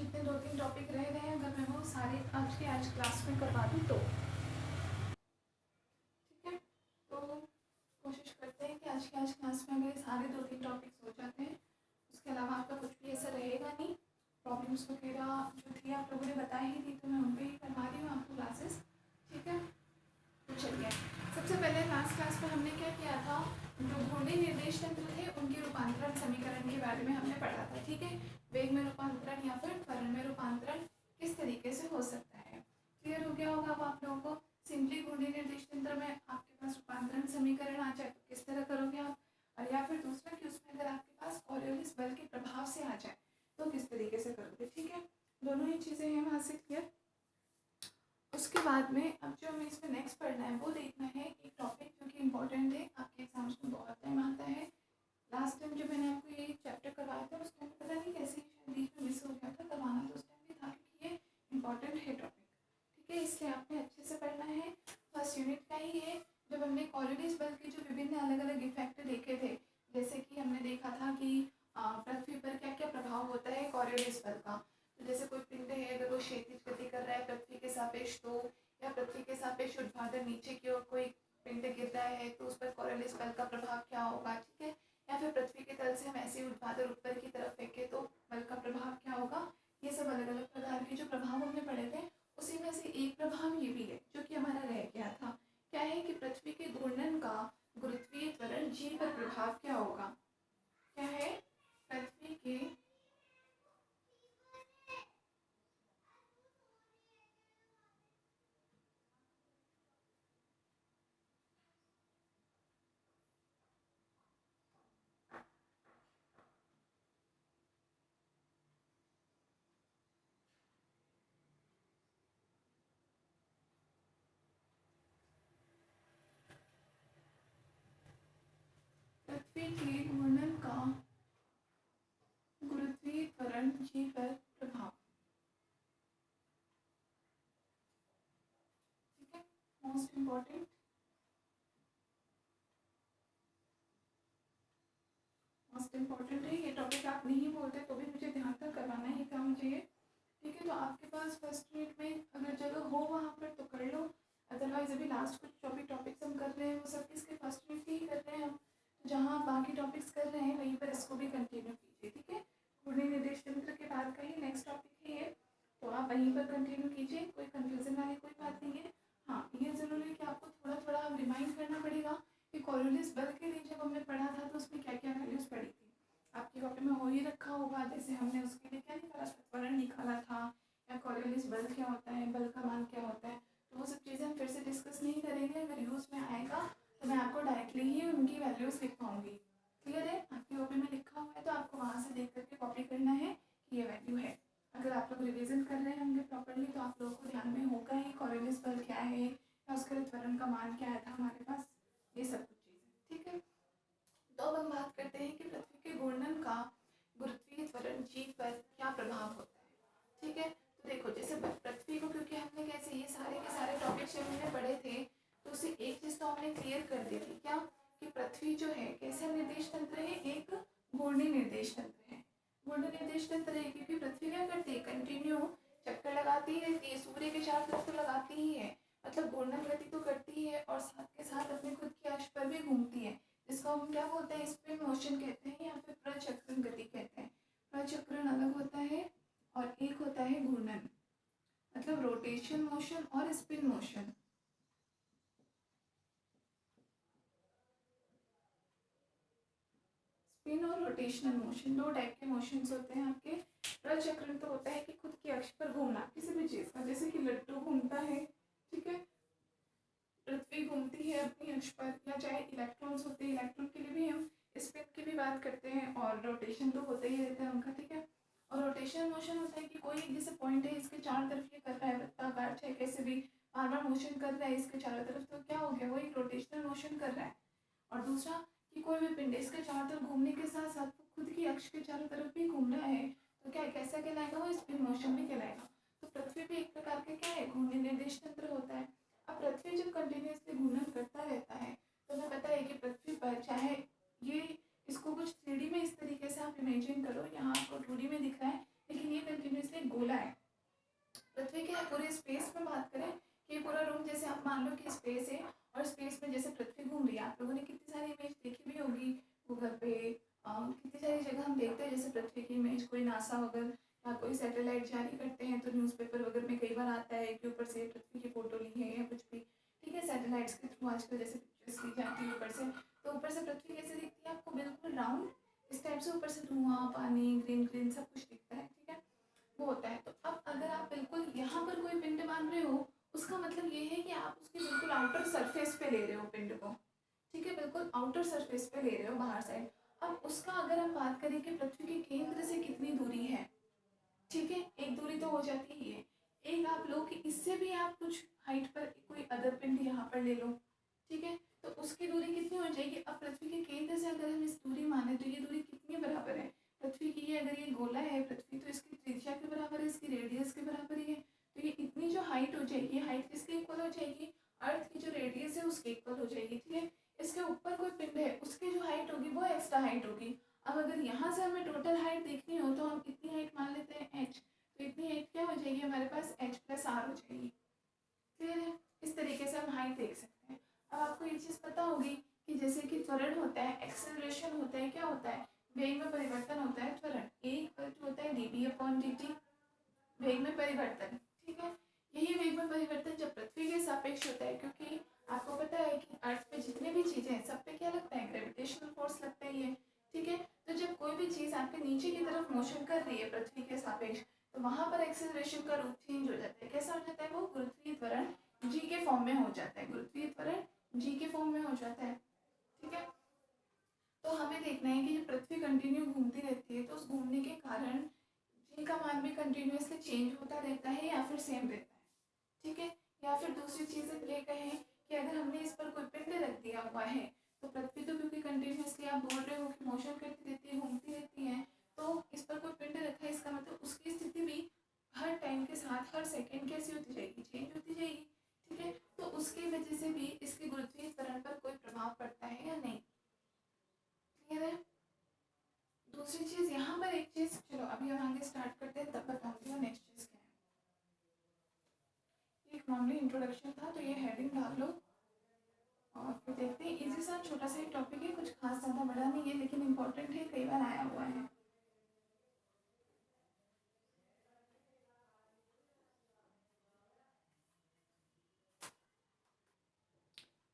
जितने 2-3 टॉपिक रह गए हैं, अगर मैं वो सारे आज क्लास में करवा दूँ तो ठीक है। तो कोशिश करते हैं कि आज क्लास में मेरे सारे 2-3 टॉपिक्स हो जाते हैं। उसके अलावा आपका कुछ भी ऐसा रहेगा नहीं। प्रॉब्लम्स वगैरह जो थी आप लोगों ने बताई ही थी, तो मैं उन पर ही करवा रही हूँ आपको क्लासेस। ठीक है, तो चलिए सबसे पहले लास्ट क्लास में हमने क्या किया था, जो घूर्णी निर्देश तंत्र थे उनके रूपांतरण समीकरण के बारे में हमने पढ़ा था। ठीक है, वेग में रूपांतरण या फिर त्वरण में रूपांतरण किस तरीके से हो सकता है। क्लियर हो गया होगा अब आप लोगों को। सिंपली घूर्णी निर्देश तंत्र में आपके पास रूपांतरण समीकरण आ जाए तो किस तरह करोगे आप, और या फिर दूसरा कि उसमें अगर आपके पास कॉरियोलिस बल के प्रभाव से आ जाए तो किस तरीके से करोगे। ठीक है, दोनों ही चीज़ें हैं वहाँ से क्लियर। उसके बाद में अब जो हमें इसमें नेक्स्ट पढ़ना है वो देखना है एक टॉपिक जो कि इम्पोर्टेंट है, आपके एग्जाम्स में बहुत टाइम आता है। लास्ट टाइम जब मैंने आपको ये चैप्टर करवाया था उस टाइम पता नहीं कैसे शायद बीच में मिस हो गया था, करवाना तो उस टाइम भी था क्योंकि ये इम्पोर्टेंट है टॉपिक। ठीक है, इसलिए आपने अच्छे से पढ़ना है। फर्स्ट यूनिट का ही है, जब हमने कॉरियोलिस बल के जो विभिन्न अलग अलग इफेक्ट देखे थे, जैसे कि हमने देखा था कि पृथ्वी पर क्या क्या प्रभाव होता है कॉरियोलिस बल का। तो जैसे कोई पिंड है अगर वो क्षैतिज गति कर रहा है पृथ्वी के सापेक्ष, तो या पृथ्वी के सापेक्ष ऊर्ध्वाधर नीचे की ओर कोई पिंड गिर रहा है तो उस पर कॉरियोलिस बल का प्रभाव क्या होगा। ठीक है, या फिर पृथ्वी के तल से हम ऐसे ऊर्ध्वाधर ऊपर की तरफ फेंके तो बल का प्रभाव क्या होगा। ये सब अलग अलग प्रकार के जो प्रभाव हमने पढ़े थे, उसी में से एक प्रभाव ये भी है जो कि हमारा रह गया था। क्या है कि पृथ्वी के घूर्णन का गुरुत्वीय त्वरण जी पर प्रभाव क्या होगा। क्या है, पृथ्वी के पृथ्वी के घूर्णन का गुरुत्वीय त्वरण जी पर प्रभाव। ठीक है, मोस्ट इम्पोर्टेंट है ये टॉपिक। आप नहीं बोलते तो भी मुझे ध्यान तक करवाना ही था मुझे ये। ठीक है, तो आपके पास फर्स्ट यूनिट में अगर जगह हो वहाँ पर तो कर लो, अदरवाइज अभी लास्ट कुछ टॉपिक्स हम कर रहे हैं वो सब किसके फर्स्ट यूनिट के ही कर रहे हैं हम। जहाँ आप बाकी टॉपिक्स कर रहे हैं वहीं पर इसको भी कंटिन्यू कीजिए। ठीक है, घूर्णी निर्देश तंत्र के बाद का ही नेक्स्ट टॉपिक है ये, तो आप वहीं पर कंटिन्यू कीजिए, कोई कंफ्यूजन वाली कोई बात नहीं है। हाँ, ये ज़रूरी है कि आपको थोड़ा थोड़ा रिमाइंड करना पड़ेगा कि कॉरियोलिस बल के लिए जब हमने पढ़ा था तो उसमें क्या क्या वैल्यूज़ पढ़ी थी। आपकी कॉपी में हो ही रखा होगा, जैसे हमने उसके लिए क्या निकाला था, त्वरण निकाला था, या कॉरियोलिस बल क्या होता है, बल का मान क्या होता है। तो वो सब चीज़ें हम फिर से डिस्कस नहीं करेंगे, अगर यूज़ में आएगा तो मैं आपको डायरेक्टली ही उनकी वैल्यूज़ लिख पाऊँगी। क्लियर है, आपकी कॉपी में लिखा हुआ है तो आपको वहाँ से देख करके कॉपी करना है कि ये वैल्यू है। अगर आप लोग रिविजन कर रहे होंगे प्रॉपरली तो आप लोगों को ध्यान में होगा ही कॉरियोलिस बल क्या है या उसके लिए त्वरण का मान क्या आया था हमारे पास, ये सब कुछ चीज़ें। ठीक है, तो अब हम बात करते हैं कि पृथ्वी के घूर्णन का गुरुत्वीय त्वरण जी पर क्या प्रभाव होता है। ठीक है, तो देखो जैसे पृथ्वी को, क्योंकि हमने कैसे ये सारे के सारे टॉपिक्स जब हमने पढ़े थे तो उससे एक चीज़ तो हमने क्लियर कर दी थी, क्या कि पृथ्वी जो है कैसा निर्देश तंत्र है, एक घूर्णी निर्देश तंत्र है। घूर्णी निर्देश तंत्र है क्योंकि पृथ्वी क्या करती है, कंटिन्यू चक्कर लगाती रहती है, सूर्य के चारों तरफ तो लगाती ही है, मतलब घूर्णन गति तो करती ही है और साथ के साथ अपने खुद के अक्ष पर भी घूमती है, जिसको हम क्या बोलते हैं, स्पिन मोशन कहते हैं या फिर प्रचक्रण गति कहते हैं। प्रचक्रण अलग होता है और एक होता है घूर्णन, मतलब रोटेशन मोशन और स्पिन मोशन। स्पिन और रोटेशनल मोशन दो टाइप के मोशंस होते हैं आपके। प्रचक्रण तो होता है कि खुद के अक्ष पर घूमना किसी भी चीज़ का, जैसे कि लट्टू घूमता है, ठीक है, पृथ्वी घूमती है अपनी अक्ष पर, या चाहे इलेक्ट्रॉन्स होते हैं, इलेक्ट्रॉन के लिए भी हम स्पिन की भी बात करते हैं, और रोटेशन तो होता ही रहता है उनका। ठीक है, और रोटेशन मोशन होता है कि कोई जैसे पॉइंट है इसके चारों तरफ ये कर रहा है वृत्ताकार, चाहे कैसे भी बार बार मोशन कर रहा है इसके चारों तरफ, तो क्या हो गया, वो एक रोटेशनल मोशन कर रहा है। और दूसरा कि कोई भी पिंड इसके चारों तरफ घूमने के साथ साथ खुद की अक्ष के चारों तरफ भी घूम रहा है, तो क्या कैसा कहलाएगा, वो स्पिन मोशन भी कहलाएगा। तो पृथ्वी भी एक प्रकार का क्या है, घूर्णी निर्देश तंत्र होता है। अब पृथ्वी जब कंटिन्यूसली घूर्णन करता रहता है तो हमें पता है कि पृथ्वी पर चाहे ये, इसको कुछ 3D में इस तरीके से आप इमेजिन करो, यहाँ आपको 2D में दिख रहा है, लेकिन ये कंटिन्यूसली गोला है, पृथ्वी के पूरे स्पेस में बात करें कि पूरा रूम जैसे आप मान लो कि स्पेस है और स्पेस में जैसे पृथ्वी घूम रही है। आप लोगों ने कितनी सारी इमेज देखी भी होगी गूगल पे, कितनी सारी जगह हम देखते हैं जैसे पृथ्वी की इमेज, कोई नासा वगैरह या कोई सैटेलाइट जारी करते हैं तो न्यूज़पेपर वगैरह में कई बार आता है कि ऊपर से पृथ्वी की फोटो ली है या कुछ भी, ठीक है। सैटेलाइट्स के थ्रू आजकल जैसे पिक्चर्स ली जाती है ऊपर से, तो ऊपर से पृथ्वी कैसे दिखती है आपको, बिल्कुल राउंड इस टाइप से, ऊपर से धुआं पानी ग्रीन ग्रीन सब कुछ दिखता है, ठीक है, वो होता है। तो अब अगर आप बिल्कुल यहाँ पर कोई पिंड मान रहे हो, उसका मतलब ये है कि आप उसके बिल्कुल आउटर सरफेस पे ले रहे हो पिंड को, ठीक है, बिल्कुल आउटर सरफेस पे ले रहे हो बाहर साइड। अब उसका अगर हम बात करें कि पृथ्वी के केंद्र से कितनी दूरी है, ठीक है, एक दूरी तो हो जाती ही है, एक आप लो कि इससे भी आप कुछ हाइट पर कोई अदर पिंड यहाँ पर ले लो, ठीक है, तो उसकी दूरी कितनी हो जाएगी। अब पृथ्वी के केंद्र से अगर हम इस दूरी माने तो ये दूरी कितनी बराबर है, पृथ्वी की ये अगर ये गोला है पृथ्वी तो इसकी त्रिज्या के बराबर है, इसकी रेडियस के बराबर ही है, तो ये इतनी जो हाइट हो जाएगी, हाइट किसके इक्वल हो जाएगी, अर्थ की जो रेडियस है उसके इक्वल हो जाएगी, ठीक है। इसके ऊपर कोई पिंड है उसकी जो हाइट होगी वो एक्स्ट्रा हाइट होगी। अब अगर यहाँ से हमें टोटल हाइट देखनी हो तो हम इतनी हाइट मान लेते हैं h, तो इतनी हाइट क्या हो जाएगी हमारे पास h प्लस r हो जाएगी, क्लियर है। इस तरीके से हम हाइट देख सकते हैं। अब आपको ये चीज़ पता होगी कि जैसे कि त्वरण होता है, एक्सेलरेशन होता है, क्या होता है, वेग में परिवर्तन होता है, त्वरण एक जो होता है dv/dt, वेग में परिवर्तन, ठीक है। यही वेग में परिवर्तन जब पृथ्वी के सापेक्ष होता है, क्योंकि आपको पता है कि अर्थ पे जितनी भी चीजें हैं सब पे क्या लगता है, ग्रेविटेशनल फोर्स लगता ही है, ठीक है। तो जब कोई भी चीज आपके नीचे की तरफ मोशन कर रही है पृथ्वी के सापेक्ष, तो वहां पर एक्सेलरेशन का रूप चेंज हो जाता है। कैसा हो जाता है, वो गुरुत्वीय त्वरण जी के फॉर्म में हो जाता है, गुरुत्वीय त्वरण जी के फॉर्म में हो जाता है, ठीक है। तो हमें देखना है कि पृथ्वी कंटिन्यू घूमती रहती है, तो उस घूमने के कारण जी का मान भी कंटिन्यूअसली चेंज होता रहता है या फिर सेम रहता है, ठीक है। या फिर दूसरी चीज़ ये कहें कि अगर हमने इस पर कोई पिंड रख दिया हुआ है, तो पृथ्वी तो क्योंकि कंटिन्यूअसली आप बोल रहे हो कि मोशन करती रहती है, घूमती रहती है, तो इस पर कोई पिंड रखा है, इसका मतलब उसकी स्थिति भी हर टाइम के साथ हर सेकेंड कैसी होती जाएगी, चेंज होती जाएगी, ठीक है। तो उसकी वजह से भी इसके गुरुत्वीय त्वरण पर कोई प्रभाव पड़ता है या नहीं, क्लियर है। दूसरी चीज़ यहाँ पर एक चीज़, चलो अभी हम आगे स्टार्ट करते हैं तब बताऊंगी और नेक्स्ट चीज़ क्या है। एक नॉर्मली इंट्रोडक्शन था तो ये हेडिंग डाल लो और फिर देखते हैं। इजी सा छोटा सा एक टॉपिक है, कुछ खास ज़्यादा बड़ा नहीं है लेकिन इम्पोर्टेंट है, कई बार आया हुआ है।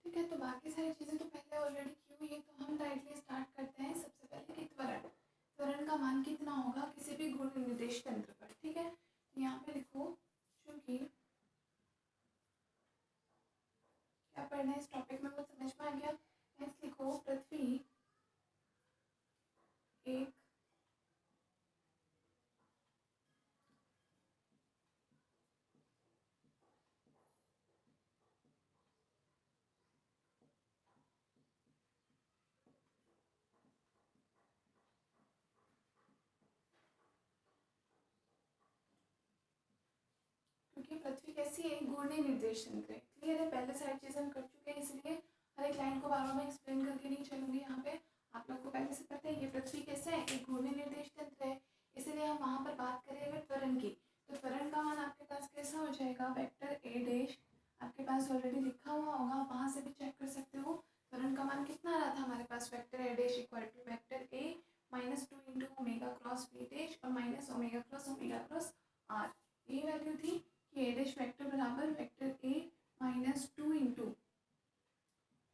ठीक है, तो बाकी सारी चीज़ें तो पहले ऑलरेडी की हुई है, तो हम डायरेक्टली स्टार्ट करते हैं। सबसे पहले कि त्वरण, त्वरण का मान कितना होगा किसी भी गुण निर्देश तंत्र पर, ठीक है। तो यहाँ पे लिखो, चूंकि क्या पढ़ना है इस टॉपिक में वो समझ में आ गया। नेक्स्ट लिखो, पृथ्वी एक क्योंकि पृथ्वी कैसी है, घूर्णी निर्देश तंत्र है, क्लियर है। पहले सारी चीज़ हम कर चुके हैं, इसलिए हर एक लाइन को बार बार मैं एक्सप्लेन करके नहीं चलूंगी। यहाँ पे आप लोग को पहले से पता है ये पृथ्वी कैसा है, एक घूर्णी निर्देश तंत्र है, इसीलिए हम वहाँ पर बात करें अगर त्वरण की, तो त्वरण का मान आपके पास कैसा हो जाएगा, वेक्टर ए डैश, आपके पास ऑलरेडी लिखा हुआ होगा, वहाँ से भी चेक कर सकते हो। त्वरण का मान कितना आ रहा था हमारे पास, vector A dash equal to vector A -2 into omega cross B dash और माइनस ओमेगा क्रॉस आर, यही वैल्यू थी कि ए डैश वेक्टर बराबर vector A -2 into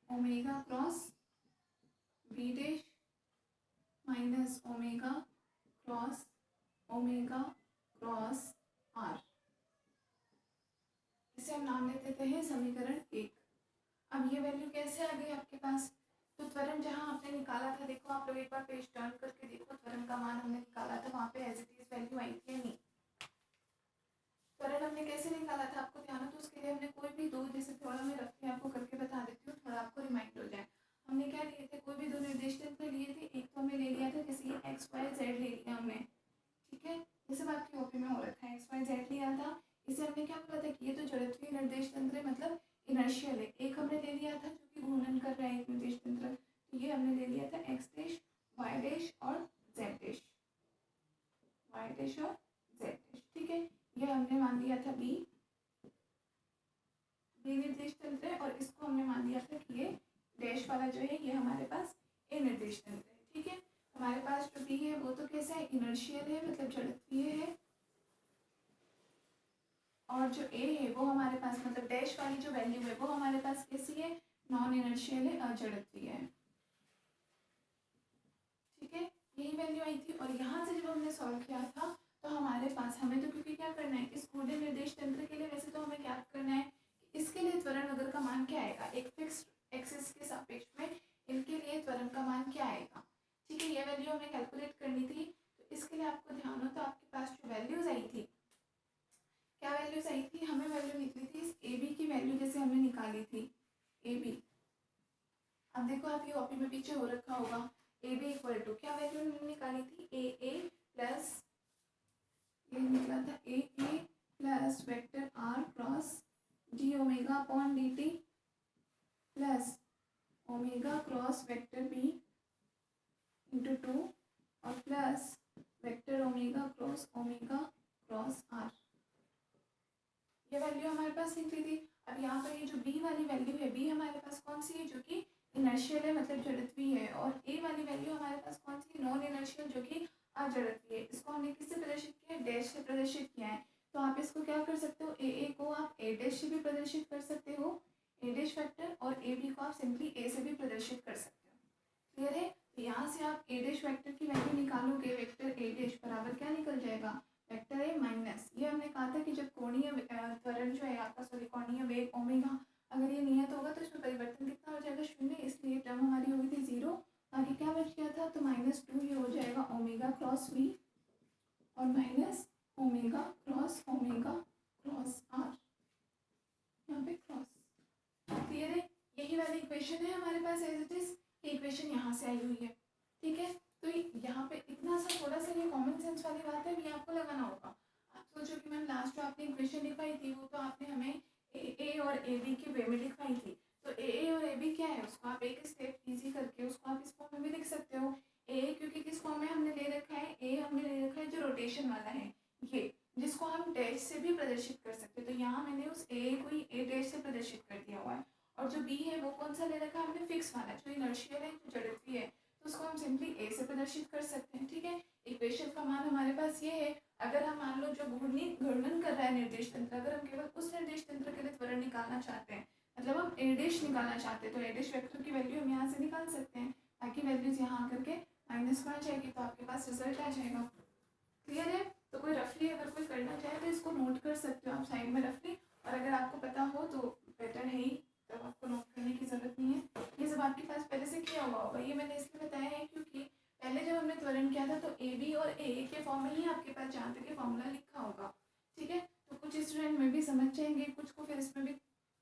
omega cross B dash minus omega cross R, इसे हम नाम दे देते हैं समीकरण 1। अब ये वैल्यू कैसे आ गई आपके पास, तो त्वरण जहाँ आपने निकाला था, देखो आप लोग एक बार पेज टर्न करके देखो, त्वरण का मान हमने निकाला था वहाँ पे एज इट इज वैल्यू आई थी या नहीं। त्वरण हमने कैसे निकाला था आपको ध्यान हो तो उसके लिए हमने कोई भी दो, जैसे थोड़ा मैं रफली आपको करके बता देती हूँ, थोड़ा आपको रिमाइंड हो जाए। हमने क्या लिए थे, कोई भी दो निर्देश तंत्र लिए थे, एक तो हमें ले लिया था जैसे एक्स वाई जेड ले लिया हमने, ठीक है, ये सब आपकी कॉपी में हो रखा है, एक्स वाई जेड लिया था। इसे हमने क्या बोला था कि ये तो जड़त्वीय निर्देश तंत्र है, मतलब इनर्शियल है। एक हमने ले लिया था जो कि घूर्णन कर रहा है एक निर्देश तंत्र, तो ये हमने ले लिया था एक्स डैश वाई डैश और जेड डैश, वाई डैश और जेड डैश, ठीक है। ये हमने मान लिया था बी निर्देश तंत्र है, और इसको हमने मान लिया था कि ये डैश वाला जो है ये हमारे पास ए निर्देश तंत्र है। ठीक है, हमारे पास जो बी है वो तो कैसा है, इनर्शियल है, मतलब जड़त्वीय है, और जो ए है वो हमारे पास मतलब डैश वाली जो वैल्यू है वो हमारे पास कैसी है, नॉन इनर्शियल है, अजड़त्वीय है। ठीक है, यही वैल्यू आई थी। और यहाँ से जब हमने सॉल्व किया था तो हमारे पास हमें तो क्योंकि क्या करना है, इस घूर्णी निर्देश तंत्र के लिए वैसे तो हमें क्या करना है, इसके लिए त्वरण अगर का मान क्या आएगा, एक फिक्स्ड एक्सिस के सापेक्ष में इनके लिए त्वरण का मान क्या आएगा। ठीक है, ये वैल्यू हमें कैलकुलेट करनी थी। तो इसके लिए आपको ध्यान हो तो आपके पास जो वैल्यूज आई थी, क्या वैल्यूज आई थी, हमें वैल्यू निकली थी इस ए बी की वैल्यू जैसे हमने निकाली थी ए बी। अब देखो आप ये कॉपी में पीछे हो रखा होगा, ए बी इक्वल टू क्या वैल्यू हमने निकाली थी, ए प्लस ये निकला था A plus vector R cross D omega upon D T plus omega cross vector B into 2 और plus vector omega cross R. ये वैल्यू हमारे पास निकली थी। अब यहाँ पर ये जो बी वाली वैल्यू है, बी हमारे पास कौन सी है, जो कि इनर्शियल है मतलब जड़त्वीय है, और ए वाली वैल्यू हमारे पास कौन सी, नॉन इनर्शियल जो कि अजड़त्वीय है। इसको हमने किससे प्रदर्शित किया है, डैश से प्रदर्शित किया है। तो आप इसको क्या कर सकते हो, ए को आप ए डैश से भी प्रदर्शित कर सकते हो, ए डैश वेक्टर, और ए बी को आप सिंपली ए से भी प्रदर्शित कर सकते हो। क्लियर है, तो यहाँ से आप ए डैश वेक्टर की वैल्यू निकालोगे, वेक्टर ए डैश बराबर क्या निकल जाएगा, वेक्टर ए माइनस, ये हमने कहा था कि जब कोणीय त्वरण जो है आपका, सॉरी कोणीय वेग ओमेगा अगर ये नियत होगा तो इसमें परिवर्तन कितना हो जाएगा, शून्य, इसलिए टर्म हमारी हो गई थी जीरो। आगे क्या बच गया था, तो -2 ये हो जाएगा ओमेगा क्रॉस वी और माइनस ओमेगा क्रॉस आर, यहाँ पे क्रॉस। क्लियर है, यही वाली इक्वेशन है हमारे पास एज इट इज, ये इक्वेशन यहाँ से आई हुई है। ठीक है, तो यहाँ पे इतना सा थोड़ा सा ये कॉमन सेंस वाली बात है, ये आपको लगाना होगा। आप सोचो कि मैम लास्ट जो आपने इक्वेशन लिखवाई थी वो तो आपने हमें ए और ए बी के वे में लिखवाई थी, तो ए और ए बी क्या है, उसको आप एक स्टेप इजी करके उसको आप इस फॉर्म में भी लिख सकते हो। ए क्योंकि किस फॉर्म में हमने ले रखा है, ए हमने ले रखा है जो रोटेशन वाला है, ये जिसको हम डैश से भी प्रदर्शित कर सकते हैं। तो यहाँ मैंने उस ए को ही ए डैश से प्रदर्शित कर दिया हुआ है, और जो बी है वो कौन सा ले रखा है हमने, फिक्स वाला, जो इनर्शियल है, जो जड़त्वीय है, तो उसको हम सिंपली ए से प्रदर्शित कर सकते हैं। ठीक है, इक्वेशन का मान हमारे पास ये है। अगर हम मान लो जो घूर्णन कर रहा है निर्देश तंत्र, अगर हम केवल उस निर्देश तंत्र के लिए त्वरण निकालना चाहते हैं, मतलब हम ए डैश निकालना चाहते हैं, तो ए डैश वेक्टर की वैल्यू हम यहाँ से निकाल सकते हैं, बाकी वैल्यूज यहाँ आकर के माइनस में आ जाएगी, तो आपके पास रिजल्ट आ जाएगा। क्लियर है, तो कोई रफली अगर कोई करना चाहे तो इसको नोट कर सकते हो आप साइड में रफली, और अगर आपको पता हो तो बेटर है ही, तब आपको नोट करने की जरूरत नहीं है, ये सब आपके पास पहले से किया हुआ होगा। ये मैंने इसलिए बताया है क्योंकि पहले जब हमने त्वरण किया था तो ए बी और ए के फॉर्म में ही आपके पास जहाँ तक फॉर्मूला लिखा होगा। ठीक है, तो कुछ स्टूडेंट में भी समझ जाएंगे, कुछ को फिर इसमें भी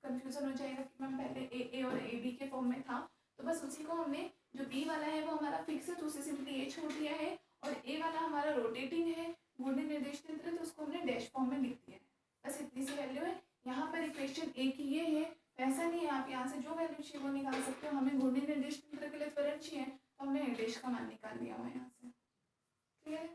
कंफ्यूजन हो जाएगा कि मैम पहले ए और ए बी के फॉर्म में था, तो बस उसी को हमने, जो बी वाला है वो हमारा फिक्स है तो उसे सिंपली ए छोड़ दिया है, और ए वाला हमारा रोटेटिंग है, घूर्णी निर्देश तंत्र, तो उसको हमने डैश फॉर्म में लिख दिया है। बस इतनी सी वैल्यू है। यहाँ पर इक्वेशन ए की ये है, ऐसा नहीं है, आप यहाँ से जो वैल्यू चाहिए वो निकाल सकते हो। हमें घूर्णी निर्देश तंत्र के लिए त्वरण चाहिए तो हमने डैश का मान निकाल दिया हुआ है यहाँ से। क्लियर है,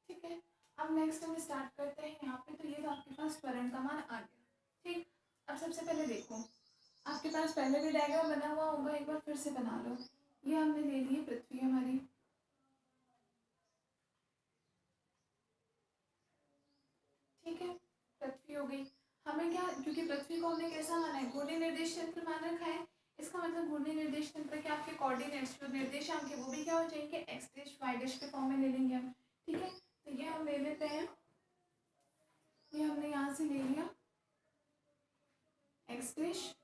ठीक है। अब नेक्स्ट हम स्टार्ट करते हैं यहाँ पे। तो ये तो आपके पास त्वरण का मान आ गया। ठीक, अब सबसे पहले देखो, आपके पास पहले भी डायग्राम बना हुआ होगा, एक बार फिर से बना लो। ये हमने ले ली पृथ्वी हमारी, ठीक है, पृथ्वी हो गई। हमें क्या, क्योंकि पृथ्वी को हमने कैसा माना है, घूर्णी निर्देश तंत्र मान रखा है, इसका मतलब घूर्णी निर्देश तंत्र के आपके कोऑर्डिनेट्स जो निर्देशांक है वो भी क्या हो जाएंगे, एक्स डैश वाई डैश के फॉर्म में ले लेंगे हम। ठीक है, तो ये हम ले लेते हैं, ये हमने यहाँ से ले लिया एक्स डैश,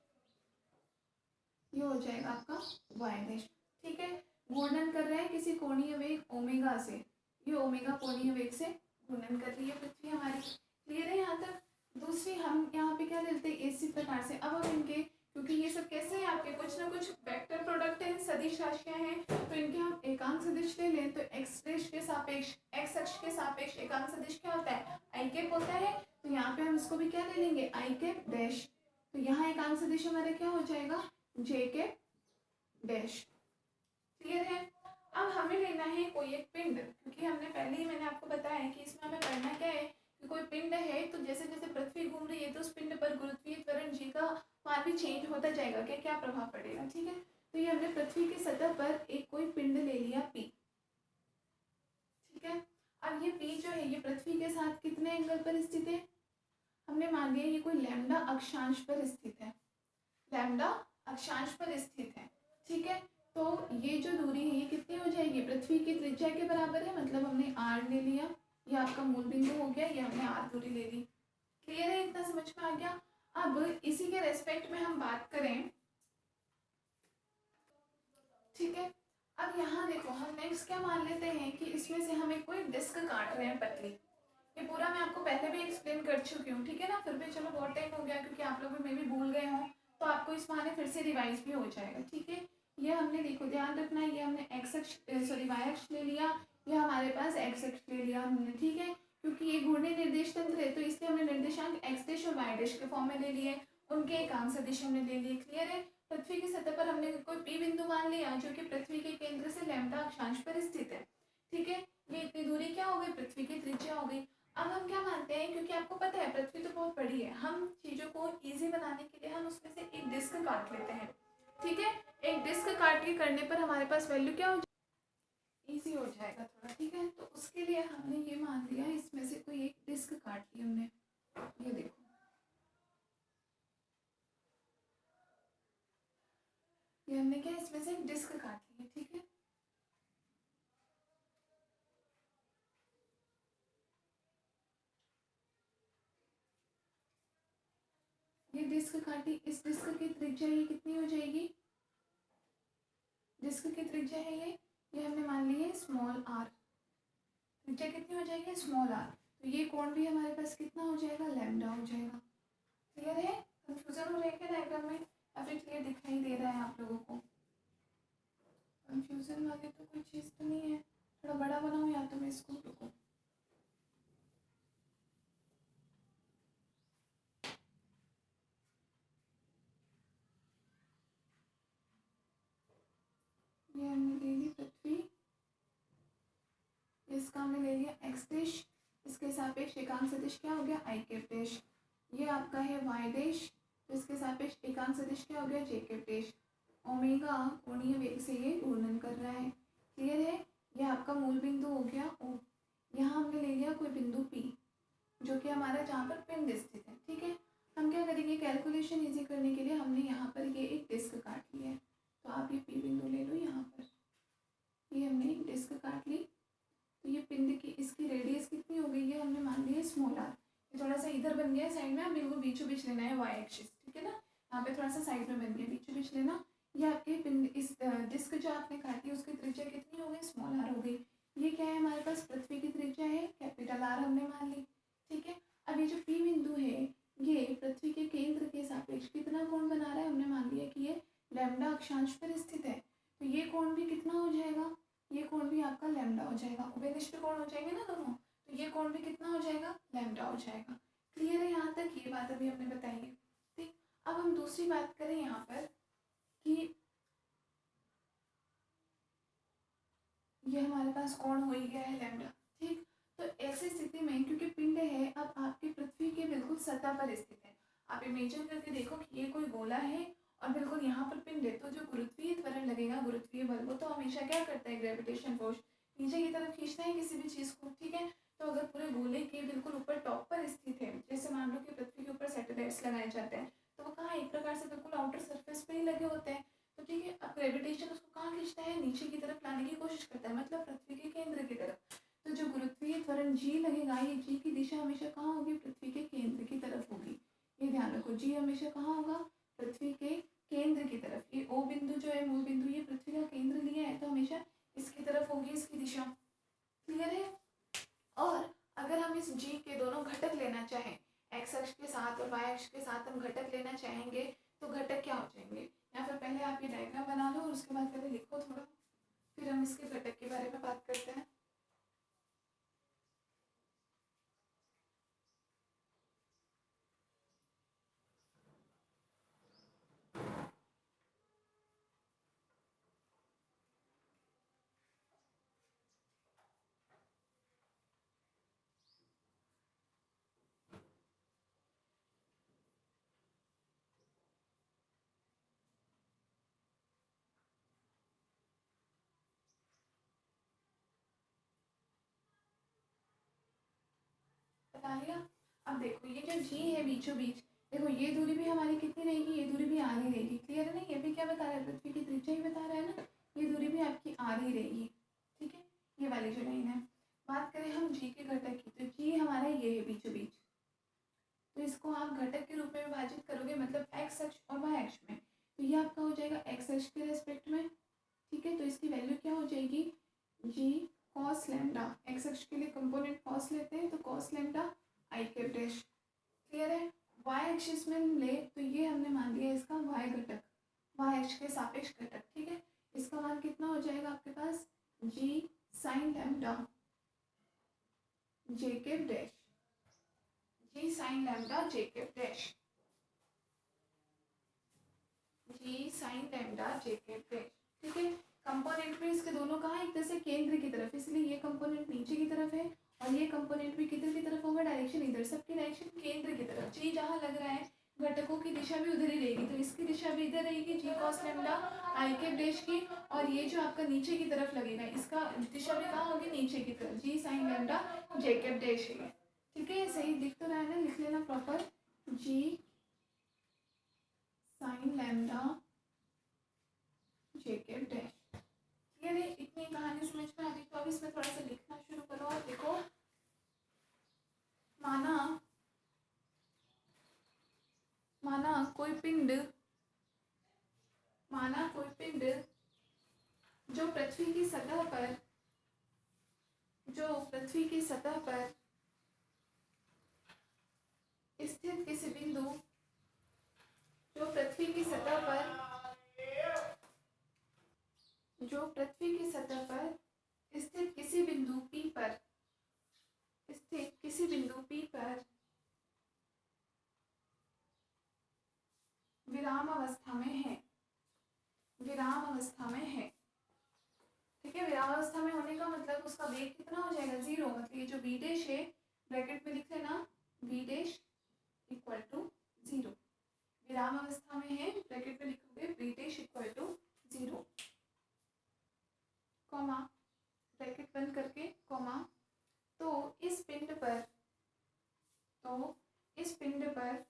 ये हो जाएगा आपका वाई डैश। ठीक है, घूर्णन कर रहे हैं किसी कोणीय वेग ओमेगा से, ये ओमेगा कोणीय वेग से घूर्णन कर रही है पृथ्वी हमारी। क्लियर है यहाँ तक। दूसरी हम यहाँ पे क्या लेते हैं, इसी प्रकार से। अब हम इनके, क्योंकि ये सब कैसे हैं आपके, कुछ ना कुछ वेक्टर प्रोडक्ट है, सदिश राशियां हैं, तो इनके हम एकांक सदिश ले लें तो एक्स डैश के साथ सापेक्ष, एक्स अक्ष के सापेक्ष एकांक सदिश क्या होता है, आई कैप होता है। तो यहाँ पे हम इसको भी क्या ले लेंगे, आई कैप डैश। तो यहाँ एकांक सदिश हमारा क्या हो जाएगा, जे कैप डैश। क्लियर है। अब हमें लेना है कोई एक पिंड, क्योंकि हमने पहले ही मैंने आपको बताया है कि इसमें हमें पढ़ना क्या है कि कोई पिंड है तो जैसे जैसे पृथ्वी घूम रही है तो उस पिंड पर गुरुत्वीय त्वरण जी का मान भी चेंज होता जाएगा, क्या क्या प्रभाव पड़ेगा। ठीक है, तो ये हमने पृथ्वी की सतह पर एक कोई पिंड ले लिया पी। ठीक है, अब ये पी जो है ये पृथ्वी के साथ कितने एंगल पर स्थित है, हमने मान लिया ये कोई लैम्डा अक्षांश पर स्थित है, लैम्डा अक्षांश पर स्थित है। ठीक है, तो ये जो दूरी है ये कितनी हो जाएगी, पृथ्वी की त्रिज्या के बराबर है, मतलब हमने आर ले लिया, ये आपका मूल बिंदु हो गया, ये हमने आर दूरी ले ली। क्लियर है, इतना समझ में आ गया। अब इसी के रेस्पेक्ट में हम बात करें, ठीक है, अब यहाँ देखो हम नेक्स्ट क्या मान लेते हैं कि इसमें से हमें कोई डिस्क काट रहे हैं पतली। ये पूरा मैं आपको पहले भी एक्सप्लेन कर चुकी हूँ, ठीक है ना, फिर भी चलो बहुत टाइम हो गया क्योंकि आप लोग भी मे भी भूल गए हों, तो आपको इस बहाने फिर से रिवाइज भी हो जाएगा। ठीक है, ये हमने देखो ध्यान रखना है, ये हमने एक्स अक्ष सॉरी वाई अक्ष ले लिया, ये हमारे पास एक्स अक्ष ले लिया हमने। ठीक है, क्योंकि ये घूर्णी निर्देश तंत्र है तो इसलिए हमने निर्देशांक एक्स डैश और वाई डैश के फॉर्म में ले लिए, उनके एकांक सदिश हमने ले लिए। क्लियर है, पृथ्वी की सतह पर हमने कोई पी बिंदु मान लिया जो कि पृथ्वी के केंद्र से लैम्डा अक्षांश पर स्थित है। ठीक है, ये इतनी दूरी क्या हो गई, पृथ्वी की त्रिज्या हो गई। अब हम क्या मानते हैं, क्योंकि आपको पता है पृथ्वी तो बहुत बड़ी है, हम चीज़ों को इजी बनाने के लिए हम उसमें से एक डिस्क काट लेते हैं। ठीक है, एक डिस्क काट के करने पर हमारे पास वैल्यू क्या हो जाएगी, ईजी हो जाएगा थोड़ा। ठीक है, तो उसके लिए हमने ये मान लिया इसमें से कोई एक डिस्क काट ली हमने, ये देखो ये हमने क्या इसमें से एक डिस्क काट ली है। ठीक है, ये डिस्क काटी, इस डिस्क की त्रिज्या ये कितनी हो जाएगी, डिस्क की त्रिज्या है ये हमने मान ली है स्मॉल आर, त्रिज्या कितनी हो जाएगी, स्मॉल आर। तो ये कोण भी हमारे पास कितना हो जाएगा, लैम्डा हो जाएगा। क्लियर है, कंफ्यूजन हो रहा है क्या डायग्राम में, या फिर क्लियर दिखाई दे रहा है आप लोगों को, कंफ्यूजन वाली तो कोई चीज़ तो नहीं है, थोड़ा बड़ा बनाऊँ या तो मैं इसको, रुको ये हमने ले ली पृथ्वी, इसका हमने ले लिया एक्स डैश, इसके सापेक्ष एकांक सदिश क्या हो गया, आई कैप डैश। ये आपका है वाई डैश, तो इसके सापेक्ष एकांक सदिश क्या हो गया, जे कैप डैश। ओमेगा कोणीय वेग से ये घूर्णन कर रहा है। क्लियर है, ये आपका मूल बिंदु हो गया ओ। यहाँ हमने ले लिया कोई बिंदु पी जो कि हमारा जहाँ पर पिंड स्थित है। ठीक है, हम क्या करेंगे, कैलकुलेशन इजी करने के लिए हमने यहाँ पर ये एक डिस्क काट ली है, तो आप ये पी बिंदु ले लो यहाँ पर, ये हमने एक डिस्क काट ली। तो ये पिंड की इसकी रेडियस कितनी हो गई है, हमने मान लिया स्मॉल आर। ये थोड़ा सा इधर बन गया साइड में, हमें इनको बीचों बीच लेना है वाई एक्सिस। ठीक है ना, यहाँ पे थोड़ा सा साइड में बन गया, बीचों बीच लेना। ये आपके पिंड इस डिस्क जो आपने काटी उसकी त्रिज्या कितनी हो गई, स्मॉल आर हो गई। ये क्या है हमारे पास, पृथ्वी की त्रिज्या है, कैपिटल आर हमने मान ली। ठीक है, अब ये जो पी बिंदु है ये पृथ्वी के केंद्र के सापेक्ष कितना कोण बना रहा है, हमने मान लिया कि ये लैम्डा अक्षांश पर स्थित है, तो ये कोण भी कितना हो जाएगा, ये कोण भी आपका लैम्डा हो जाएगा, उभयनिष्ठ कोण हो जाएंगे ना दोनों, तो ये कोण भी कितना हो जाएगा, लैम्डा हो जाएगा। क्लियर है, यहाँ तक ये बात अभी हमने बताई है। ठीक, अब हम दूसरी बात करें यहाँ पर कि ये हमारे पास कोण हो ही गया है लैम्डा। ठीक, तो ऐसी स्थिति में क्योंकि पिंड है अब आपकी पृथ्वी के बिल्कुल सतह पर स्थित है, आप इमेजिन करके देखो कि ये कोई गोला है और बिल्कुल यहाँ पर पिंड है, तो जो गुरुत्वीय त्वरण लगेगा, गुरुत्वीय बल, वो तो हमेशा क्या करता है, ग्रेविटेशन फोर्स नीचे की तरफ खींचता है किसी भी चीज़ को। ठीक है, तो अगर पूरे गोले के बिल्कुल ऊपर टॉप पर स्थित है, जैसे मान लो कि पृथ्वी के ऊपर सैटेलाइट्स लगाए जाते हैं, तो वो कहाँ एक प्रकार से बिल्कुल आउटर सरफेस पे ही लगे होते हैं। तो ठीक है, अब ग्रेविटेशन उसको कहाँ खींचता है, नीचे की तरफ लाने की कोशिश करता है, मतलब पृथ्वी के केंद्र की तरफ। तो जो गुरुत्वीय त्वरण जी लगेगा, ये जी की दिशा हमेशा कहाँ होगी, पृथ्वी के केंद्र की तरफ होगी। ये ध्यान रखो, जी हमेशा कहाँ होगा, पृथ्वी के केंद्र की तरफ। ये ओ बिंदु जो है, मूल बिंदु, ये पृथ्वी का केंद्र लिया है, तो हमेशा इसकी तरफ होगी इसकी दिशा। क्लियर है, और अगर हम इस जी के दोनों घटक लेना चाहें, एक्स अक्ष के साथ और वाई अक्ष के साथ हम घटक लेना चाहेंगे, तो घटक क्या हो जाएंगे, या फिर पहले आप ये डायग्राम बना लो और उसके बाद पहले लिखो थोड़ा, फिर हम इसके घटक के बारे में बात करते हैं। बता लिया। अब देखो ये जो जी है बीचों बीच, देखो ये दूरी भी हमारी कितनी रहेगी, ये दूरी भी आधी रहेगी। क्लियर है ना? ये भी क्या बता रहा है, पृथ्वी की त्रिज्या ही बता रहा है ना, ये दूरी भी आपकी आधी रहेगी। ठीक है, ये वाली जो लाइन है। बात करें हम जी के घटक की, तो जी हमारा ये है बीचों बीच, तो इसको आप घटक के रूप में विभाजित करोगे, मतलब एक्स अक्ष और वाई अक्ष में, तो ये आपका हो जाएगा एक्स अक्ष के रेस्पेक्ट में। ठीक है, तो इसकी वैल्यू क्या हो जाएगी, जी कॉस लैम्डा, एक्स अक्ष के लिए कंपोनेंट कॉस लेते हैं तो कॉस लैम्डा आई कैप डैश। क्लियर है? वाई अक्ष में ले तो ये हमने मान लिया इसका वाई घटक, वाई अक्ष के सापेक्ष घटक। ठीक है, इसका मान कितना हो जाएगा आपके पास, जी साइन लैम्डा जे कैप डैश, जी साइन लैम्डा जे कैप डैश, जी साइन लैम्डा जे कैप डैश। ठीक है, कंपोनेंट में इसके दोनों कहाँ, एक तरह से केंद्र की तरफ, इसलिए ये कंपोनेंट नीचे की तरफ है और ये कंपोनेंट भी किधर की तरफ होगा, डायरेक्शन इधर, सबकी डायरेक्शन केंद्र की तरफ। जी जहाँ लग रहा है घटकों की दिशा भी उधर ही रहेगी, तो इसकी दिशा भी इधर रहेगी, जी कॉस लैम्डा आई कैप डैश की, और ये जो आपका नीचे की तरफ लगेगा इसका दिशा भी कहाँ होगी, नीचे की तरफ, जी साइन लैम्डा जे कैप डैश है। ठीक है, सही दिख तो रहा है ना, लिख लेना प्रॉपर, जी साइन लैम्डा जे कैप डैश। क्लियर है? इतनी कहानी समझ में आ गई, तो अब इसमें थोड़ा सा लिखना शुरू करो। और देखो, माना माना कोई पिंड, माना कोई पिंड जो पृथ्वी की सतह पर, जो पृथ्वी की सतह पर स्थित किसी बिंदु, जो पृथ्वी की सतह पर, जो पृथ्वी की सतह पर स्थित किसी बिंदु P पर, स्थित किसी बिंदु P पर विराम अवस्था में है, विराम अवस्था में है। ठीक है, विराम अवस्था में होने का मतलब उसका वेग कितना हो जाएगा, 0, मतलब ये जो v डैश है ब्रैकेट में लिख लेना, v डैश इक्वल टू 0, विराम अवस्था में है, ब्रैकेट में लिखोगे v dash equal to 0, comma bracket बंद करके कॉमा, तो इस पिंड पर, तो इस पिंड पर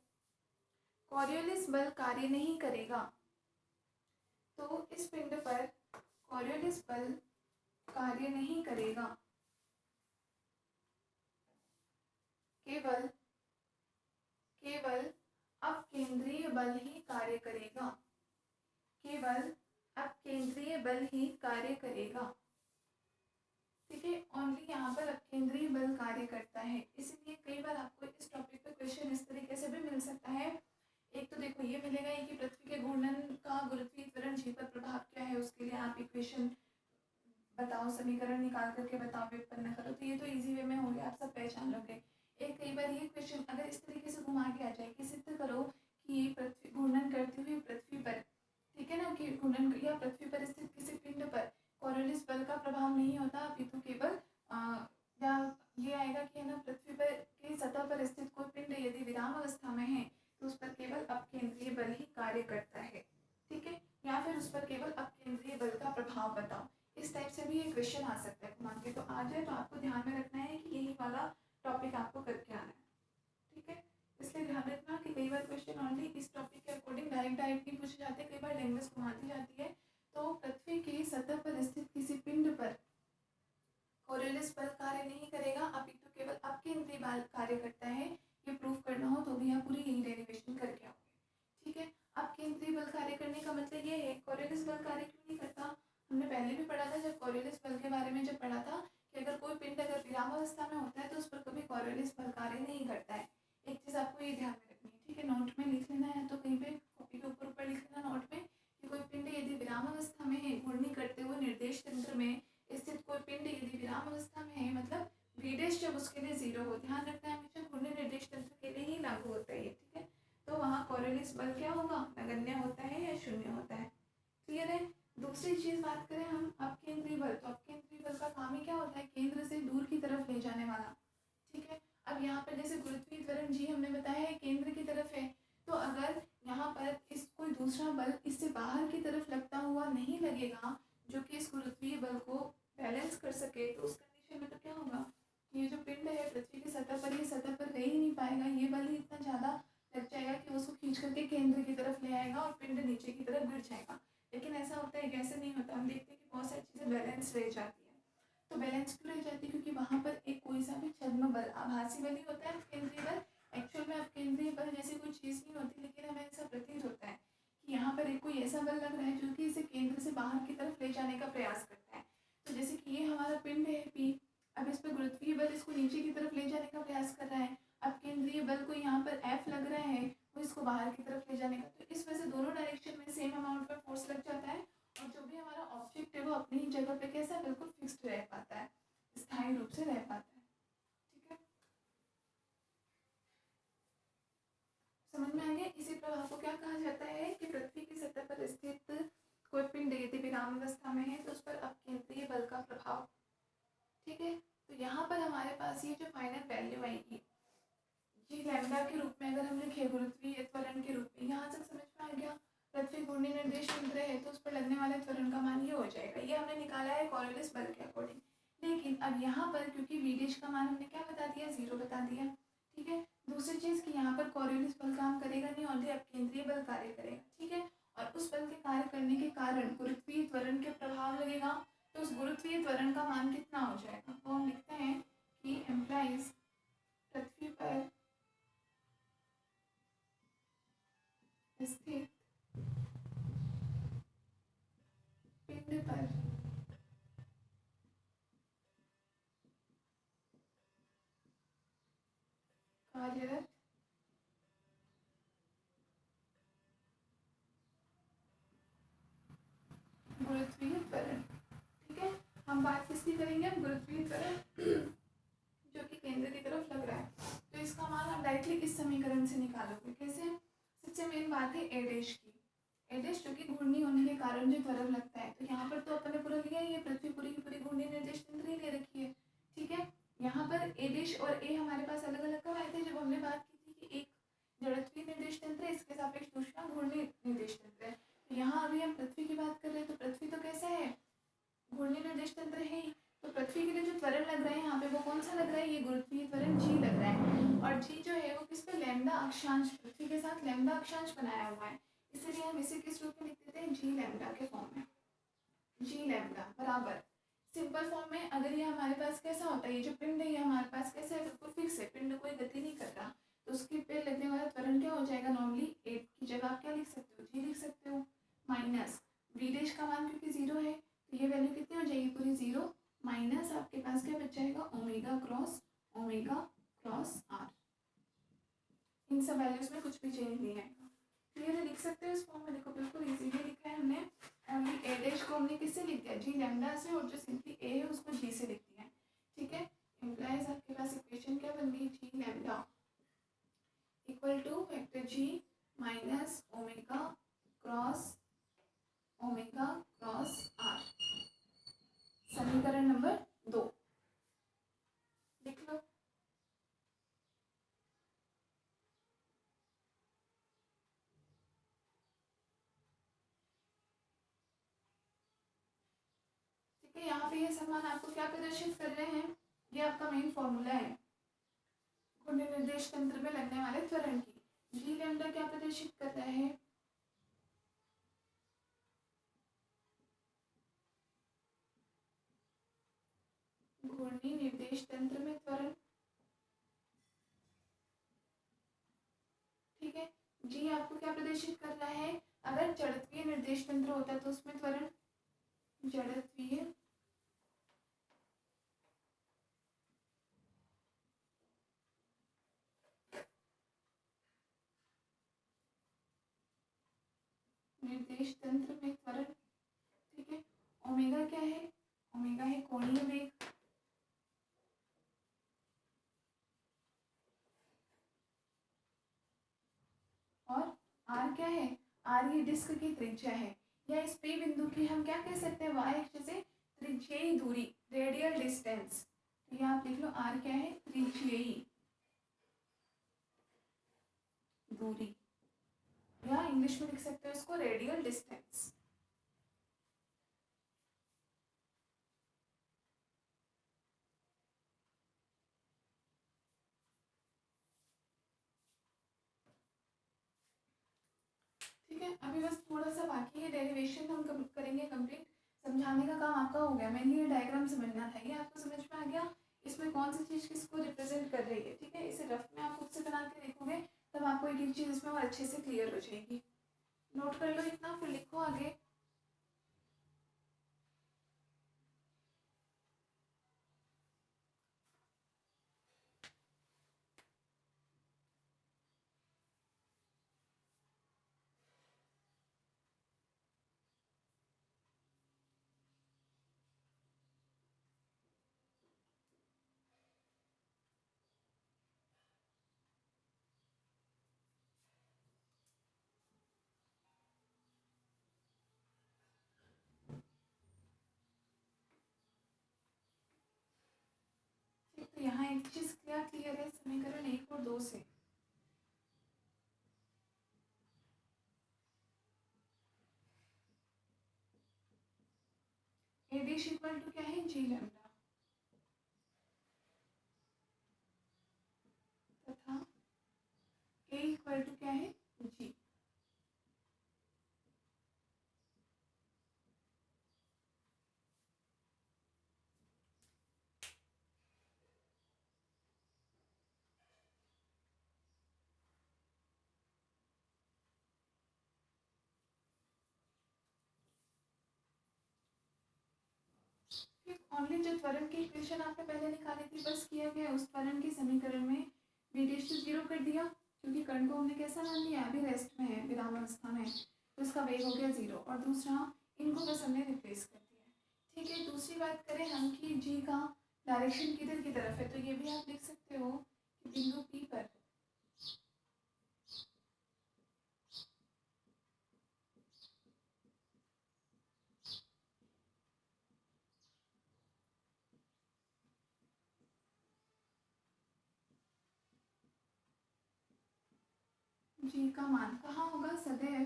कॉरियोलिस बल कार्य नहीं करेगा, तो इस पिंड पर कॉरियोलिस बल कार्य नहीं करेगा, केवल केवल अपकेंद्रीय बल ही कार्य करेगा, केवल अपकेंद्रीय बल ही कार्य करेगा। ठीक है, ओनली यहाँ पर अपकेंद्रीय बल कार्य करता है, इसलिए कई बार आपको इस टॉपिक पे क्वेश्चन इस तरीके से भी मिल सकता है। एक तो देखो ये मिलेगा कि पृथ्वी के घूर्णन का गुरुत्वीय त्वरण जी पर प्रभाव क्या है, उसके लिए आप इक्वेशन बताओ, समीकरण निकाल करके बताओ, व्युत्पन्न करो, तो ये तो इजी वे में हो गया, आप सब पहचान लोगे। एक कई बार ये क्वेश्चन अगर इस तरीके से घुमा के आ जाए कि सिद्ध करो कि पृथ्वी घूर्णन करती हुई पृथ्वी पर, ठीक है ना, कि घूर्णन या पृथ्वी पर स्थित किसी पिंड पर कॉरियोलिस बल का प्रभाव नहीं होता, अपितु केवल या ये आएगा कि है ना, पृथ्वी पर की सतह पर स्थित कोई पिंड यदि विराम अवस्था में है तो उस पर केवल अपकेंद्रीय बल ही कार्य करता है। ठीक है, या फिर उस पर केवल अपकेंद्रीय बल का प्रभाव बताओ, इस टाइप से भी ये क्वेश्चन आ सकता है घुमा के। तो आ जाए तो आपको ध्यान में रखना है कि यही वाला टॉपिक आपको करके आना है। ठीक है, इसलिए ध्यान रखना कि कई बार क्वेश्चन ओनली इस टॉपिक के अकॉर्डिंग डायरेक्ट नहीं पूछे जाते, कई बार लैंग्वेज घुमाती जाती है। तो पृथ्वी की सतह पर स्थित किसी पिंड पर कॉरियोलिस बल कार्य नहीं करेगा, अपितु केवल अपकेंद्रीय बल कार्य करता है। ये प्रूफ करना हो तो भी आप पूरी यही डेरिवेशन करके आओगे। ठीक है, अपकेंद्रीय बल कार्य करने का मतलब ये है, कॉरियोलिस बल कार्य क्यों नहीं करता, हमने पहले भी पढ़ा था जब कॉरियोलिस बल के बारे में जब पढ़ा था कि अगर कोई पिंड अगर विराम अवस्था में होता है तो उस पर कभी कॉरियोलिस बल कार्य नहीं करता है। एक चीज आपको ये ध्यान में रखनी है। ठीक है, नोट में लिख लेना है तो कहीं पे कॉपी के ऊपर लिख लेना नोट में कि कोई पिंड यदि विराम अवस्था में है, घूर्णी करते हुए निर्देश तंत्र में स्थित कोई पिंड यदि विराम अवस्था में है, मतलब v डैश जब उसके लिए 0 हो, ध्यान रखना है हमेशा घूर्णी निर्देश तंत्र के लिए ही लागू होता है। ठीक है, तो वहाँ कॉरियोलिस बल क्या होगा, नगण्य होता है या शून्य होता है। क्लियर है? दूसरी चीज बात करें हम अपकेंद्रीय बल, तो अपकेंद्रीय बल का काम ही क्या होता है, केंद्र से दूर की तरफ ले जाने वाला। ठीक है, अब यहाँ पर जैसे गुरुत्वीय त्वरण जी हमने बताया है केंद्र की तरफ है, तो अगर यहाँ पर इस कोई दूसरा बल इससे बाहर की तरफ लगता हुआ नहीं लगेगा जो कि इस गुरुत्वीय बल को बैलेंस कर सके, तो उस कंडीशन में तो क्या होगा, ये जो पिंड है पृथ्वी की सतह पर, ये सतह पर रह ही नहीं पाएगा, ये बल ही इतना ज़्यादा लग जाएगा कि उसको खींच करके केंद्र की तरफ ले आएगा और पिंड नीचे की तरफ गिर जाएगा। लेकिन ऐसा होता है, कैसे नहीं होता, हम देखते हैं कि बहुत सारी चीज़ें बैलेंस रह जाती है। तो बैलेंस क्यों रह जाती है? क्योंकि वहाँ पर एक कोई सा भी छद्म बल, आभासी बल ही होता है केंद्रीय बल। एक्चुअल में अब केंद्रीय बल जैसी कोई चीज़ नहीं होती, लेकिन हमें ऐसा प्रतीत होता है कि यहाँ पर एक कोई ऐसा बल लग रहा है जो कि इसे केंद्र से बाहर की तरफ ले जाने का प्रयास करता है। तो जैसे कि ये हमारा पिंड है P, अब इस पर गुरुत्वीय बल इसको नीचे की तरफ ले जाने का प्रयास कर रहा है। अब केंद्रीय बल को यहाँ पर F लग रहा है, वो इसको बाहर की तरफ ले जाने का। तो इस वजह से दोनों डायरेक्शन में सेम अमाउंट में फोर्स लग जाता है और जो भी हमारा ऑब्जेक्ट है वो अपनी ही जगह पे कैसा बिल्कुल फिक्स्ड रह पाता है, स्थायी रूप से रह पाता है। ठीक है, समझ में आ गया? इसी प्रभाव को क्या कहा जाता है कि पृथ्वी की सतह पर स्थित कोई पिंड यदि विराम अवस्था में है तो उस पर अपकेंद्रीय बल का प्रभाव। ठीक है, तो यहाँ पर हमारे पास ये जो फाइनल वैल्यू आएगी जी लैम्डा के रूप में, अगर हम लिखे गुरुत्वीय त्वरण के रूप में, यहाँ तक समझ में आ गया? पृथ्वी घूर्णी निर्देश तंत्र है तो उस पर लगने वाले त्वरण का मान ये हो जाएगा। ये हमने निकाला है कॉरियोलिस बल के अकॉर्डिंग। लेकिन अब यहाँ पर क्योंकि वीडेश का मान हमने क्या बता दिया, 0 बता दिया। ठीक है, दूसरी चीज़ कि यहाँ पर कॉरियोलिस बल काम करेगा नहीं, और अपकेंद्रीय बल कार्य करेगा। ठीक है, और उस बल के कार्य करने के कारण गुरुत्वीय त्वरण के प्रभाव लगेगा। तो उस गुरुत्वीय त्वरण का मान कितना हो जाएगा, तो हम लिखते हैं कि एम्प्लाइज पृथ्वी पर स्थित पिंड पर कार्यरत गुरुत्वीय त्वरण। ठीक है, हम बात किसकी करेंगे, हम गुरुत्वीय त्वरण जो कि केंद्र की तरफ लग रहा है। तो इसका मान आप डायरेक्टली इस समीकरण से निकालोगे। कैसे? सबसे मेन बात है ए डैश की। ए डैश जो कि घूर्णी होने के कारण जो त्वरण लगता है, तो यहाँ पर तो अपन ने पूरा लिया ही है, पृथ्वी पूरी की पूरी घूर्णी निर्देश तंत्र ही ले रखी है। ठीक है, यहाँ पर ए डैश और ए हमारे पास अलग अलग कब आए थे, जब हमने बात की थी कि एक जड़त्वीय निर्देश तंत्र है, इसके सापेक्ष दूसरा घूर्णी निर्देश तंत्र है। तो यहाँ अभी हम पृथ्वी की बात कर रहे हैं, तो पृथ्वी तो कैसा है, घूर्णी निर्देश तंत्र है ही। तो पृथ्वी के लिए जो त्वरण लग रहा है यहाँ पे वो कौन सा लग रहा है, ये गुरुत्वीय त्वरण जी लग रहा है। और जी जो है वो किस पे, लैम्डा अक्षांश, पृथ्वी के साथ लैम्डा अक्षांश बनाया हुआ है, इसलिए हम इसे किस रूप में लिख देते हैं, जी लैम्डा के फॉर्म में। जी लैम्डा बराबर सिंपल फॉर्म में, अगर ये हमारे पास कैसा होता है, ये जो पिंड है ये हमारे पास कैसा है, बिल्कुल फिक्स है, पिंड कोई गति नहीं कर रहा, तो उसके पे लगने वाला त्वरण क्या हो जाएगा, नॉर्मली 8 की जगह आप क्या लिख सकते हो, जी लिख सकते हो, माइनस वीडेश का मान क्योंकि 0 है तो ये वैल्यू कितनी हो जाएगी, पूरी 0, माइनस आपके पास क्या बच जाएगा, ओमेगा क्रॉस आर। इन सब वैल्यूज में कुछ भी चेंज नहीं आएगा। क्लियर है, लिख सकते हो इस फॉर्म में, देखो बिल्कुल इजीली लिखा है हमने। ओनली ए डैश को हमने किससे लिख दिया, जी लैम्डा से, और जो सिंपली ए है उसको जी से लिख दिया है। ठीक है, इम्प्लाइज आपके पास इक्वेशन क्या बन गई, g lambda equal to vector g minus omega cross R. समीकरण नंबर 2 लिख लो। ठीक है, यहाँ पे ये समान आपको क्या प्रदर्शित कर रहे हैं, ये आपका मेन फॉर्मूला है घूर्णी निर्देश तंत्र में लगने वाले त्वरण की। जी लैम्डा क्या प्रदर्शित कर रहा है, घूर्णी निर्देश तंत्र में त्वरण। ठीक है, जी आपको क्या प्रदर्शित कर रहा है, अगर जड़त्वीय निर्देश तंत्र होता है तो उसमें त्वरण जड़त्वीय निर्देश तंत्र में त्वरण। ठीक है, ओमेगा क्या है, ओमेगा है कोणीय वेग, और आर क्या है, आर ये डिस्क की त्रिज्या है, या इस पी बिंदु की हम क्या कह सकते हैं, वाई अक्ष से त्रिज्यीय दूरी, रेडियल डिस्टेंस। तो ये आप लिख लो, आर क्या है, त्रिज्यीय दूरी, या इंग्लिश में लिख सकते हो इसको रेडियल डिस्टेंस। है, अभी बस थोड़ा सा बाकी है, डेरिवेशन हम करेंगे कंप्लीट। समझाने का काम आपका हो गया, मेनली ये डायग्राम समझना था, ये आपको समझ में आ गया इसमें कौन सी चीज़ किसको रिप्रेजेंट कर रही है। ठीक है, इसे रफ में आप खुद से बना के देखोगे तब आपको एक एक चीज़ इसमें और अच्छे से क्लियर हो जाएगी। नोट कर लो इतना, फिर लिखो आगे। तो यहाँ एक चीज़ क्या क्लियर है समीकरण 1 और 2 से। ए डैश इक्वल टू क्या है, जी लैम्डा, तथा ए इक्वल टू क्या है, जी। ओनली जो त्वरण की इक्वेशन आपने पहले निकाली थी, बस किया गया उस त्वरण के समीकरण में v डैश टू जीरो कर दिया, क्योंकि कण को हमने कैसा मान लिया, अभी रेस्ट में है, विराम अवस्था में, तो इसका वेग हो गया 0। और दूसरा, इनको बस हमने रिप्लेस कर दिया। ठीक है, दूसरी बात करें हम कि जी का डायरेक्शन किधर की तरफ है, तो ये भी आप लिख सकते हो कि बिंदु P पर जी का मान कहाँ होगा, सदैव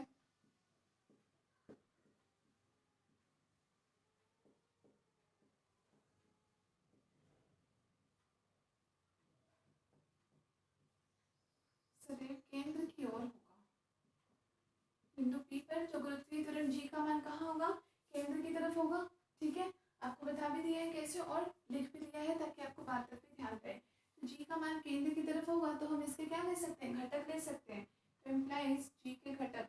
सदैव केंद्र की ओर होगा। बिंदु P पर जो गुरुत्वीय त्वरण जी का मान कहाँ होगा, केंद्र की तरफ होगा। ठीक है, आपको बता भी दिया है कैसे और लिख भी दिया है ताकि आपको बात तक भी ध्यान रहे। तो जी का मान केंद्र की तरफ होगा तो हम इसके क्या ले सकते हैं, घटक ले सकते हैं। तो इम्प्लाइज जी के घटक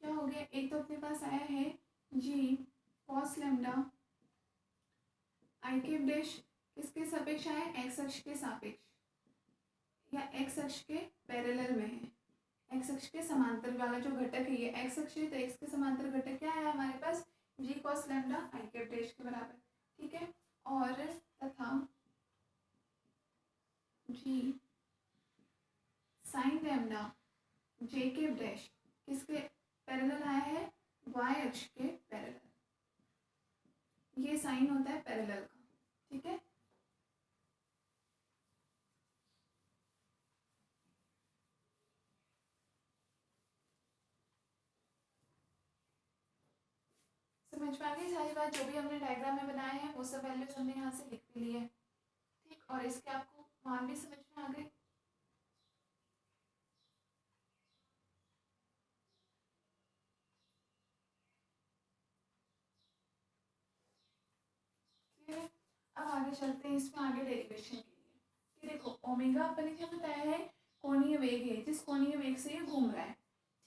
क्या हो गया, एक तो अपने पास आया है जी कॉस लैम्डा आई कैप डैश, किसके सापेक्ष आया, एक्स अक्ष के सापेक्ष या एक्स अक्ष के पैरेलल में है, एक्स अक्ष के समांतर वाला जो घटक है ये एक्स अक्ष है, तो एक्स के समांतर घटक क्या है हमारे पास, जी कॉस लैम्डा आई कैप डैश के बराबर। ठीक है, और तथा जी साइन लैम्डा जे कैप डैश किसके पैरेलल आया है, वाई अक्ष के पैरेलल, ये साइन होता है पैरेलल का। ठीक है, समझ में आ गई सारी बात, जो भी हमने डायग्राम में बनाए हैं वो सब वैल्यूज हमने यहाँ से लिख भी लिए। ठीक, और इसके आपको मान भी समझ में आ गए। ठीक है, अब आगे चलते हैं इसमें आगे डेरिवेशन के लिए। कि देखो ओमेगा अपन ने क्या बताया है, कोणीय वेग है, जिस कोणीय वेग से ये घूम रहा है।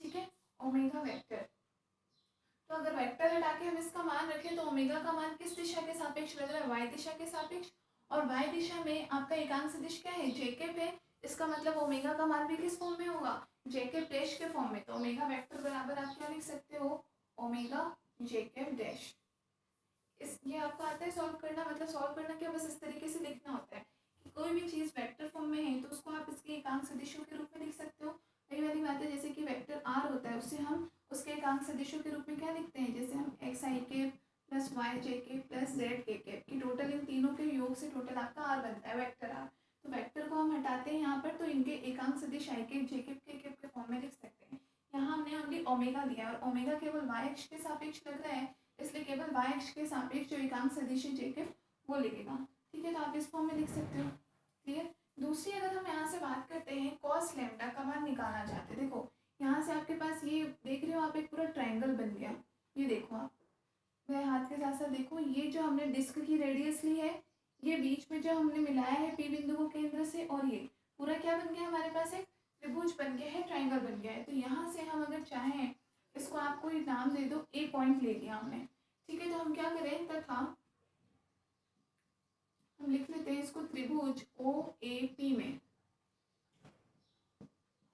ठीक है, ओमेगा वेक्टर, तो अगर वेक्टर हटा के हम इसका मान रखें तो ओमेगा का मान किस दिशा के सापेक्ष लग रहा है, वाई दिशा के सापेक्ष, और वाई दिशा में आपका एकांक सदिश क्या है, जेकेप है। इसका मतलब ओमेगा का मान भी किस फॉर्म में होगा, जेकेप डैश के फॉर्म में। तो ओमेगा वेक्टर बराबर आप क्या लिख सकते हो, ओमेगा जेकेप डैश। इस ये आपको आता है सॉल्व करना, मतलब सॉल्व करना क्या, बस इस तरीके से लिखना होता है कि कोई भी चीज़ वेक्टर फॉर्म में है तो उसको आप इसके एकांक सदिशों के रूप में लिख सकते हो। वही वाली बात है, जैसे कि वेक्टर आर होता है उससे हम उसके एकांक सदिशों के रूप में क्या लिखते हैं, जैसे हम एक्स आई के प्लस वाई जे के प्लस जेड के की टोटल इन तीनों के योग से टोटल आपका आर बनता है, वेक्टर आर। तो वेक्टर को हम हटाते हैं यहाँ पर, तो इनके एकांक सदिश आई के फॉर्म में लिख सकते हैं। यहाँ हमने ओनली ओमेगा दिया और ओमेगा केवल वाई अक्ष के सापेक्ष लग रहा है, इसलिए केवल वाई अक्ष के सापेक्ष जो एकांक सदिश है जेके वो लिखेगा। ठीक है, तो आप इस फॉर्म में लिख सकते हो। क्लियर, दूसरी अगर हम यहाँ से बात करते हैं कॉस लैम्डा का मान निकालना चाहते हैं, देखो यहाँ से आपके पास ये देख रहे हो आप, एक पूरा ट्रायंगल बन गया। ये देखो आप, मैं हाथ के साथ साथ देखो, ये जो हमने डिस्क की रेडियस ली है, ये बीच में जो हमने मिलाया है पी बिंदु को केंद्र से, और ये पूरा क्या बन गया हमारे पास, एक त्रिभुज बन गया है, ट्रायंगल बन गया है। तो यहाँ से हम अगर चाहें इसको आपको ये नाम दे दो, ए पॉइंट ले लिया हमने, ठीक है। तो हम क्या करें, तथा हम लिख लेते हैं इसको त्रिभुज ओ ए पी में,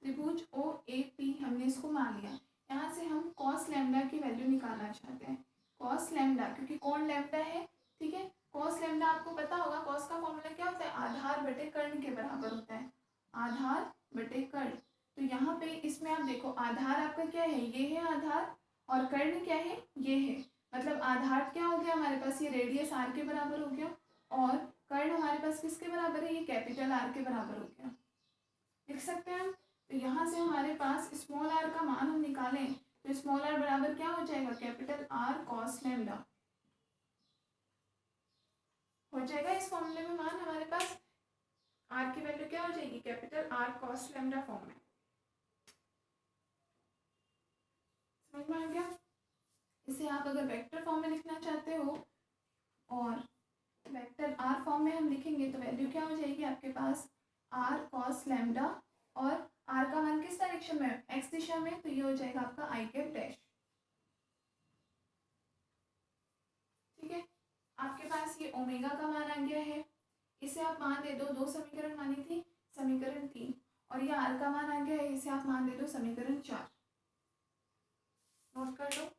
त्रिभुज ओ ए पी हमने इसको मान लिया। यहाँ से हम कॉस लैम्डा की वैल्यू निकालना चाहते हैं, कॉस लैम्डा, क्योंकि कौन लैम्डा है, ठीक है। कॉस लैम्डा आपको पता होगा, कॉस का फॉर्मूला क्या होता है, आधार बटे कर्ण के बराबर होता है, आधार बटे कर्ण। तो यहाँ पे इसमें आप देखो, आधार आपका क्या है, ये है आधार, और कर्ण क्या है, ये है। मतलब आधार क्या हो गया हमारे पास, ये रेडियस आर के बराबर हो गया, और कर्ण हमारे पास किसके बराबर है, ये कैपिटल आर के बराबर हो गया, लिख सकते हैं हम। तो यहाँ से हमारे पास स्मॉल आर का मान हम निकालें, तो स्मॉल आर बराबर क्या हो जाएगा, कैपिटल आर कॉस लैम्डा हो जाएगा। इस फॉर्मूले में मान हमारे पास आर की वैल्यू क्या हो जाएगी, capital R cos lambda form में। समझ में आ गया। इसे आप अगर वेक्टर फॉर्म में लिखना चाहते हो, और वेक्टर आर फॉर्म में हम लिखेंगे, तो वैल्यू क्या हो जाएगी आपके पास, आर कॉस लैम्डा, और आर का मान किस डायरेक्शन में, एक्स दिशा में, तो ये हो जाएगा आपका आई कैप डैश, ठीक है। आपके पास ये ओमेगा का मान आ गया है, इसे आप मान दे दो, दो समीकरण मानी थी, समीकरण 3, और ये आर का मान आ गया है, इसे आप मान दे दो समीकरण 4, नोट कर लो।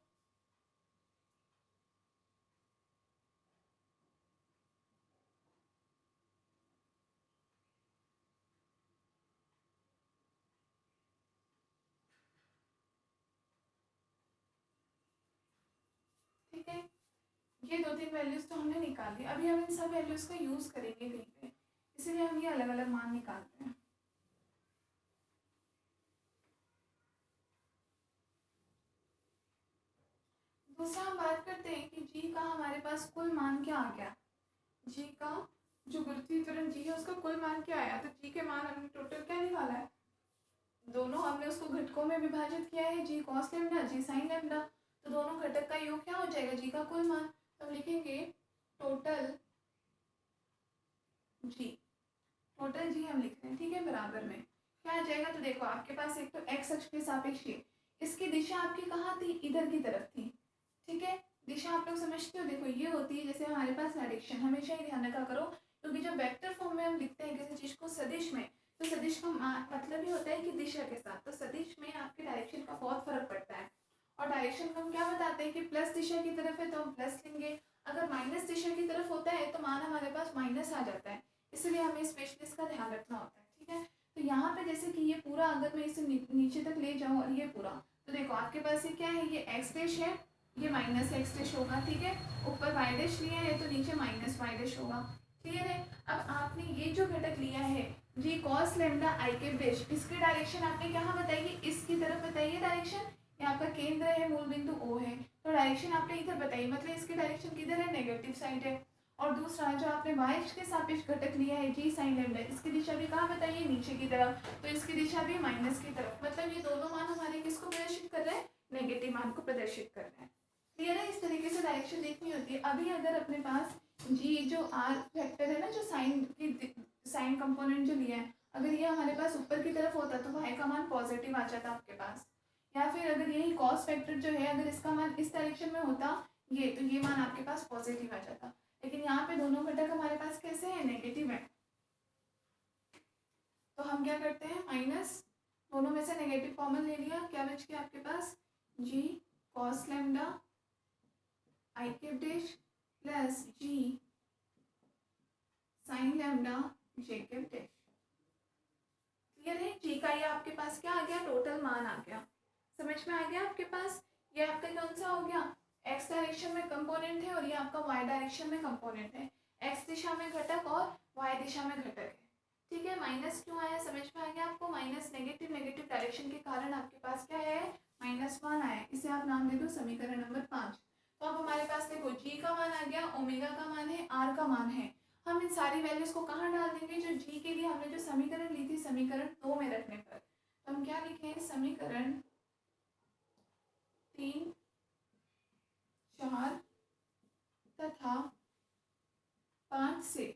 ठीक है, ये दो तीन वैल्यूज तो हमने निकाल ली, अभी हम इन सब वैल्यूज का यूज करेंगे कहीं पे, इसीलिए हम ये अलग अलग मान निकालते हैं। दूसरा हम बात करते हैं कि जी का हमारे पास कुल मान क्या आ गया, जी का जो गुरुत्वीय त्वरण जी है उसका कुल मान क्या आया। तो जी के मान हमने टोटल क्या निकाला है, दोनों हमने उसको घटकों में विभाजित किया है, जी कॉस लैम्डा, जी साइन लैम्डा, तो दोनों घटक का योग क्या हो जाएगा, जी का कुल मान। तो लिखेंगे टोटल जी, टोटल जी हम लिख रहे हैं, ठीक है, बराबर में क्या आ जाएगा। तो देखो आपके पास एक तो एक्स अक्ष के सापेक्ष है, इसकी दिशा आपकी कहाँ थी, इधर की तरफ थी, ठीक है। दिशा आप लोग समझते हो, देखो ये होती है जैसे हमारे पास डायरेक्शन, हमेशा ही ध्यान रखा करो, क्योंकि जब वेक्टर फॉर्म में हम लिखते हैं किसी चीज को सदिश में, तो सदिश का मतलब ही होता है कि दिशा के साथ, तो सदिश में आपके डायरेक्शन का बहुत फर्क पड़ता है। और डायरेक्शन को हम क्या बताते हैं कि प्लस दिशा की तरफ है तो हम प्लस लेंगे, अगर माइनस दिशा की तरफ होता है तो मान हमारे पास माइनस आ जाता है, इसलिए हमें स्पेशलिस्ट इसका ध्यान रखना होता है, ठीक है। तो यहाँ पे जैसे कि ये पूरा अगर मैं इसे नीचे तक ले जाऊँ, और ये पूरा, तो देखो आपके पास ये क्या है, ये एक्स डैश है, ये माइनस एक्स डैश होगा, ठीक है। ऊपर वाई डैश लिया है तो नीचे माइनस वाई डैश होगा, क्लियर है। अब आपने ये जो घटक लिया है जी कॉस लैम्डा आई कैप डैश, इसकी डायरेक्शन आपने कहाँ बताइए, इसकी तरफ बताइए डायरेक्शन, ये आपका केंद्र है, मूल बिंदु ओ है, तो डायरेक्शन आपने इधर बताई, मतलब इसकी डायरेक्शन किधर है, नेगेटिव साइड है। और दूसरा जो आपने वाई के सापेक्ष घटक लिया है जी साइन लैम्डा, इसकी दिशा भी कहाँ बताइए, नीचे की तरफ, तो इसकी दिशा भी माइनस की तरफ, मतलब ये दोनों मान हमारे किसको प्रदर्शित कर रहे हैं, नेगेटिव मान को प्रदर्शित कर रहे हैं, क्लियर है। इस तरीके से डायरेक्शन देखनी होती है। अभी अगर अपने पास जी जो आर वेक्टर है ना, जो साइन की साइन कंपोनेंट जो लिया है, अगर ये हमारे पास ऊपर की तरफ होता तो वाई का मान पॉजिटिव आ जाता आपके पास, या फिर अगर यही कॉस फैक्टर जो है अगर इसका मान इस डायरेक्शन में होता ये, तो ये मान आपके पास पॉजिटिव आ जाता, लेकिन यहाँ पे दोनों घटक हमारे पास कैसे है, नेगेटिव है। तो हम क्या करते हैं, माइनस दोनों में से नेगेटिव कॉमन ले लिया, क्या बच गया आपके पास, जी कॉस लैम्डा आई cap dash plus g sine lambda जे कैप डैश, क्लियर है। जी का ये आपके पास क्या आ गया, टोटल मान आ गया, समझ में आ गया आपके पास। ये आपका कौन सा हो गया, एक्स डायरेक्शन में कंपोनेंट है, और ये आपका वाई डायरेक्शन में कंपोनेंट है, एक्स दिशा में घटक और वाई दिशा में घटक है, ठीक है। माइनस क्यों आया, समझ में आ गया आपको, माइनस नेगेटिव नेगेटिव डायरेक्शन के कारण आपके पास क्या है, -1 आया, इसे आप नाम दे दो समीकरण नंबर 5। तो अब हमारे पास देखो जी का मान आ गया, ओमेगा का मान है, आर का मान है, हम हम इन सारी वैल्यूज को कहाँ डाल देंगे, जो जी के लिए हमने जो समीकरण ली थी समीकरण 2 में रखने पर। तो हम क्या लिखें, समीकरण 3, 4 तथा 5 से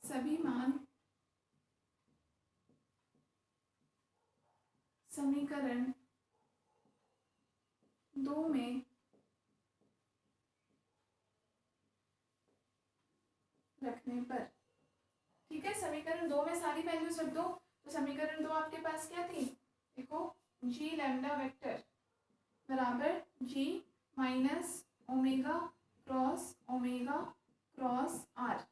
सभी मान समीकरण 2 में रखने पर। ठीक है, समीकरण 2 में सारी वैल्यूज रख दो। तो समीकरण 2 आपके पास क्या थी, देखो जी लैम्डा वेक्टर बराबर जी माइनस ओमेगा क्रॉस आर,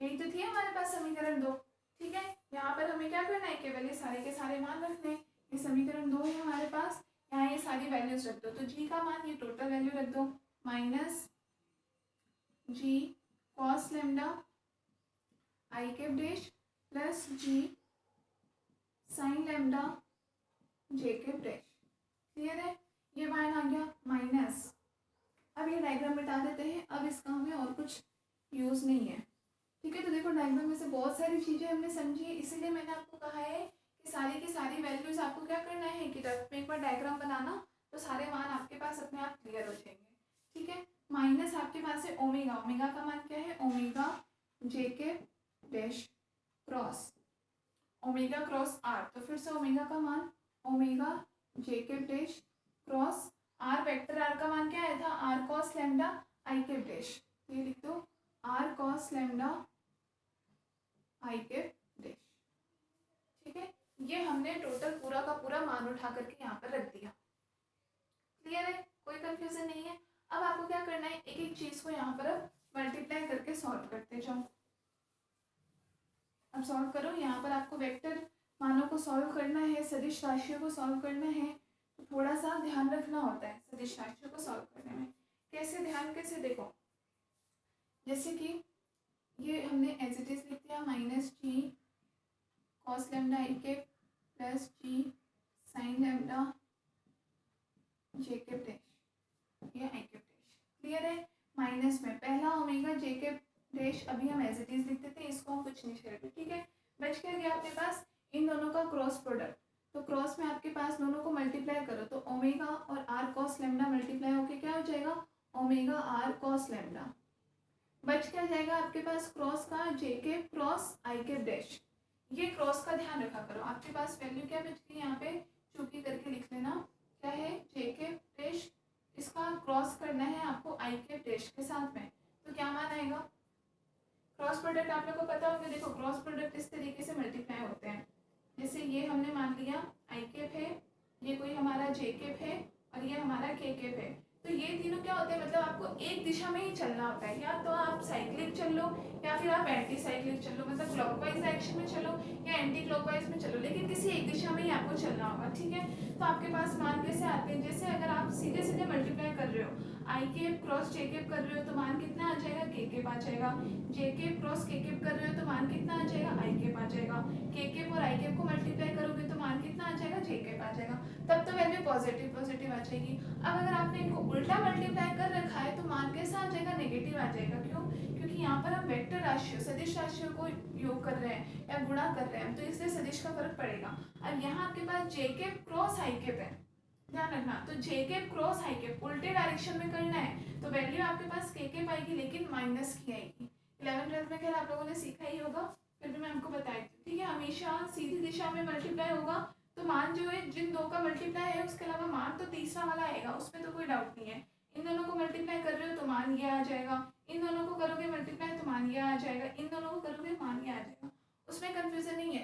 यही तो थी हमारे पास समीकरण 2। ठीक है, यहाँ पर हमें क्या करना है, केवल ये सारे के सारे मान रखने हैं। ये समीकरण 2 है हमारे पास, यहाँ ये सारी वैल्यूज रख दो। तो जी का मान, ये टोटल वैल्यू रख दो, minus g cos lambda i cap dash plus g sine lambda j cap dash. Clear है, ये मान आ गया माइनस। अब ये डायग्राम मिटा देते हैं, अब इसका हमें और कुछ यूज नहीं है। ठीक है, तो देखो डायग्राम में से बहुत सारी चीजें हमने समझी, इसीलिए मैंने आपको कहा है कि सारी की सारी वैल्यूज आपको क्या करना है कि रफ में एक बार डायग्राम बनाना, तो सारे मान आपके पास अपने आप क्लियर हो जाएंगे। ठीक है, माइनस आपके पास है ओमेगा, ओमेगा का मान क्या है, omega j k dash cross omega cross r. तो फिर से ओमेगा का मान omega j k dash cross r, vector r का मान क्या आया था, आर कॉस लैम्डा आई के डैश। ये लिख दो, आर कॉस लैम्डा आई के डैश। ठीक है, ये हमने टोटल पूरा का पूरा मान उठा करके यहाँ पर रख दिया। क्लियर है, कोई कंफ्यूजन नहीं है। अब आपको क्या करना है, एक एक चीज को यहाँ पर अब मल्टीप्लाई करके सॉल्व करते जाओ। अब सॉल्व करो, यहाँ पर आपको वेक्टर मानों को सॉल्व करना है, सदिश राशियों को सॉल्व करना है, तो थोड़ा सा ध्यान रखना होता है सदिश राशियों को सॉल्व करने में। कैसे ध्यान, कैसे देखो, जैसे कि ये हमने एज इट इज लिख दिया, माइनस जी कॉस लैम्डा आई के प्लस जी साइन लैम्डा जे के डैश, ये आई के डैश। क्लियर है, माइनस में पहला ओमेगा जे के डैश अभी हम एज इट इज लिख देते हैं, इसको हम कुछ नहीं छेड़ते। ठीक है, बच क्या गया आपके पास, इन दोनों का क्रॉस प्रोडक्ट। तो क्रॉस में आपके पास दोनों को मल्टीप्लाई करो, तो ओमेगा और आर कॉस लैम्डा मल्टीप्लाई होके क्या हो जाएगा, ओमेगा आर कॉस लैम्डा। बच क्या जाएगा आपके पास, क्रॉस का जे के क्रॉस आई के डैश। ये क्रॉस का ध्यान रखा करो, आपके पास वैल्यू क्या बच गई यहाँ पे, चूंकि करके लिख लेना, क्या है, जे के डैश, इसका क्रॉस करना है आपको आई के डैश के साथ में, तो क्या मान आएगा, क्रॉस प्रोडक्ट आप लोगों को पता होगा। देखो क्रॉस प्रोडक्ट इस तरीके से मल्टीप्लाई होते हैं, जैसे ये हमने मान लिया आई कैप है, ये कोई हमारा जे कैप है और ये हमारा के कैप है। तो ये तीनों क्या होते हैं, मतलब आपको एक दिशा में ही चलना होता है, या तो आप साइक्लिक चल लो या फिर आप एंटी साइक्लिक चल लो, मतलब क्लॉकवाइज डायरेक्शन में चलो या एंटी क्लॉकवाइज में चलो, लेकिन किसी एक दिशा में ही आपको चलना होगा। ठीक है, तो आपके पास मान कैसे आते हैं, जैसे अगर आप सीधे सीधे मल्टीप्लाई कर रहे हो, आई कैप क्रॉस जे कैप कर रहे हो तो मान कितना आ जाएगा, के कैप आ जाएगा। जे कैप क्रॉस के कैप कर रहे हो तो मान कितना आ जाएगा, आई कैप आ जाएगा। के कैप और आई कैप को मल्टीप्लाई करोगे तो मान कितना आ जाएगा, जे कैप आ जाएगा। तब तो वैल्यू पॉजिटिव पॉजिटिव आ जाएगी। अब अगर आपने इनको उल्टा मल्टीप्लाई कर रखा है तो मान कैसा आ जाएगा, नेगेटिव आ जाएगा। क्यों, क्योंकि यहाँ पर हम वेक्टर राशियों सदिश राशियों को योग कर रहे हैं या गुणा कर रहे हैं, तो इसलिए सदिश का फर्क पड़ेगा। अब यहाँ आपके पास जे कैप क्रॉस आई कैप है, ध्यान रखना, तो जे कैप क्रॉस आई कैप उल्टे डायरेक्शन में करना है, तो वैल्यू आपके पास के कैप आएगी लेकिन माइनस की आएगी। 11th-12th में खैर आप लोगों ने सीखा ही होगा, फिर भी मैं आपको बताई थी। ठीक है, हमेशा सीधी दिशा में मल्टीप्लाई होगा तो मान जो है, जिन दो का मल्टीप्लाई है उसके अलावा मान तो तीसरा वाला आएगा, उसमें तो कोई डाउट नहीं है। इन दोनों को मल्टीप्लाई कर रहे हो तो मान ये आ जाएगा, इन दोनों को करोगे मल्टीप्लाई तो मान ये आ जाएगा, इन दोनों को करोगे मान ये आ जाएगा, उसमें कंफ्यूजन नहीं है।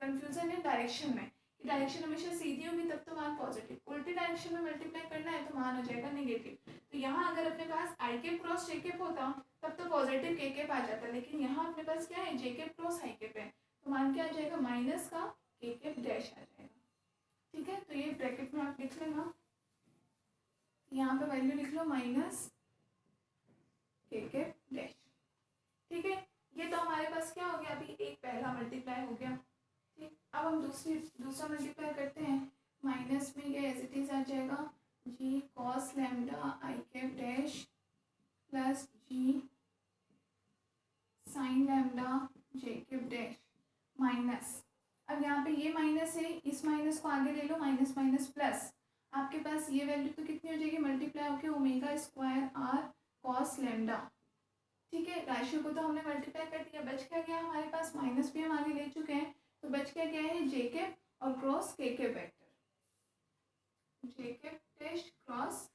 कंफ्यूजन है डायरेक्शन में, डायरेक्शन हमेशा सीधी होगी तब तो मान पॉजिटिव, उल्टी डायरेक्शन में मल्टीप्लाई करना है तो मान हो जाएगा नेगेटिव। तो यहाँ अगर अपने पास आई कैप क्रॉस जे कैप होता तब तो पॉजिटिव के कैप आ जाता, लेकिन यहाँ अपने पास क्या है, जे कैप क्रॉस आई कैप है, तो मान क्या आ जाएगा, माइनस का के कैप डैश आ जाएगा। ठीक है, तो ये ब्रैकेट में आप लिख लेना, यहाँ पे वैल्यू लिख लो माइनस के कैप डैश। ठीक है, ये तो हमारे पास क्या हो गया, अभी एक पहला मल्टीप्लाई हो गया। ठीक, अब हम दूसरा मल्टीप्लाई करते हैं, माइनस में ये एज इट इज आ जाएगा जी कॉस लैम्डा आई कैप डैश प्लस जी माइनस, अब यहाँ पे ये माइनस है, इस माइनस को आगे ले लो, माइनस माइनस प्लस, आपके पास ये वैल्यू तो कितनी हो जाएगी, मल्टीप्लाई होकर omega square are cos lambda. ठीक है, राशियों को तो हमने मल्टीप्लाई कर दिया, बच क्या गया हमारे पास, माइनस भी हम आगे ले चुके हैं, तो बच क्या गया है जे के और क्रॉस के वेक्टर, जे के डैश क्रॉस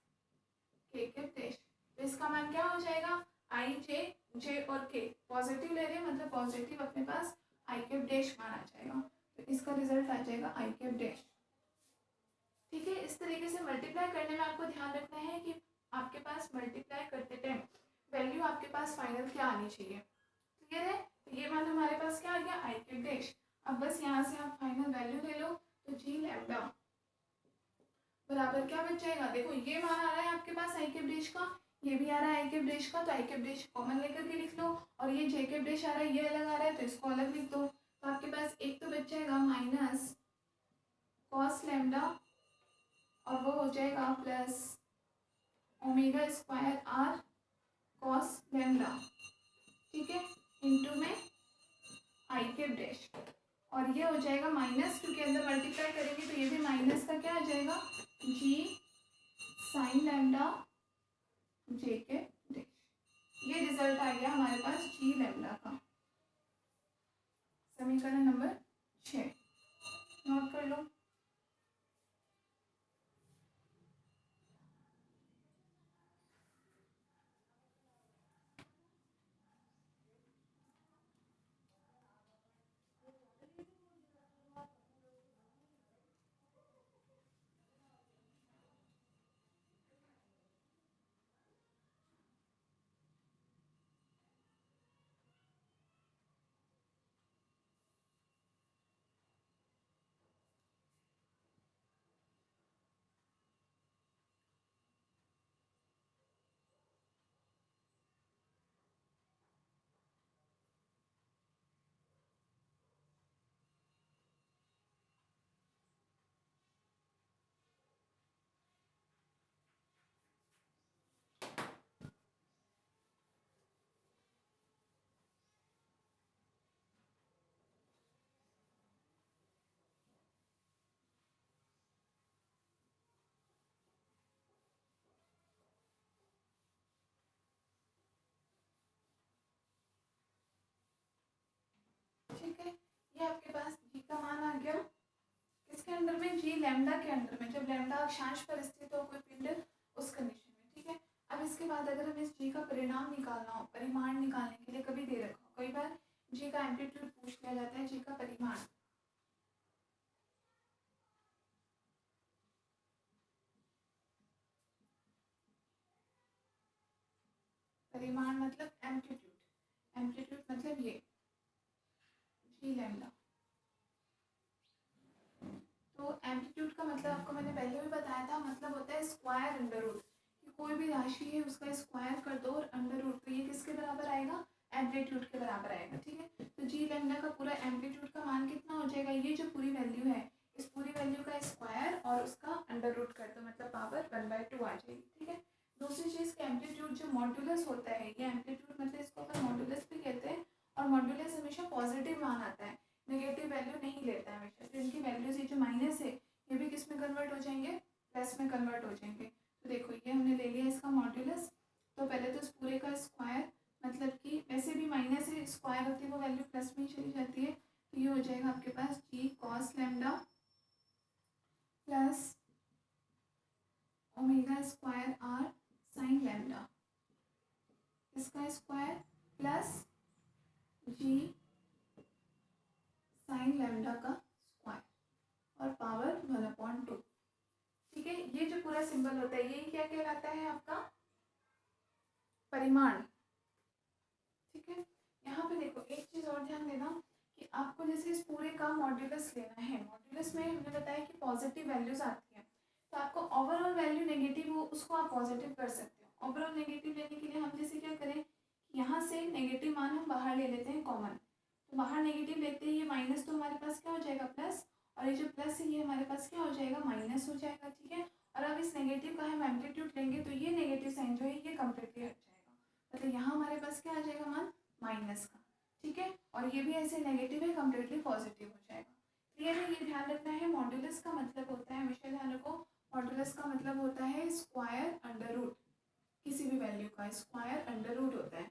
के डैश। तो इसका मान क्या हो जाएगा, आई जे, जे और के पॉजिटिव ले रहे हैं मतलब पॉजिटिव अपने पास आई कैप डैश मान आ जाएगा, तो इसका रिजल्ट आ जाएगा आई कैप डैश। ठीक है, इस तरीके से मल्टीप्लाई करने में आपको ध्यान रखना है कि आपके पास मल्टीप्लाई करते टाइम वैल्यू आपके पास फाइनल क्या आनी चाहिए। क्लियर है, तो ये मान हमारे पास क्या आ गया, आई कैप डैश। अब बस यहाँ से आप फाइनल वैल्यू ले लो, तो जी लैम्डा बराबर क्या बच जाएगा, देखो ये मान आ रहा है आपके पास आई कैप डैश का, ये भी आ रहा है आई कैप डैश का, तो आई कैप डैश कॉमन लेकर के लिख लो, और ये जे कैप डैश आ रहा है, ये अलग आ रहा है, तो इसको अलग लिख दो। तो आपके पास एक तो बच जाएगा माइनस कॉस लैम्डा, और वो हो जाएगा plus omega square are cos lambda, ठीक है, इनटू में आई कैप डैश, और ये हो जाएगा माइनस, क्योंकि अंदर मल्टीप्लाई करेंगे तो ये भी माइनस का क्या आ जाएगा, जी साइन लैम्डा जे के डैश। ये रिजल्ट आ गया हमारे पास जी लैम्डा का, समीकरण नंबर 6 नोट कर लो। ठीक है, ये आपके पास जी का मान आ गया, किसके अंडर में, जी लैम्डा के अंडर में, जब लैम्डा अक्षांश पर स्थित हो कोई पिंड उस कंडीशन में। ठीक है, अब इसके बाद अगर हमें इस जी का परिणाम निकालना हो, परिमाण निकालने के लिए कभी दे रखा हो, कई बार जी का एम्पलीट्यूड पूछ लिया जाता है, जी का परिमाण, परिमाण मतलब एम्पलीट्यूड, एम्पलीट्यूड मतलब ये जी लैम्डा। तो एम्पलीट्यूड का मतलब आपको मैंने पहले भी बताया था, मतलब होता है स्क्वायर अंडर रूट, कि कोई भी राशि है उसका स्क्वायर कर दो और अंडर रूट, तो ये किसके बराबर आएगा, एम्पलीट्यूड के बराबर आएगा। ठीक है, तो जी लैम्डा का पूरा एम्पलीट्यूड का मान कितना हो जाएगा, ये जो पूरी वैल्यू है इस पूरी वैल्यू का स्क्वायर और उसका अंडर रूट कर दो, मतलब पावर 1/2 आ जाएगी। ठीक है, दूसरी चीज़ के एम्पलीट्यूड जो मॉड्यूलस होता है, ये एम्पलीट्यूड मतलब इसको अपन मॉड्यूलस भी कहते हैं, और मॉड्यूलस हमेशा पॉजिटिव मान आता है, नेगेटिव वैल्यू नहीं लेता है हमेशा, तो इनकी वैल्यूज ये जो माइनस है ये भी किस में कन्वर्ट हो जाएंगे, प्लस में कन्वर्ट हो जाएंगे। तो देखो ये हमने ले लिया इसका मॉड्यूलस, तो पहले तो इस पूरे का स्क्वायर, मतलब कि वैसे भी माइनस से स्क्वायर होती है वो वैल्यू प्लस में ही चली जाती है, तो ये हो जाएगा आपके पास g cos lambda plus omega square are sine lambda, इसका square plus g sine lambda का स्क्वायर और पावर 1/2। ठीक है, ये जो पूरा सिंबल होता है यही क्या कहलाता है, आपका परिमाण। ठीक है, यहाँ पे देखो एक चीज और ध्यान देना कि आपको जैसे इस पूरे का मॉड्यूलस लेना है, मॉड्यूलस में हमने बताया कि पॉजिटिव वैल्यूज आती हैं, तो आपको ओवरऑल वैल्यू नेगेटिव हो उसको आप पॉजिटिव कर सकते हो। ओवरऑल नेगेटिव लेने के लिए हम जैसे क्या करें, यहाँ से नेगेटिव मान हम बाहर ले लेते हैं कॉमन, तो बाहर नेगेटिव लेते ही ये माइनस तो हमारे पास क्या हो जाएगा प्लस, और ये जो प्लस है ये हमारे पास क्या हो जाएगा माइनस हो जाएगा। ठीक है, और अब इस नेगेटिव का हम एम्पलीट्यूड लेंगे तो ये नेगेटिव साइन जो है ये कम्प्लीटली हट जाएगा, मतलब यहाँ हमारे पास क्या आ जाएगा मान माइनस का। ठीक है, और ये भी ऐसे नेगेटिव है, कम्प्लीटली पॉजिटिव हो जाएगा। क्लियर है? ये ध्यान रखना है। मॉड्यूलस का मतलब होता है, हमेशा ध्यान रखो, मॉड्यूलस का मतलब होता है स्क्वायर अंडर रूट, किसी भी वैल्यू का स्क्वायर अंडर रूट होता है।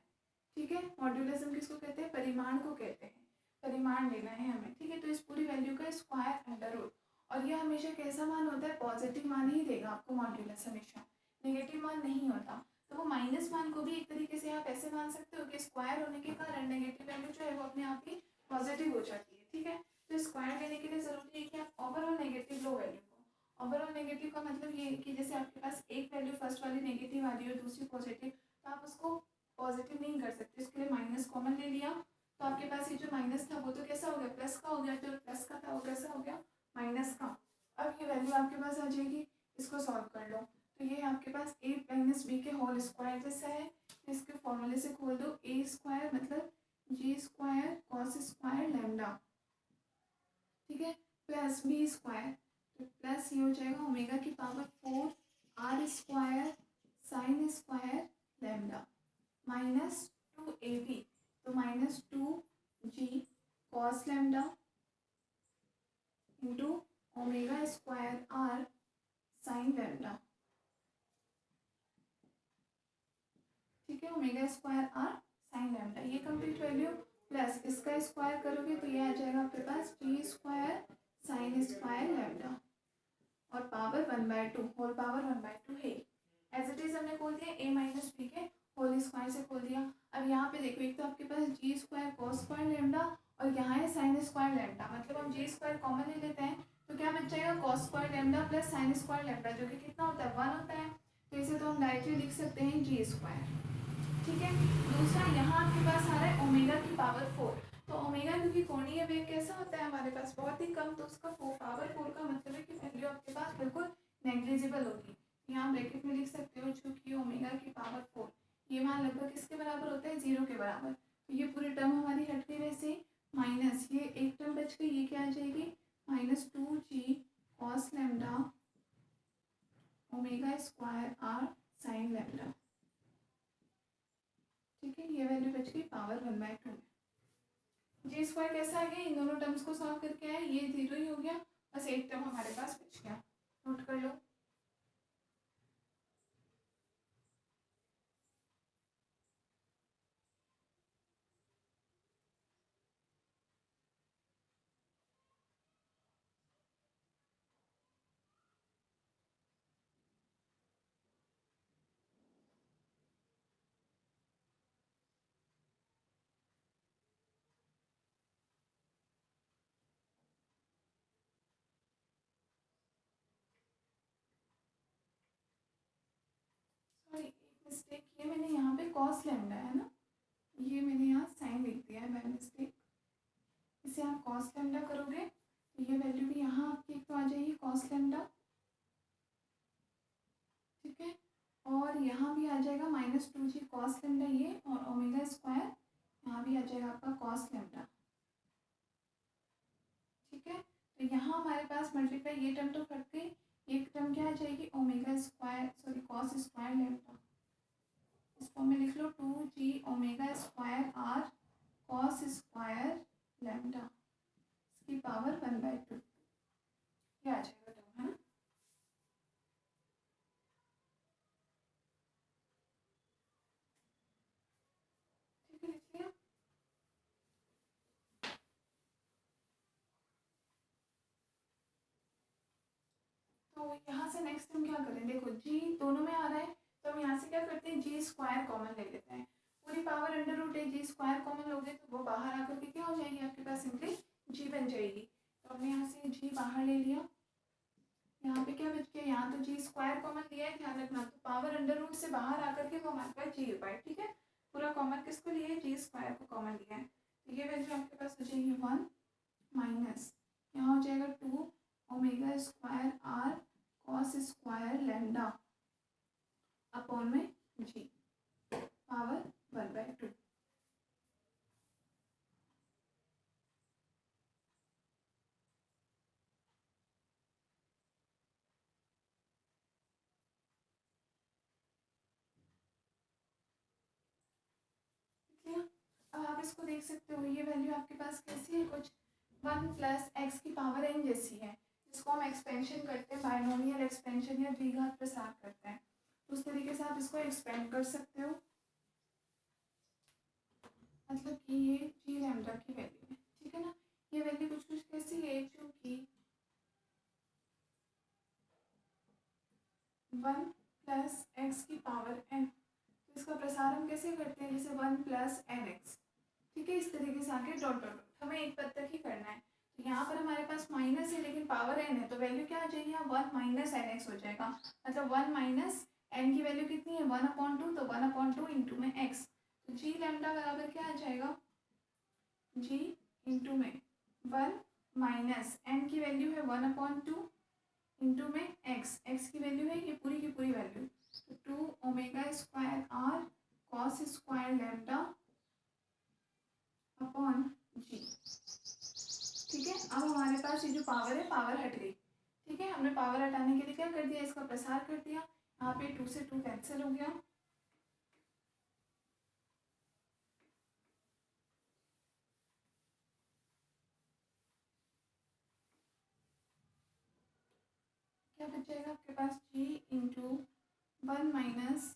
ठीक है, मॉड्यूलस हम किसको कहते हैं? परिमाण को कहते हैं। परिमाण लेना है हमें, ठीक है। तो इस पूरी वैल्यू का स्क्वायर अंडर रूट, और यह हमेशा कैसा मान होता है? पॉजिटिव मान ही देगा आपको मॉड्यूलस, हमेशा नेगेटिव मान नहीं होता। तो वो माइनस मान को भी एक तरीके से आप ऐसे मान सकते हो कि स्क्वायर होने के कारण नेगेटिव वैल्यू जो है वो अपने आप ही पॉजिटिव हो जाती है। ठीक है, तो स्क्वायर लेने के लिए जरूरी है कि आप ओवरऑल नेगेटिव लो वैल्यू को। ओवरऑल नेगेटिव का मतलब ये है कि जैसे आपके पास एक वैल्यू फर्स्ट वाली नेगेटिव आ रही है और दूसरी पॉजिटिव, तो आप उसको पॉजिटिव नहीं कर सकते, इसके लिए माइनस कॉमन ले लिया। तो आपके पास ये जो माइनस था वो तो कैसा हो गया? प्लस का हो गया। जो प्लस का था वो कैसा हो गया? माइनस का। अब ये वैल्यू आपके पास आ जाएगी, इसको सॉल्व कर लो। तो ये आपके पास a माइनस बी के होल स्क्वायर जैसा है। इसके फॉर्मूले से खोल दो, a स्क्वायर मतलब g square cos square lambda, ठीक है, प्लस बी स्क्वायर, तो प्लस ये हो जाएगा ओमेगा की power 4 r square sine square lambda minus 2ab, तो minus 2g cos lambda into omega square are sine lambda, ठीक है, omega square are sine lambda. ये कंप्लीट वैल्यू प्लस इसका स्क्वायर करोगे तो ये आ जाएगा आपके पास g square sine square lambda और पावर 1/2, होल पावर 1/2 है। एज इट इज हमने खोल दिया, a माइनस बी के होल स्क्वायर से खोल दिया। अब यहाँ पे देखो, एक तो आपके पास g square cos square lambda और यहाँ है साइन स्क्वायर लैम्डा, मतलब हम जी स्क्वायर कॉमन ले लेते हैं तो क्या बच जाएगा? Cos square lambda plus sign square lambda, जो कि कितना होता है? 1 होता है। तो इसे तो हम डायरेक्टली लिख सकते हैं जी स्क्वायर, ठीक है। दूसरा यहाँ आपके पास आ रहा है ओमेगा की पावर 4, तो ओमेगा क्योंकि कोणीय वेग कैसा होता है हमारे पास? बहुत ही कम, तो उसका पावर 4 का मतलब है कि वैल्यू आपके पास बिल्कुल नेग्लिजिबल होगी। यहाँ ब्रैकेट में लिख सकते हो जो कि ओमेगा की पावर 4, ये मान लगभग किसके बराबर होता है? 0 के बराबर। तो ये पूरी टर्म हमारी हट गई, वैसे माइनस ये एक टर्म बच गई, ये क्या आ जाएगी? Minus 2g cos lambda omega square are sine lambda, ठीक है। ये वैल्यू बच गई पावर 1/2 में। जी स्क्वायर कैसा आ गया? इन दोनों टर्म्स को सॉल्व करके आए, ये 0 ही हो गया, बस एक टर्म हमारे पास बच गया। नोट कर लो। सॉरी, एक मिस्टेक किया मैंने, यहाँ पे कॉस लैम्डा है ना, ये मैंने यहाँ साइन लिख दिया है बाय मिस्टेक। इसे आप कॉस लैम्डा करोगे तो ये वैल्यू भी यहाँ आपकी एक तो आ जाएगी कॉस लैम्डा, ठीक है, और यहाँ भी आ जाएगा माइनस 2g कॉस लैम्डा ये, और ओमेगा स्क्वायर यहाँ भी आ जाएगा आपका कॉस लैम्डा, ठीक है। तो यहाँ हमारे पास मल्टीप्लाई, ये टर्म तो कट गई, एक टर्म क्या आ जाएगी? Omega square sorry cos square lambda, इसको में लिख लो 2g omega square are cos square lambda इसकी पावर 1/2, ये आ जाएगा टर्म, है ना। ठीक है, लिख लिया। तो यहाँ से नेक्स्ट हम क्या करें? देखो जी दोनों में आ रहा है, तो हम यहाँ से क्या करते हैं? जी स्क्वायर कॉमन ले लेते हैं, पूरी पावर अंडर रूट है, जी स्क्वायर कॉमन लोगे तो वो बाहर आकर के क्या हो जाएगी? आपके पास सिंपली जी बन जाएगी। तो हमने यहाँ से जी बाहर ले लिया, यहाँ पे क्या बच गया? यहाँ तो जी स्क्वायर कॉमन लिया है, ध्यान रखना, तो पावर अंडर रूट से बाहर आकर के वो हमारे पास जी हो पाए, ठीक है। पूरा कॉमन किसको लिया है? जी स्क्वायर को कॉमन लिया है, तो ये वैल्यू आपके पास हो जाएगी 1 माइनस यहाँ हो जाएगा 2 omega square are cos square lambda upon में जी पावर 1/2। अब आप इसको देख सकते हो, ये वैल्यू आपके पास कैसी है, कुछ 1 प्लस एक्स की पावर एन जैसी है, जिसको हम एक्सपेंशन करते हैं, बाइनोमियल एक्सपेंशन या द्विघात प्रसार करते हैं। तो उस तरीके से आप इसको एक्सपेंड कर सकते हो, मतलब कि ये जी लैम्डा की वैल्यू है, ठीक है ना। ये वैल्यू कुछ कुछ कैसी है, चूँकि 1 प्लस एक्स की पावर एन, तो इसका प्रसार हम कैसे करते हैं, जैसे 1 प्लस एन एक्स, ठीक है। इस तरीके से आगे डॉट डॉट डॉट, हमें एक पद तक ही करना है। तो यहाँ पर हमारे पास माइनस है लेकिन पावर एन है, तो वैल्यू क्या आ जाएगी, यहाँ 1 माइनस एन एक्स हो जाएगा। मतलब 1 माइनस एन की वैल्यू कितनी है, 1/2, तो 1/2 इंटू में एक्स, तो जी लैम्डा बराबर क्या आ जाएगा, जी इंटू में 1 माइनस एन की वैल्यू है 1/2 इंटू में एक्स, एक्स की वैल्यू है ये पूरी की पूरी वैल्यू, तो 2 omega square are cos square lambda upon g, ठीक है। अब हमारे पास ये जो पावर है, पावर हट गई, ठीक है। हमने पावर हटाने के लिए क्या कर दिया, इसका प्रसार कर दिया, यहाँ पे 2 से 2 कैंसिल हो गया, क्या बच जाएगा आपके पास, g into 1 minus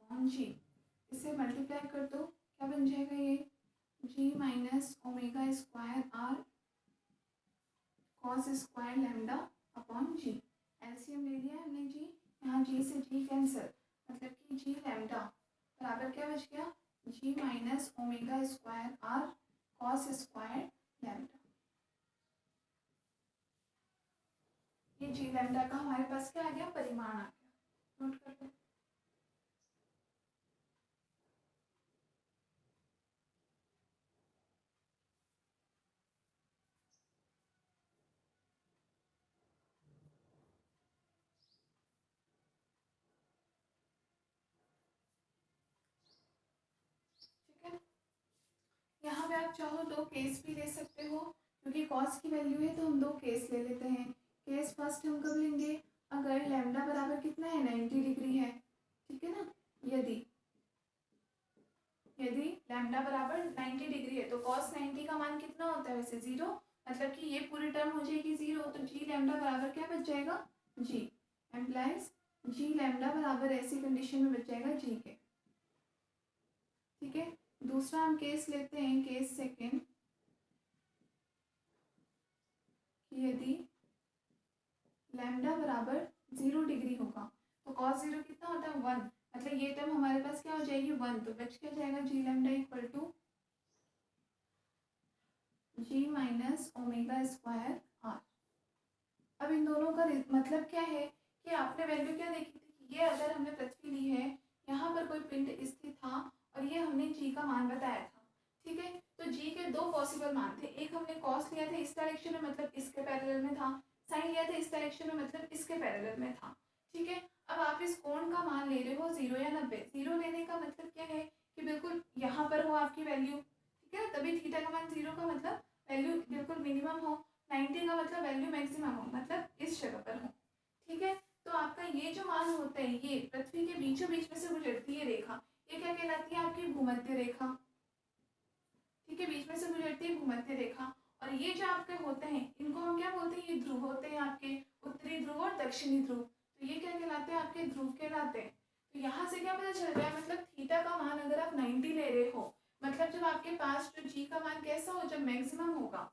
upon g, इसे मल्टीप्लाई कर दो, क्या बन जाएगा ये, g minus omega square are cos square lambda upon g. LCM ले लिया हमने जी, यहाँ जी से जी कैंसिल, मतलब कि जी लैम्डा बराबर क्या बच गया, g minus omega square are cos square lambda. ये जी लैम्डा का हमारे पास क्या आ गया, परिमाण आ गया, नोट कर लो। ठीक है, यहाँ पे आप चाहो 2 केस भी ले सकते हो, क्योंकि कॉस की वैल्यू है तो हम 2 केस ले लेते हैं। केस फर्स्ट हम कब लेंगे, अगर लैम्डा बराबर कितना है, 90 डिग्री है, ठीक है ना। यदि यदि लैम्डा बराबर 90 डिग्री है तो कॉस 90 का मान कितना होता है वैसे, 0, मतलब कि ये पूरी टर्म हो जाएगी 0, तो जी लैम्डा बराबर क्या बच जाएगा, जी एम्प्लाइज जी लैम्डा बराबर ऐसी कंडीशन में बच जाएगा जी के, ठीक है। दूसरा हम केस लेते हैं, केस सेकेंड, कि यदि लैम्डा बराबर 0 डिग्री होगा तो कॉस 0 कितना होता है, 1, मतलब ये टर्म हमारे पास क्या हो जाएगी, 1, तो बच क्या जाएगा, g lambda equal to g minus omega square R. अब इन दोनों का मतलब क्या है, कि आपने वैल्यू क्या देखी थी, कि ये अगर हमने पृथ्वी ली है, यहाँ पर कोई पिंड स्थित था और ये हमने जी का मान बताया था, ठीक है। तो जी के 2 पॉसिबल मान थे, एक हमने कॉस लिया था इस डायरेक्शन में, मतलब इसके पैरेलल में था, साइन लिया था इस डायरेक्शन में, मतलब इसके पैरेलल में था, ठीक है। अब आप इस कोण का मान ले रहे हो 0 या 90, 0 लेने का मतलब क्या है, कि बिल्कुल यहाँ पर हो आपकी वैल्यू, ठीक है, तभी थीटा का मान 0 का मतलब वैल्यू बिल्कुल मिनिमम हो, 90 का मतलब वैल्यू मैक्सिमम हो, मतलब इस जगह पर हो, ठीक है। तो आपका ये जो मान होता है, ये पृथ्वी के बीचों बीच में से गुजरती है रेखा, ये क्या कहलाती है, आपकी भूमध्य रेखा, ठीक है, बीच में से गुजरती है भूमध्य रेखा। और ये जो आपके होते हैं, इनको हम क्या बोलते हैं, ये ध्रुव होते हैं आपके, उत्तरी ध्रुव और दक्षिणी ध्रुव, तो ये क्या कहलाते हैं, आपके ध्रुव कहलाते हैं। तो यहाँ से क्या पता चल रहा है, मतलब थीटा का मान अगर आप 90 ले रहे हो, मतलब जब आपके पास जो जी का मान कैसा हो, जब मैक्सिमम होगा,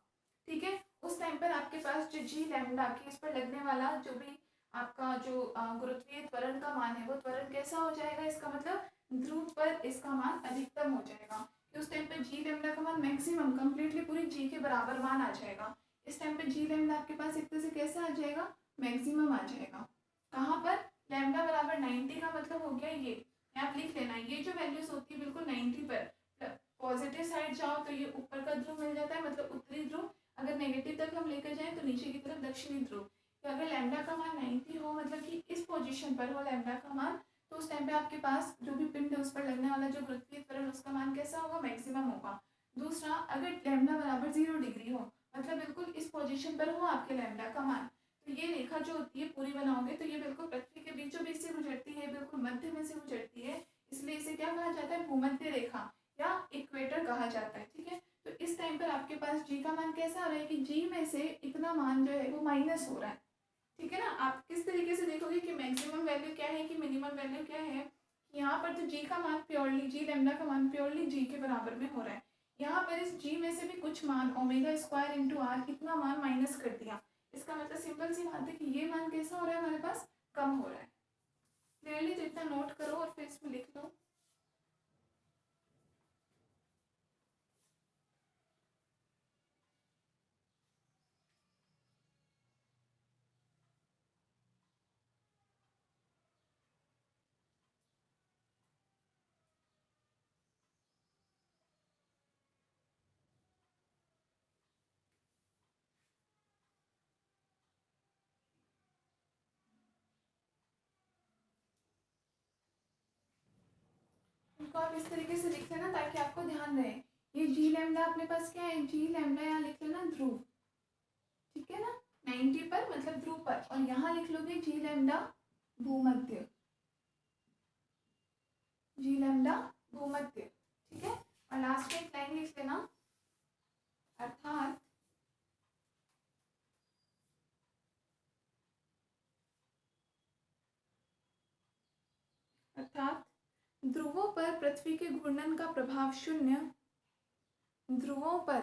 ठीक है, उस टाइम पर आपके पास जो जी लैम्डा के इस पर लगने वाला जो भी आपका जो गुरुत्वीय त्वरण का मान है, वो त्वरण कैसा हो जाएगा, इसका मतलब ध्रुव पर इसका मान अधिकतम हो जाएगा, कि उस टाइम पे जी लैम्डा का मान मैक्सिमम कंप्लीटली पूरी जी के बराबर मान आ जाएगा। इस टाइम पे जी लैम्डा आपके पास एक तरह से कैसा आ जाएगा, मैक्सिमम आ जाएगा, कहाँ पर, लैम्डा बराबर 90 का मतलब हो गया ये, आप लिख लेना, ये जो वैल्यूज होती है बिल्कुल 90 पर पॉजिटिव साइड जाओ तो ये ऊपर का ध्रुव मिल जाता है, मतलब उत्तरी ध्रुव, अगर नेगेटिव तक हम लेकर जाएं तो नीचे की तरफ दक्षिणी ध्रुव। तो अगर लैम्डा का मान 90 हो, मतलब कि इस पोजीशन पर हो लैम्डा का मान, तो उस टाइम पे आपके पास जो भी पिंड है उस पर लगने वाला जो गुरुत्वीय त्वरण, उसका मान कैसा होगा, मैक्सिमम होगा। दूसरा, अगर लैम्डा बराबर 0 डिग्री हो, मतलब बिल्कुल इस पोजीशन पर हो आपके लैम्डा का मान, तो ये रेखा जो होती है पूरी बनाओगे तो ये बिल्कुल पृथ्वी के बीचों बीच से गुजरती है, बिल्कुल मध्य में से गुजरती है, इसलिए इसे क्या कहा जाता है, भूमध्य रेखा या इक्वेटर कहा जाता है। ठीक है, तो इस टाइम पर आपके पास जी का मान कैसा आ रहा है कि जी में से इतना मान जो है वो माइनस हो रहा है। ठीक है ना, आप किस तरीके से देखोगे कि मैक्सिमम वैल्यू क्या है कि मिनिमम वैल्यू क्या है। यहाँ पर तो जी का मान प्योरली, जी लैम्डा का मान प्योरली जी के बराबर में हो रहा है। यहाँ पर इस जी में से भी कुछ मान ओमेगा स्क्वायर इंटू आर कितना मान माइनस कर दिया। इसका मतलब सिंपल सी बात है कि ये मान कैसा हो रहा है, हमारे पास कम हो रहा है। क्लियरली तो इतना नोट करो और फिर इसमें लिख लो। इनको आप इस तरीके से लिख लेना ताकि आपको ध्यान रहे। ये जी लैम्डा अपने पास क्या है, जी लैम्डा यहाँ लिख लेना ध्रुव। ठीक है ना, 90 पर मतलब ध्रुव पर, और यहाँ लिख लोगे जी लैम्डा भूमध्य, जी लैम्डा भूमध्य। ठीक है, और लास्ट में एक लाइन लिख लेना, अर्थात अर्थात ध्रुवों पर पृथ्वी के घूर्णन का प्रभाव शून्य, ध्रुवों पर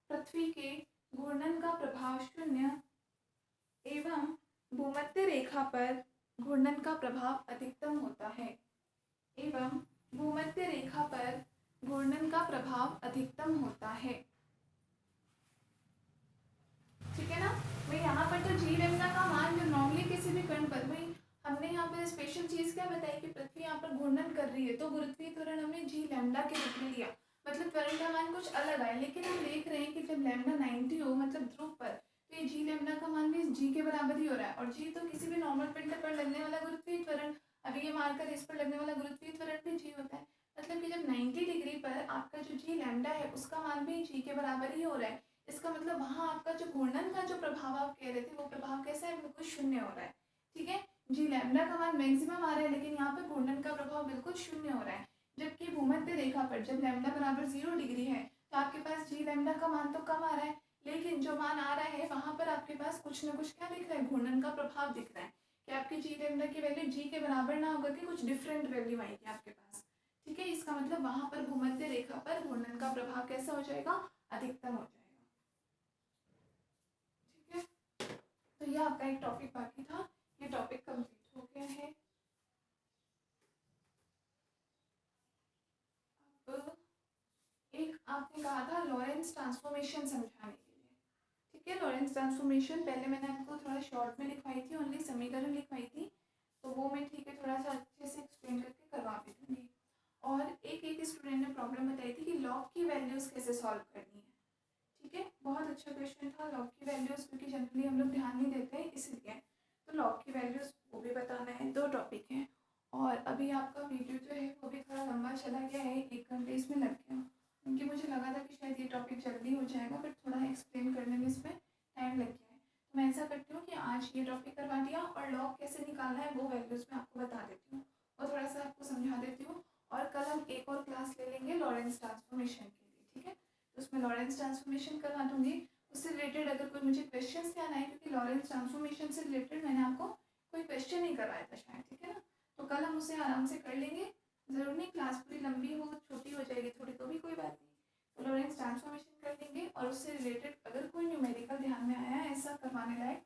पृथ्वी के घूर्णन का प्रभाव शून्य एवं भूमध्य रेखा पर घूर्णन का प्रभाव अधिकतम होता है, एवं भूमध्य रेखा पर घूर्णन का प्रभाव अधिकतम होता है। ठीक है ना, भाई यहाँ पर तो जी लैम्डा का मान जो नॉर्मली किसी भी कण पर, भाई हमने यहाँ पर स्पेशल चीज क्या बताई कि पृथ्वी यहाँ पर घूर्णन कर रही है तो गुरुत्वीय त्वरण हमने जी लैम्डा के रूप में लिया, मतलब त्वरण का मान कुछ अलग आया। लेकिन हम देख रहे हैं कि जब लैम्डा 90 हो मतलब ध्रुव पर, तो ये जी लैम्डा का मान भी जी के बराबर ही हो रहा है, और जी तो किसी भी नॉर्मल पिंड पर लगने वाला गुरुत्वीय त्वरण, अभी ये मानकर इस पर लगने वाला गुरुत्वीय त्वरण भी जी होता है। मतलब कि जब 90 डिग्री पर आपका जो जी लैम्डा है उसका मान भी जी के बराबर ही हो रहा है। इसका मतलब वहाँ आपका जो घूर्णन का जो प्रभाव आप कह रहे थे वो प्रभाव कैसा है, बिल्कुल शून्य हो रहा है। ठीक है, जी लैम्डा का मान मैक्सिमम आ रहा है लेकिन यहाँ पे घूर्णन का प्रभाव बिल्कुल शून्य हो रहा है। जबकि भूमध्य रेखा पर जब लैम्डा बराबर 0 डिग्री है तो आपके पास जी लैम्डा का मान तो कम आ रहा है, लेकिन जो मान आ रहा है वहाँ पर आपके पास कुछ ना कुछ क्या दिख रहा है, घूर्णन का प्रभाव दिख रहा है कि आपकी जी लैम्डा की वैल्यू जी के बराबर ना होकर के कुछ डिफरेंट वैल्यू आएगी आपके पास। ठीक है, इसका मतलब वहाँ पर भूमध्य रेखा पर घूर्णन का प्रभाव कैसा हो जाएगा, अधिकतम हो जाएगा। ठीक है, तो ये आपका एक टॉपिक बाकी था, ये टॉपिक कंप्लीट हो गया है। अब एक आपने कहा था लॉरेंस ट्रांसफॉर्मेशन समझाने के लिए। ठीक है, लॉरेंस ट्रांसफॉर्मेशन पहले मैंने आपको थोड़ा शॉर्ट में लिखवाई थी, ओनली समीकरण लिखवाई थी, तो वो मैं ठीक है थोड़ा सा अच्छे से एक्सप्लेन करके करवा भी दूँगी। और एक स्टूडेंट ने प्रॉब्लम बताई थी कि लॉग की वैल्यूज़ कैसे सॉल्व करनी है। ठीक है, बहुत अच्छा क्वेश्चन था लॉग की वैल्यूज़, क्योंकि जनरली हम लोग ध्यान नहीं देते हैं इसलिए। तो लॉग की वैल्यूज़ वो भी बताना है, 2 टॉपिक हैं। और अभी आपका वीडियो जो है वो भी थोड़ा लंबा चला गया है, 1 घंटे इसमें लग गया, क्योंकि मुझे लगा था कि शायद ये टॉपिक जल्दी हो जाएगा, बट थोड़ा एक्सप्लेन करने में इसमें टाइम लग गया है। तो मैं ऐसा करती हूँ कि आज ये टॉपिक करवा दिया और लॉग कैसे निकालना है वो वैल्यूज़ मैं आपको बता देती हूँ और थोड़ा सा आपको समझा देती हूँ। और कल हम एक और क्लास ले लेंगे लॉरेंस ट्रांसफॉर्मेशन के लिए। ठीक है, तो उसमें लॉरेंस ट्रांसफॉर्मेशन करवा दूँगी, उससे रिलेटेड अगर कोई मुझे क्वेश्चन ध्यान आए, क्योंकि लॉरेंस ट्रांसफॉर्मेशन से रिलेटेड मैंने आपको कोई क्वेश्चन नहीं करवाया था शायद। ठीक है ना, तो कल हम उसे आराम से कर लेंगे, ज़रूर नहीं क्लास पूरी लंबी हो, छोटी हो जाएगी थोड़ी तो भी कोई बात नहीं। तो लॉरेंस ट्रांसफॉर्मेशन कर लेंगे और उससे रिलेटेड अगर कोई न्यूमेरिकल ध्यान में आया ऐसा करवाने लायक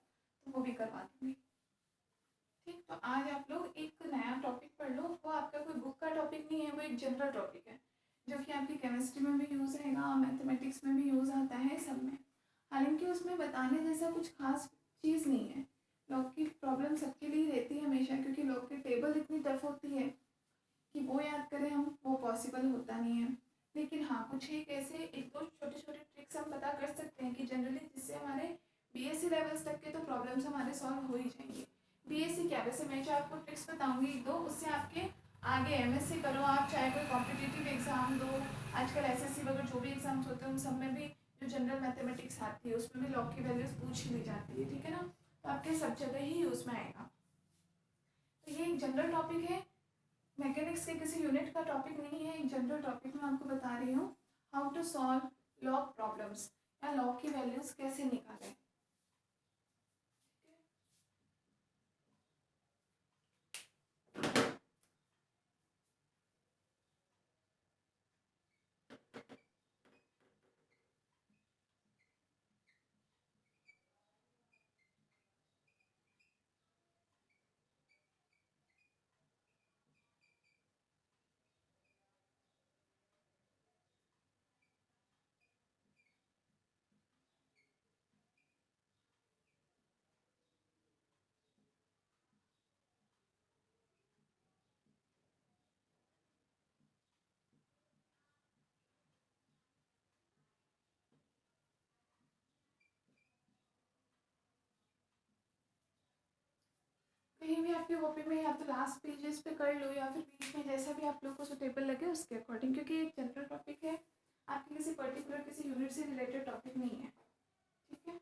तो वो भी करवा दूँगी। ठीक, तो आज आप लोग एक नया टॉपिक पढ़ लो, वो आपका कोई बुक का टॉपिक नहीं है, वो एक जनरल टॉपिक है जो कि आपकी केमिस्ट्री में भी यूज़ रहेगा, मैथमेटिक्स में भी यूज़ आता है, सब में। हालांकि उसमें बताने जैसा कुछ खास चीज़ नहीं है। लॉग की प्रॉब्लम सबके लिए रहती है हमेशा, क्योंकि लॉग की टेबल इतनी टफ होती है कि वो याद करें हम, वो पॉसिबल होता नहीं है। लेकिन हाँ, कुछ एक ऐसे 1-2 छोटे-छोटे ट्रिक्स हम पता कर सकते हैं कि जनरली जिससे हमारे बीएससी लेवल्स तक के तो प्रॉब्लम्स हमारे सॉल्व हो ही जाएंगे। बीएससी क्या, वैसे मैं जो आपको ट्रिक्स बताऊंगी 1-2, उससे आपके आगे एमएससी करो आप, चाहे कोई कॉम्पिटिटिव एग्जाम दो, आजकल एसएससी वगैरह जो भी एग्जाम्स होते हैं उन सब में भी जो जनरल मैथमेटिक्स आती है उसमें भी लॉग की वैल्यूज पूछ ली जाती है। ठीक है ना, तो आपके सब जगह ही यूज़ में आएगा। तो ये एक जनरल टॉपिक है, मैकेनिक्स के किसी यूनिट का टॉपिक नहीं है, एक जनरल टॉपिक मैं आपको बता रही हूँ, how to solve log problems या लॉग की वैल्यूज कैसे निकालें। कहीं भी आपकी कॉपी में या तो लास्ट पेजेस पे कर लो या फिर बीच में, जैसा भी आप लोग को सुटेबल लगे उसके अकॉर्डिंग, क्योंकि एक जनरल टॉपिक है, आपके किसी पर्टिकुलर किसी यूनिट से रिलेटेड टॉपिक नहीं है। ठीक है,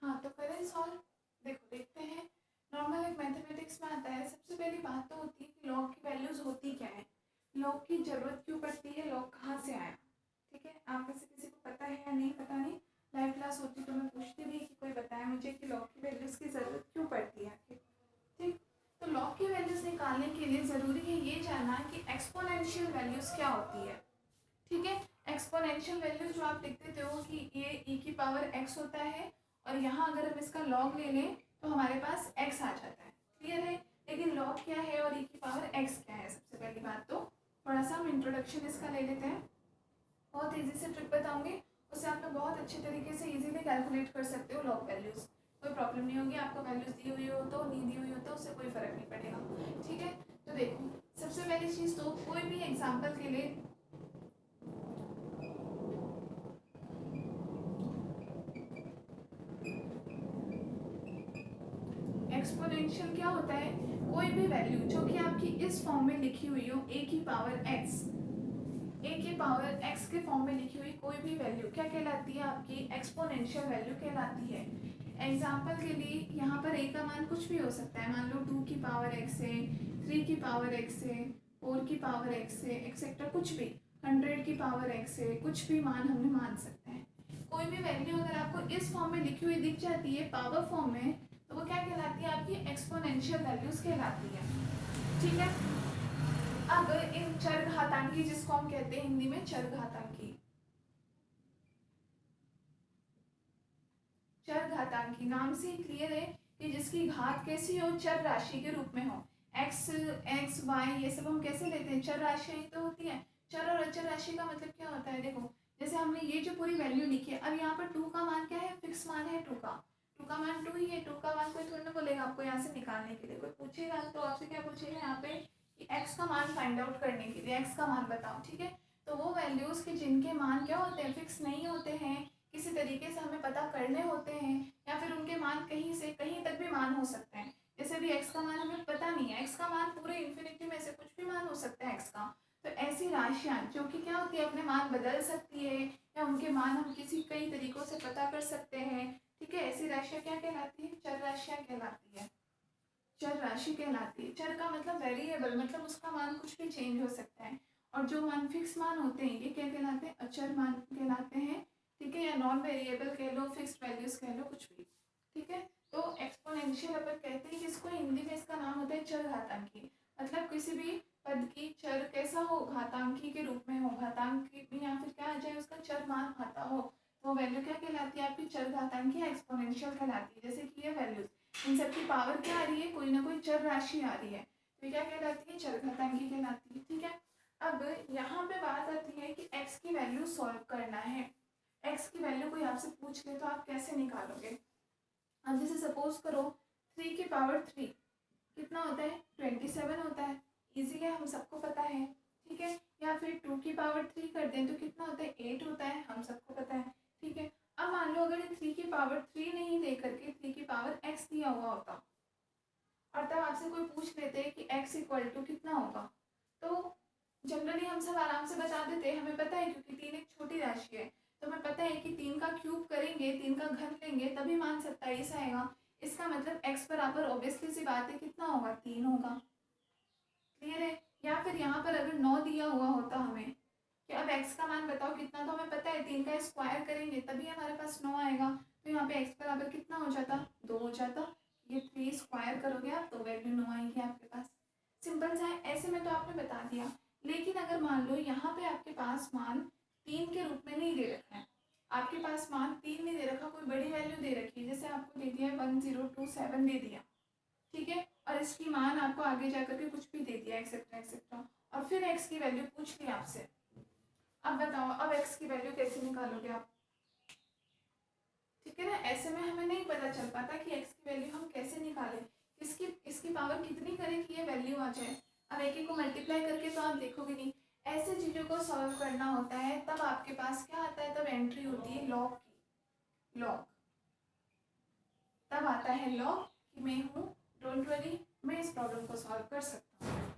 हाँ तो करें सॉल्व। देखो देखते हैं, नॉर्मल एक मैथमेटिक्स में आता है, सबसे पहली बात तो होती है कि लॉग की वैल्यूज होती क्या है, लॉग की जरूरत क्यों पड़ती है, लॉग कहाँ से आया। ठीक है, आप में से किसी को पता है या नहीं पता नहीं, लाइव क्लास होती तो मैं पूछती भी कि कोई बताए मुझे कि लॉग की वैल्यूज की जरूरत क्यों पड़ती है आखिर। ठीक, तो लॉग की वैल्यूज निकालने के लिए ज़रूरी है ये जानना कि एक्सपोनेंशियल वैल्यूज क्या होती है। ठीक है, एक्सपोनेंशियल वैल्यूज जो आप लिख देते हो कि ये e की पावर x होता है और यहाँ अगर हम इसका लॉग ले लें तो हमारे पास x आ जाता है। क्लियर है, लेकिन लॉग क्या है और e की पावर x क्या है, सबसे पहली बात तो थोड़ा सा हम इंट्रोडक्शन इसका ले लेते हैं। बहुत ईजी से ट्रिक बताऊंगी, उससे आप लोग बहुत अच्छे तरीके से इजीली कैलकुलेट कर सकते हो लॉग वैल्यूज, कोई प्रॉब्लम नहीं होगी। आपको वैल्यूज दी हुई हो तो नहीं दी हुई हो तो उससे कोई फर्क नहीं पड़ेगा। ठीक है, तो देखो सबसे पहली चीज़ तो कोई भी एग्जाम्पल के लिए एक्सपोनेंशियल क्या होता है, कोई भी वैल्यू जो कि आपकी इस फॉर्म में लिखी हुई हो ए की पावर एक्स, ए की पावर एक्स के फॉर्म में लिखी हुई कोई भी वैल्यू क्या कहलाती है, आपकी एक्सपोनेंशियल वैल्यू कहलाती है। एग्जाम्पल के लिए यहाँ पर ए का मान कुछ भी हो सकता है, मान लो 2 की पावर एक्स है, 3 की पावर एक्स है, 4 की पावर एक्स है, एक्सेट्रा कुछ भी, 100 की पावर एक्स है, कुछ भी मान हमने मान सकते हैं। कोई भी वैल्यू अगर आपको इस फॉर्म में लिखी हुई दिख जाती है पावर फॉर्म में, तो वो क्या कहलाती है, आपकी एक्सपोनेंशियल वैल्यूज कहलाती है। ठीक है, अब इन चर घातांकी जिसको हम कहते हैं हिंदी में चर घातांकी, चर घातांकी नाम से क्लियर है कि जिसकी घात कैसी हो, चर राशि के रूप में हो। एक्स एक्स वाई ये सब हम कैसे लेते हैं, चर राशियां तो होती है। चर और अचर राशि का मतलब क्या होता है, देखो जैसे हमने ये जो पूरी वैल्यू लिखी है, अब यहाँ पर 2 का मान क्या है, फिक्स मान है 2 का, 2 का मान 2 ही है। 2 का मान कोई थोड़ी ना बोलेगा आपको यहाँ से निकालने के लिए, कोई पूछेगा तो आपसे क्या पूछेगा यहाँ पे कि एक्स का मान फाइंड आउट करने के लिए एक्स का मान बताओ। ठीक है, तो वो वैल्यूज के जिनके मान क्या होते हैं, फिक्स नहीं होते हैं, किसी तरीके से हमें पता करने होते हैं, या फिर उनके मान कहीं से कहीं तक भी मान हो सकते हैं। जैसे भी एक्स का मान हमें पता नहीं है, एक्स का मान पूरे इन्फिनिटी में से कुछ भी मान हो सकता है एक्स का। तो ऐसी राशियाँ जो कि क्या होती है, अपने मान बदल सकती है या उनके मान हम किसी कई तरीकों से पता कर सकते हैं। ठीक है, ऐसी राशियाँ क्या कहलाती है, चर राशियाँ कहलाती है। चर राशि कहलाती है, चर का मतलब वेरिएबल, मतलब उसका मान कुछ भी चेंज हो सकता है। और जो मान फिक्स मान होते हैं ये क्या कहलाते हैं, अचर मान कहलाते हैं। ठीक है, या नॉन वेरिएबल कह लो, फिक्स्ड वैल्यूज कह लो, कुछ भी। ठीक है, तो एक्सपोनेंशियल अपन कहते हैं जिसको हिंदी में इसका नाम होता है चर घातांकी, मतलब किसी भी पद की चर कैसा हो, घातांकी के रूप में हो, घातांकी में या फिर क्या आ जाए उसका चर मान आता हो, वो वैल्यू क्या कहलाती है, आपकी चर घातांकी एक्सपोनेंशियल कहलाती है। जैसे कि ये वैल्यूज, इन सबकी पावर क्या आ रही है, कोई ना कोई चर राशि आ रही है, तो क्या कहलाती है, चर घातांकी कहलाती है। ठीक है, अब यहाँ पे बात आती है कि x की वैल्यू सॉल्व करना है। x की वैल्यू कोई आपसे पूछ ले तो आप कैसे निकालोगे। अब जैसे सपोज करो 3 की पावर 3, कितना होता है 27 होता है, इजी है, हम सबको पता है, ठीक है। या फिर 2 की पावर 3 कर दें तो कितना होता है 8 होता है, हम सबको पता है, ठीक है। अब मान लो अगर 3 की पावर 3 नहीं दे करके 3 की पावर x दिया हुआ होता और तब आपसे कोई पूछ लेते कि x इक्वल टू कितना होगा, तो जनरली हम सब आराम से बता देते, हमें पता है क्योंकि 3 एक छोटी राशि है, तो हमें पता है कि 3 का क्यूब करेंगे, 3 का घन लेंगे तभी मान 27 आएगा। इसका मतलब x बराबर ऑब्वियसली सी बात है कितना होगा 3 होगा, क्लियर है। या फिर यहाँ पर अगर 9 दिया हुआ होता हमें कि अब x का मान बताओ कितना, तो हमें पता है 3 का स्क्वायर करेंगे तभी हमारे पास 9 आएगा, तो यहाँ पे x बराबर कितना हो जाता 2 हो जाता। ये 3 स्क्वायर करोगे आप तो वैल्यू 9 आएगी आपके पास, सिंपल सा है। ऐसे में तो आपने बता दिया, लेकिन अगर मान लो यहाँ पे आपके पास मान 3 के रूप में नहीं दे रखा है, आपके पास मान 3 नहीं दे रखा, कोई बड़ी वैल्यू दे रखी है, जैसे आपको दे दिया है 1027 दे दिया, ठीक है, और इसकी मान आपको आगे जाकर के कुछ भी दे दिया एक्सेट्रा एक्सेट्रा, और फिर x की वैल्यू पूछ ली आपसे। अब बताओ अब x की वैल्यू कैसे निकालोगे आप, ठीक है ना। ऐसे में हमें नहीं पता चल पाता कि x की वैल्यू हम कैसे निकालें, इसकी पावर कितनी करें कि ये वैल्यू आ जाए। अब एक एक को मल्टीप्लाई करके तो आप देखोगे नहीं, ऐसे चीज़ों को सॉल्व करना होता है, तब आपके पास क्या आता है, तब एंट्री होती है लॉग की, लॉग, तब आता है लॉग कि मैं हूँ, डोंट वरी, मैं इस प्रॉब्लम को सॉल्व कर सकता हूँ,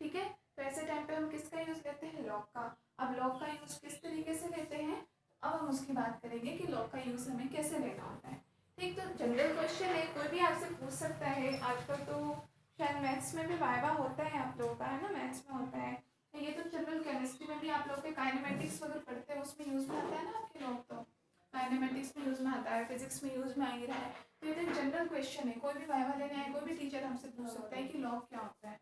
ठीक है। तो ऐसे टाइम पे हम किसका यूज़ लेते हैं, लॉग का। अब लॉग का यूज़ किस तरीके से लेते हैं, अब हम उसकी बात करेंगे कि लॉग का यूज़ हमें कैसे लेना होता है, ठीक। तो जनरल क्वेश्चन है, कोई भी आपसे पूछ सकता है, आजकल तो शायद मैथ्स में भी वाइवा होता है आप लोगों का, है ना, मैथ्स में होता है, तो ये तो जनरल केमिस्ट्री में भी आप लोग के काइनेमेटिक्स वगैरह पढ़ते हैं उसमें यूज़ में आता है ना आपके लॉग, तो काइनेमेटिक्स में यूज़ में आता है, फिजिक्स में यूज़ में आ ही रहा है, तो ये तो जनरल क्वेश्चन है, कोई भी वाइवा लेने आए कोई भी टीचर हमसे पूछ सकता है कि लॉग क्या होता है,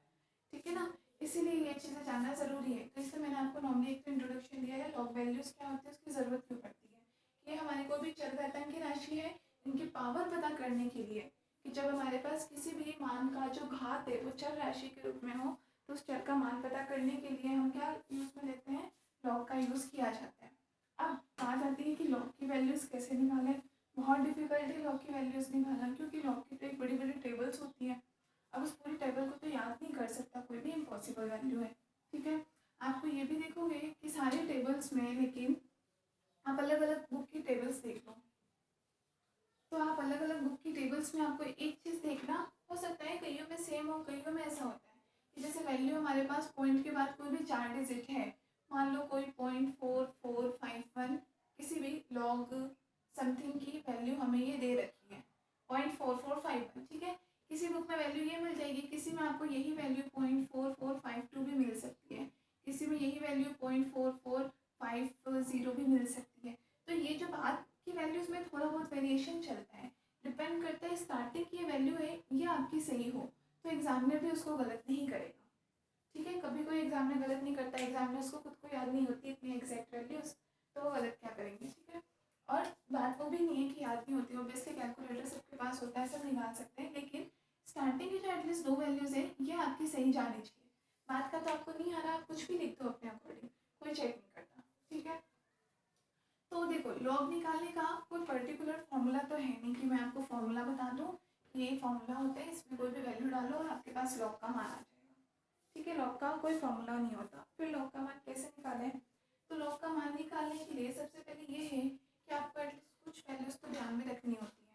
ठीक है ना। इसीलिए ये चीज़ें जानना ज़रूरी है, तो इसलिए मैंने आपको नॉर्मली एक इंट्रोडक्शन दिया है, लॉग वैल्यूज़ क्या होती है, उसकी ज़रूरत क्यों पड़ती है। ये हमारी कोई भी चरघातांकी राशि है, इनकी पावर पता करने के लिए, कि जब हमारे पास किसी भी मान का जो घात है वो चर राशि के रूप में हो, तो उस चर का मान पता करने के लिए हम क्या यूज़ में लेते हैं, लॉग का यूज़ किया जाता है। अब बात आती है कि लॉग की वैल्यूज़ कैसे निकालें। बहुत डिफिकल्ट है लॉग की वैल्यूज़ निकालना, क्योंकि लॉग की तो एक बड़ी बड़ी टेबल्स होती हैं, अब उस पूरी टेबल को तो याद नहीं कर सकता कोई भी, इम्पॉसिबल वैल्यू है, ठीक है। आपको ये भी देखोगे कि सारे टेबल्स में, लेकिन आप अलग अलग बुक की टेबल्स देख लो, तो आप अलग अलग बुक की टेबल्स में आपको एक चीज़ देखना, हो सकता है कईयों में सेम हो, कईयों में ऐसा होता है कि जैसे वैल्यू हमारे पास पॉइंट के बाद कोई भी 4 डिजिट है, मान लो कोई 0.4451, किसी भी लॉग समथिंग की वैल्यू हमें ये दे रखी है 0.4451, ठीक है। किसी बुक में वैल्यू ये मिल जाएगी, किसी में आपको यही वैल्यू 0.4452 भी मिल सकती है, किसी में यही वैल्यू 0.4450 भी मिल सकती है। तो ये जो बात की वैल्यूज़ में थोड़ा बहुत वेरिएशन चलता है, डिपेंड करता है स्टार्टिंग की ये वैल्यू है ये आपकी सही हो, तो एग्जामिनर भी उसको गलत नहीं करेगा, ठीक है। कभी कोई एग्जामिनर गलत नहीं करता, एग्जामिनर्स को खुद को याद नहीं होती इतनी एग्जैक्ट वैल्यूज़, तो वो गलत क्या करेंगे, ठीक है। और बात वो भी नहीं है कि याद नहीं होती, ऑब्वियसली कैलकुलेटर सबके पास होता है, सब निकाल सकते हैं, लेकिन स्टार्टिंग की जो एटलीस्ट 2 वैल्यूज़ है ये आपकी सही जानी चाहिए। बात का तो आपको नहीं आ रहा, आप कुछ भी लिख दो अपने अकॉर्डिंग, कोई चेक नहीं करता, ठीक है। तो देखो लॉग निकालने का कोई पर्टिकुलर फॉर्मूला तो है नहीं कि मैं आपको फॉर्मूला बता दूँ, ये फॉर्मूला होता है, इसमें कोई भी वैल्यू डालो और आपके पास लॉग का मान आ जाएगा, ठीक है। लॉग का कोई फॉर्मूला नहीं होता। फिर लॉग का मान कैसे निकालें, तो लॉग का मान निकालने के लिए सबसे पहले ये है कि आपको एटलीस्ट कुछ वैल्यूज़ तो ध्यान में रखनी होती है,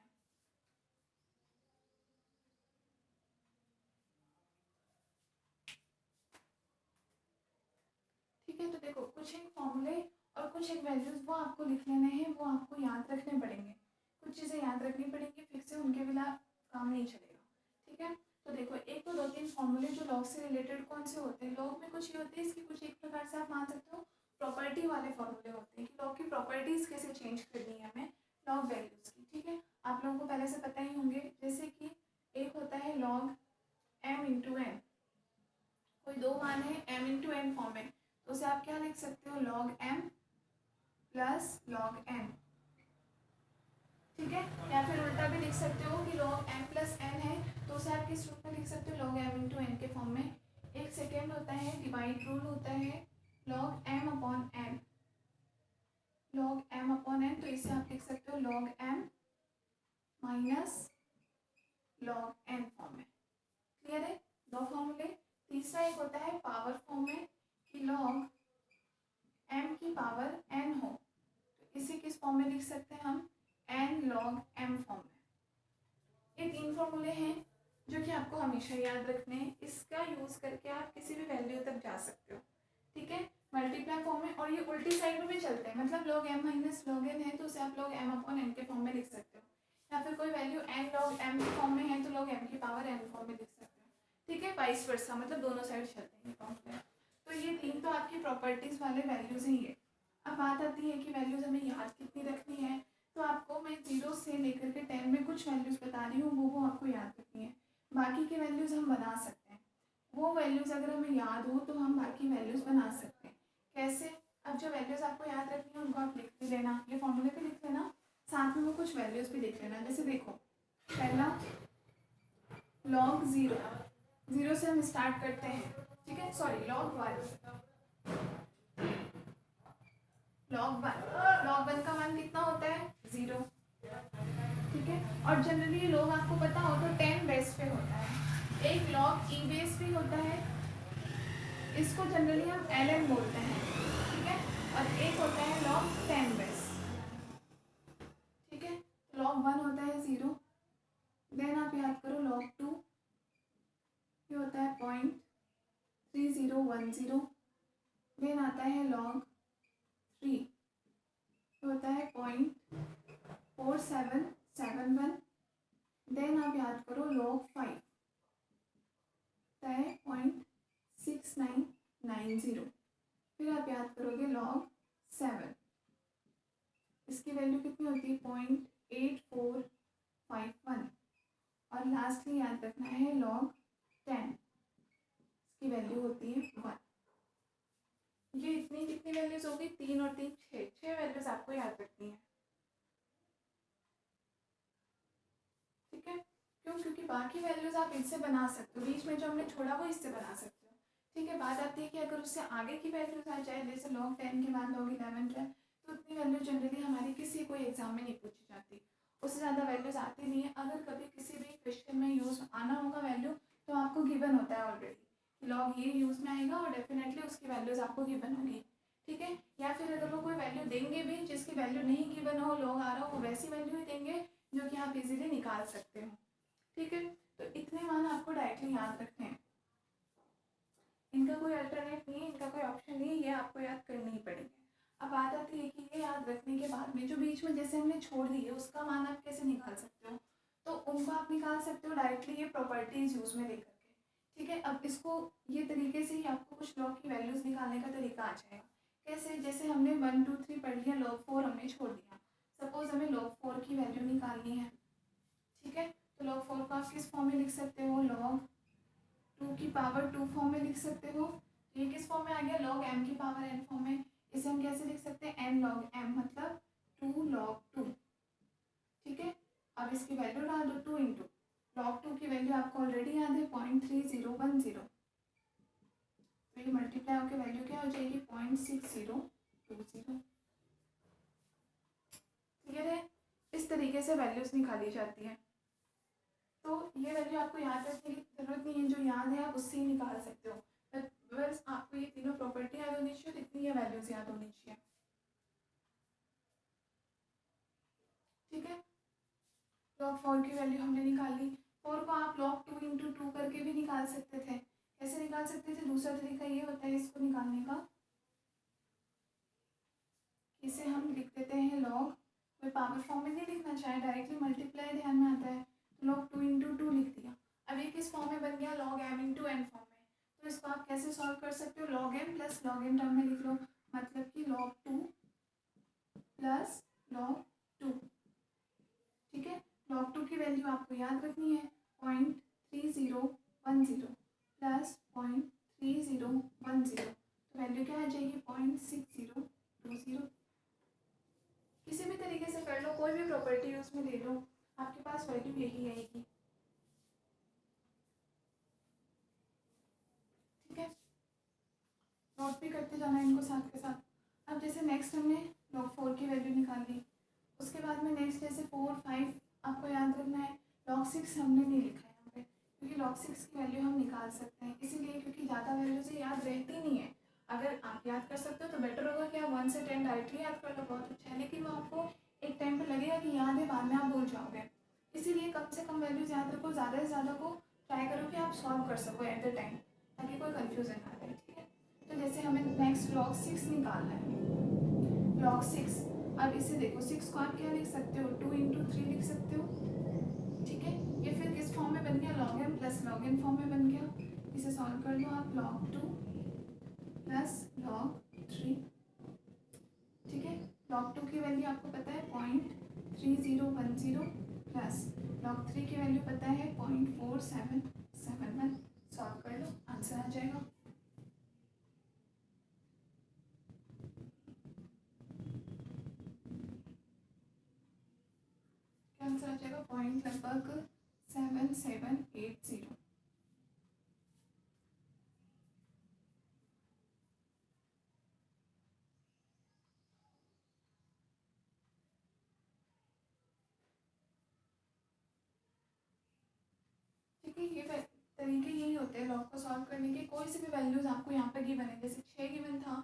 ठीक है। तो देखो कुछ एक फॉर्मूले और कुछ एक वैल्यूज़ वो आपको लिख लेने हैं, वो आपको याद रखने पड़ेंगे, कुछ चीज़ें याद रखनी पड़ेंगी, फिर से उनके बिना काम नहीं चलेगा, ठीक है। तो देखो एक तो 2-3 फॉर्मूले जो लॉग से रिलेटेड कौन से होते हैं, लॉग में कुछ ये होते हैं, इसकी कुछ एक प्रकार से आप मान सकते हो प्रॉपर्टी वाले फॉर्मूले होते हैं कि लॉग की प्रॉपर्टीज़ कैसे चेंज करनी है हमें लॉग वैल्यूज़ की, ठीक है। आप लोगों को पहले से पता ही होंगे, जैसे कि एक होता है लॉग m इंटू एन, कोई दो मान है m इंटू एन फॉर्म में, तो उसे आप क्या लिख सकते हो, log m plus log n, ठीक है। या फिर उल्टा भी लिख सकते हो कि लॉग m प्लस n है, तो उसे आप किस रूप में लिख सकते हो, लॉग m इंटू एन के फॉर्म में। एक सेकेंड होता है डिवाइड रूल होता है, log m upon n, log m upon n, तो इसे आप लिख सकते हो log m minus log n form में, क्लियर है? दो फॉर्मूले। तीसरा एक होता है पावर फॉर्म में कि लॉग m की पावर n हो, तो इसे किस फॉर्म में लिख सकते हैं हम? n log m फॉर्म में। ये तीन फॉर्मूले हैं जो कि आपको हमेशा याद रखने हैं। इसका यूज़ करके आप किसी भी वैल्यू तक जा सकते हो, ठीक है, मल्टीप्लाई फॉर्म में। और ये उल्टी साइड में भी चलते हैं, मतलब log m minus log n है तो उसे आप log m अपॉन n के फॉर्म में लिख सकते हो, या फिर कोई वैल्यू n log m के फॉर्म में है तो log m की पावर n फॉर्म में लिख सकते हो, ठीक है, वाइस वर्सा, मतलब दोनों साइड चलते हैं फॉर्मूले। तो ये तीन तो आपकी प्रॉपर्टीज़ वाले वैल्यूज़ ही है। अब बात आती है कि वैल्यूज़ हमें याद कितनी रखनी है। तो आपको मैं 0 से लेकर के 10 में कुछ वैल्यूज़ बता रही हूँ, वो आपको याद रखनी है। बाकी की वैल्यूज़ हम बना सकते हैं, वो वैल्यूज़ अगर हमें याद हो तो हम बाकी वैल्यूज़ बना सकते हैं। कैसे? अब जो वैल्यूज़ आपको याद रखनी है उनको आप लिख भी लेना, ये फॉर्मूले पे लिख लेना, साथ में वो कुछ वैल्यूज़ भी लिख लेना। जैसे देखो, पहला log 0, 0 से हम स्टार्ट करते हैं, ठीक है, सॉरी log 1, log 1 का मान कितना होता है? 0, ठीक है। और जनरली ये log आपको पता हो तो 10 बेस पे होता है। एक log e बेस भी होता है, इसको जनरली हम ln बोलते हैं, ठीक है, और एक होता है log 10 बेस, ठीक है। log 1 होता है 0, देन आप याद करो log 2 ये होता है 0.3010, देन आता है log 3 होता है 0.4771, देन आप याद करो log 5 होता है 0.6990, फिर आप याद करोगे log 7, इसकी वैल्यू कितनी होती है? 0.8451, और लास्टली याद रखना है log 10, इसकी वैल्यू होती है 1। ये इतनी कितनी वैल्यूज होगी? 3 और 3 6 वैल्यूज आपको याद रखनी है, ठीक है। क्यों? क्योंकि बाकी वैल्यूज आप इससे बना सकते हो, बीच में जो हमने छोड़ा वो इससे बना सकते हो, ठीक है। बात आती है कि अगर उससे आगे की वैल्यूज आ जाए, जैसे log 10 के बाद log 11 जाए, तो उतनी वैल्यू जनरली हमारी किसी कोई एग्जाम में नहीं पूछी जाती, उससे ज़्यादा वैल्यूज आती नहीं है। अगर कभी किसी भी क्वेश्चन में यूज़ आना होगा वैल्यू, तो आपको गिवन होता है ऑलरेडी, log ये यूज़ में आएगा और डेफिनेटली उसकी वैल्यूज आपको गिवन होगी, ठीक है। या फिर अगर वो कोई वैल्यू देंगे भी जिसकी वैल्यू नहीं गिवन हो, log आ रहा हो, वो वैसी वैल्यू ही देंगे जो कि आप इजीली निकाल सकते हो, ठीक है। तो इतने मान आपको डायरेक्टली याद रखने हैं, इनका कोई अल्टरनेट नहीं है, इनका कोई ऑप्शन नहीं है, ये आपको याद करने ही पड़ेंगे। अब बात आती है कि ये याद रखने के बाद में जो बीच में जैसे हमने छोड़ दी है उसका मान आप कैसे निकाल सकते हो? तो उनको आप निकाल सकते हो डायरेक्टली ये प्रॉपर्टीज यूज में लेकर के, ठीक है। अब इसको ये तरीके से ही आपको कुछ लॉग की वैल्यूज निकालने का तरीका आ जाएगा। कैसे? जैसे हमने 1 2 3 पढ़ लिया, log 4 हमने छोड़ दिया, सपोज हमें log 4 की वैल्यू निकालनी है, ठीक है। तो log 4 को आप किस फॉर्म में लिख सकते हो? log 2 की पावर 2 फॉर्म में लिख सकते हो। ये किस फॉर्म में आ गया? log m की पावर n फॉर्म में। इसे हम कैसे लिख सकते हैं? n log m, मतलब 2 log 2, ठीक है। अब इसकी वैल्यू डाल दो, 2 इंटू log 2 की वैल्यू आपको ऑलरेडी याद है 0.3010, तो ये मल्टीप्लाई होकर वैल्यू क्या हो जाएगी? 0.6020, क्लियर है? इस तरीके से वैल्यूज निकाली जाती है। तो ये वैल्यू आपको याद रखने की जरूरत नहीं है, जो याद है आप उससे ही निकाल सकते हो, बस आपको ये तीनों प्रॉपर्टी याद होनी चाहिए, इतनी ये वैल्यूज याद होनी चाहिए, ठीक है। log 4 की वैल्यू हमने निकाली, 4 को आप log 2 इंटू 2 करके भी निकाल सकते थे। कैसे निकाल सकते थे? दूसरा तरीका ये होता है इसको निकालने का, इसे हम लिख देते हैं log, कोई पावर फॉर्म में नहीं लिखना चाहे, डायरेक्टली मल्टीप्लाई ध्यान में आता है, तो log 2 इंटू 2 लिख दिया। अब ये किस फॉर्म में बन गया? log m into n form में। तो इसको आप कैसे सॉल्व कर सकते हो? log m plus log n term में लिख लो, मतलब कि log 2 प्लस log 2, ठीक है। log 2 की वैल्यू आपको याद रखनी है 0.3010 प्लस 0.3010, तो वैल्यू क्या आ जाएगी? 0.6020। किसी भी तरीके से कर लो, कोई भी प्रॉपर्टी यूज में ले लो, आपके पास वैल्यू यही आएगी, ठीक है। नोट भी करते जाना इनको साथ के साथ। अब जैसे नेक्स्ट हमने log 4 की वैल्यू निकाल ली, उसके बाद में नेक्स्ट जैसे 4 5 आपको याद रखना है, log 6 हमने नहीं लिखा है यहाँ पे, क्योंकि log 6 की वैल्यू हम निकाल सकते हैं, इसीलिए क्योंकि ज़्यादा वैल्यू से याद रहती नहीं है। अगर आप याद कर सकते हो तो बेटर होगा कि आप 1 से 10 डायरेक्टली याद कर लो, बहुत अच्छा है, लेकिन वो आपको एक टाइम पे लगेगा कि याद है, बाद में आप भूल जाओगे। इसीलिए कम से कम वैल्यूज याद रखो, ज़्यादा से ज़्यादा को ट्राई करो कि आप सॉल्व कर सको एट द टाइम, ताकि कोई कन्फ्यूजन ना रहे। ठीक है, तो जैसे हमें नेक्स्ट log 6 निकालना है। log 6, अब इसे देखो, 6 को आप क्या लिख सकते हो, 2 इंटू 3 लिख सकते हो। ठीक है, ये फिर किस फॉर्म में बन गया, log m plus log n form में बन गया। इसे सॉल्व कर लो आप, log 2 प्लस log 3। ठीक है, log 2 की वैल्यू आपको पता है 0.3010 प्लस log 3 की वैल्यू पता है 0.4771। सॉल्व कर लो, आंसर आ जाएगा। क्या आंसर आ जाएगा, पॉइंट लगभग 7780। ठीक है, ये तरीके यही होते हैं लॉग को सॉल्व करने के। कोई सी भी वैल्यूज आपको यहाँ पे गिवन है, जैसे 6 गिवन था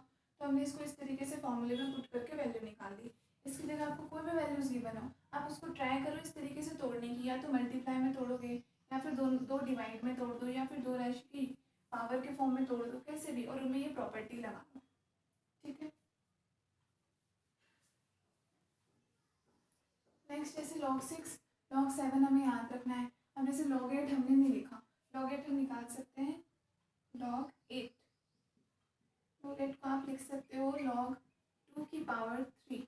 तो हमने इसको इस तरीके से फॉर्मूले में पुट करके वैल्यू निकाल दी। इसकी जगह आपको कोई भी वैल्यूज गिवन हो, आप उसको ट्राई करो इस तरीके से तोड़ने की, या तो मल्टीप्लाई में तोड़ोगे, या फिर दो डिवाइड में तोड़ दो, या फिर दो राशि की पावर के फॉर्म में तोड़ दो, कैसे भी, और उनमें ये प्रॉपर्टी लगा दो। ठीक है, नेक्स्ट जैसे log 6, log 7 हमें याद रखना है। अब जैसे log 8 हमने नहीं लिखा, log 8 हम निकाल सकते हैं, log 8। log 8 को आप लिख सकते हो log 2 की पावर 3।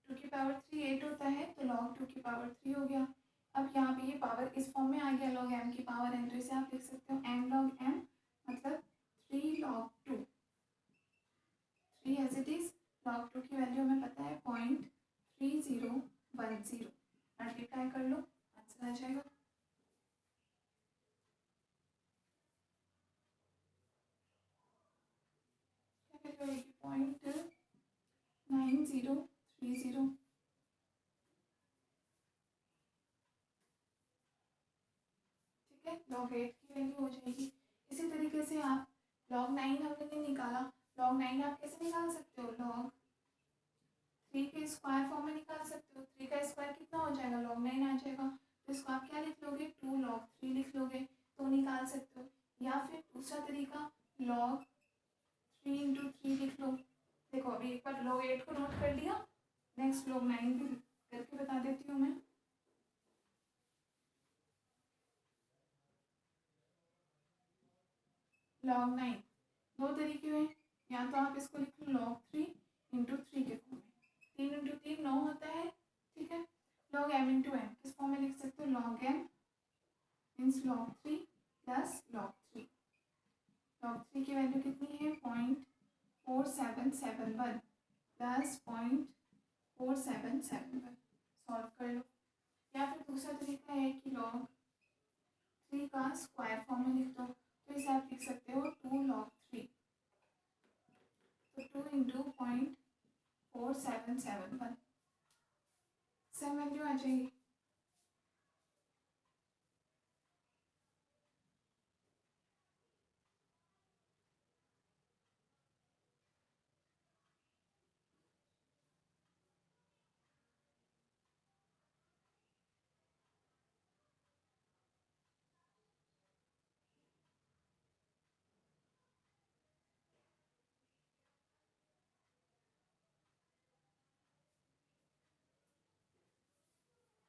2 की पावर 3 8 होता है, तो log 2 की पावर 3 हो गया। अब यहाँ पे ये पावर इस फॉर्म में आ गया, log m की पावर n, तो इसे आप लिख सकते हो m log m, मतलब 3 log 2, 3 as it is. log 2 की वैल्यू हमें पता है 0.3010। मल्टीप्लाई कर लो, आंसर आ जाएगा। क्या वैल्यू आएगी, 0.9030। ठीक है, log 8 की वैल्यू हो जाएगी। इसी तरीके से आप log 9 हमने नहीं निकाला, log 9 आप कैसे निकाल सकते हो, log 3 के स्क्वायर फॉर्म में निकाल सकते हो। 3 का स्क्वायर कितना हो जाएगा, log 9 आ जाएगा। तो इसको आप क्या लिख लोगे, 2 log 3 लिख लोगे, तो निकाल सकते हो। या फिर दूसरा तरीका, log 3 इंटू 3 लिख लो। देखो अभी एक बार log 8 को नोट कर लिया, नेक्स्ट log 9 भी करके बता देती हूँ मैं। log 9 दो तरीके हैं, या तो आप इसको लिख लो log 3 इंटू 3 के फॉर्म में, 3 इंटू 3 9 होता है। ठीक है, log m इंटू m किस फॉर्म में लिख सकते हो, log m means log 3 plus log 3। log 3 की वैल्यू कितनी है, 0.4771 प्लस 0.4771। सॉल्व कर लो। या फिर दूसरा तरीका है कि log 3 का स्क्वायर फॉर्म में लिख दो, तो इसे आप लिख सकते हो 2 log 3, तो 2 इंटू 0.4771, सेम वैल्यू आ जाएगी।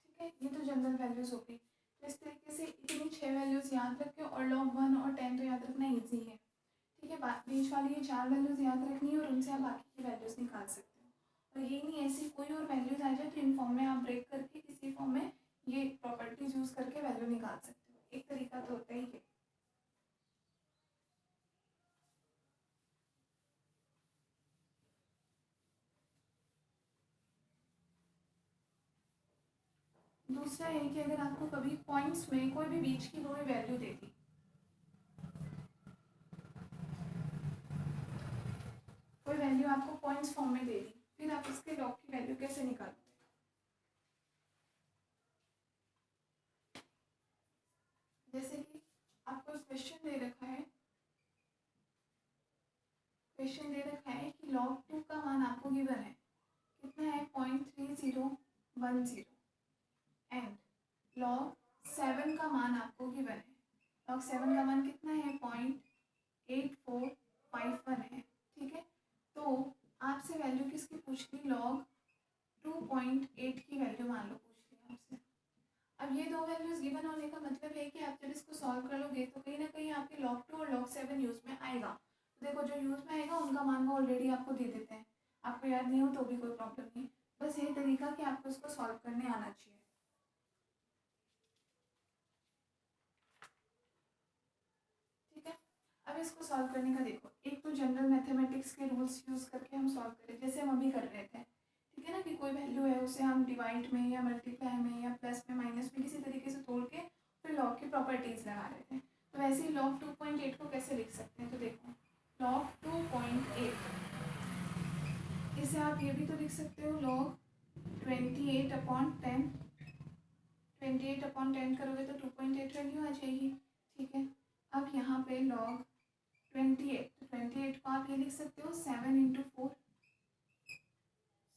ठीक है, ये तो जनरल वैल्यूज हो गई। तो इस तरीके से इतनी 6 वैल्यूज याद रखें, और log 1 और 10 तो याद रखना ईजी है। ठीक है, बीच वाली ये 4 वैल्यूज याद रखनी है, और उनसे आप बाकी की वैल्यूज निकाल सकते हो। और ये नहीं, ऐसी कोई और वैल्यूज आ जाए तो इन फॉर्म में आप ब्रेक करके किसी फॉर्म में ये प्रॉपर्टीज यूज करके वैल्यू निकाल सकते हो। एक तरीका तो होता ही है। दूसरा है कि अगर आपको कभी पॉइंट्स में कोई भी बीच की कोई वैल्यू दे दी, कोई वैल्यू आपको पॉइंट्स फॉर्म में दे दी, फिर आप इसके लॉग की वैल्यू कैसे निकालोगे। जैसे कि क्वेश्चन दे रखा है कि log 2 का मान आपको गिवन है, कितना है 0.3010 एंड log 7 का मान आपको गिवन है, log 7 का मान कितना है 0.8451 है। ठीक है, तो आपसे वैल्यू किसकी पूछ ली, log 2.8 की वैल्यू मान लो पूछ ली आपसे। अब ये दो वैल्यूज गिवन होने का मतलब है कि आप जब इसको सॉल्व कर लोगे तो कहीं ना कहीं आपके log 2 और log 7 यूज में आएगा। तो देखो जो यूज में आएगा उनका मान वो ऑलरेडी आपको दे देते हैं, आपको याद नहीं हो तो भी कोई प्रॉब्लम नहीं, बस यही तरीका कि आपको इसको सॉल्व करने आना चाहिए। ठीक है, अब इसको सॉल्व करने का देखो, एक तो जनरल मैथमेटिक्स के रूल्स यूज करके हम सॉल्व करें, जैसे हम अभी कर रहे थे। ठीक है ना, कि कोई वैल्यू है उसे हम डिवाइड में या मल्टीप्लाई में या प्लस में माइनस में किसी तरीके से तोड़ के फिर लॉग की प्रॉपर्टीज लगा रहे थे। तो वैसे ही log 2.8 को कैसे लिख सकते हैं, तो देखो log 2.8, इसे आप ये भी तो लिख सकते हो log 28/10, 28/10 करोगे तो 2.8 वैल्यू आ जाएगी। ठीक है, अब यहाँ पे log 28, तो 28 को आप ये लिख सकते हो 7 × 4,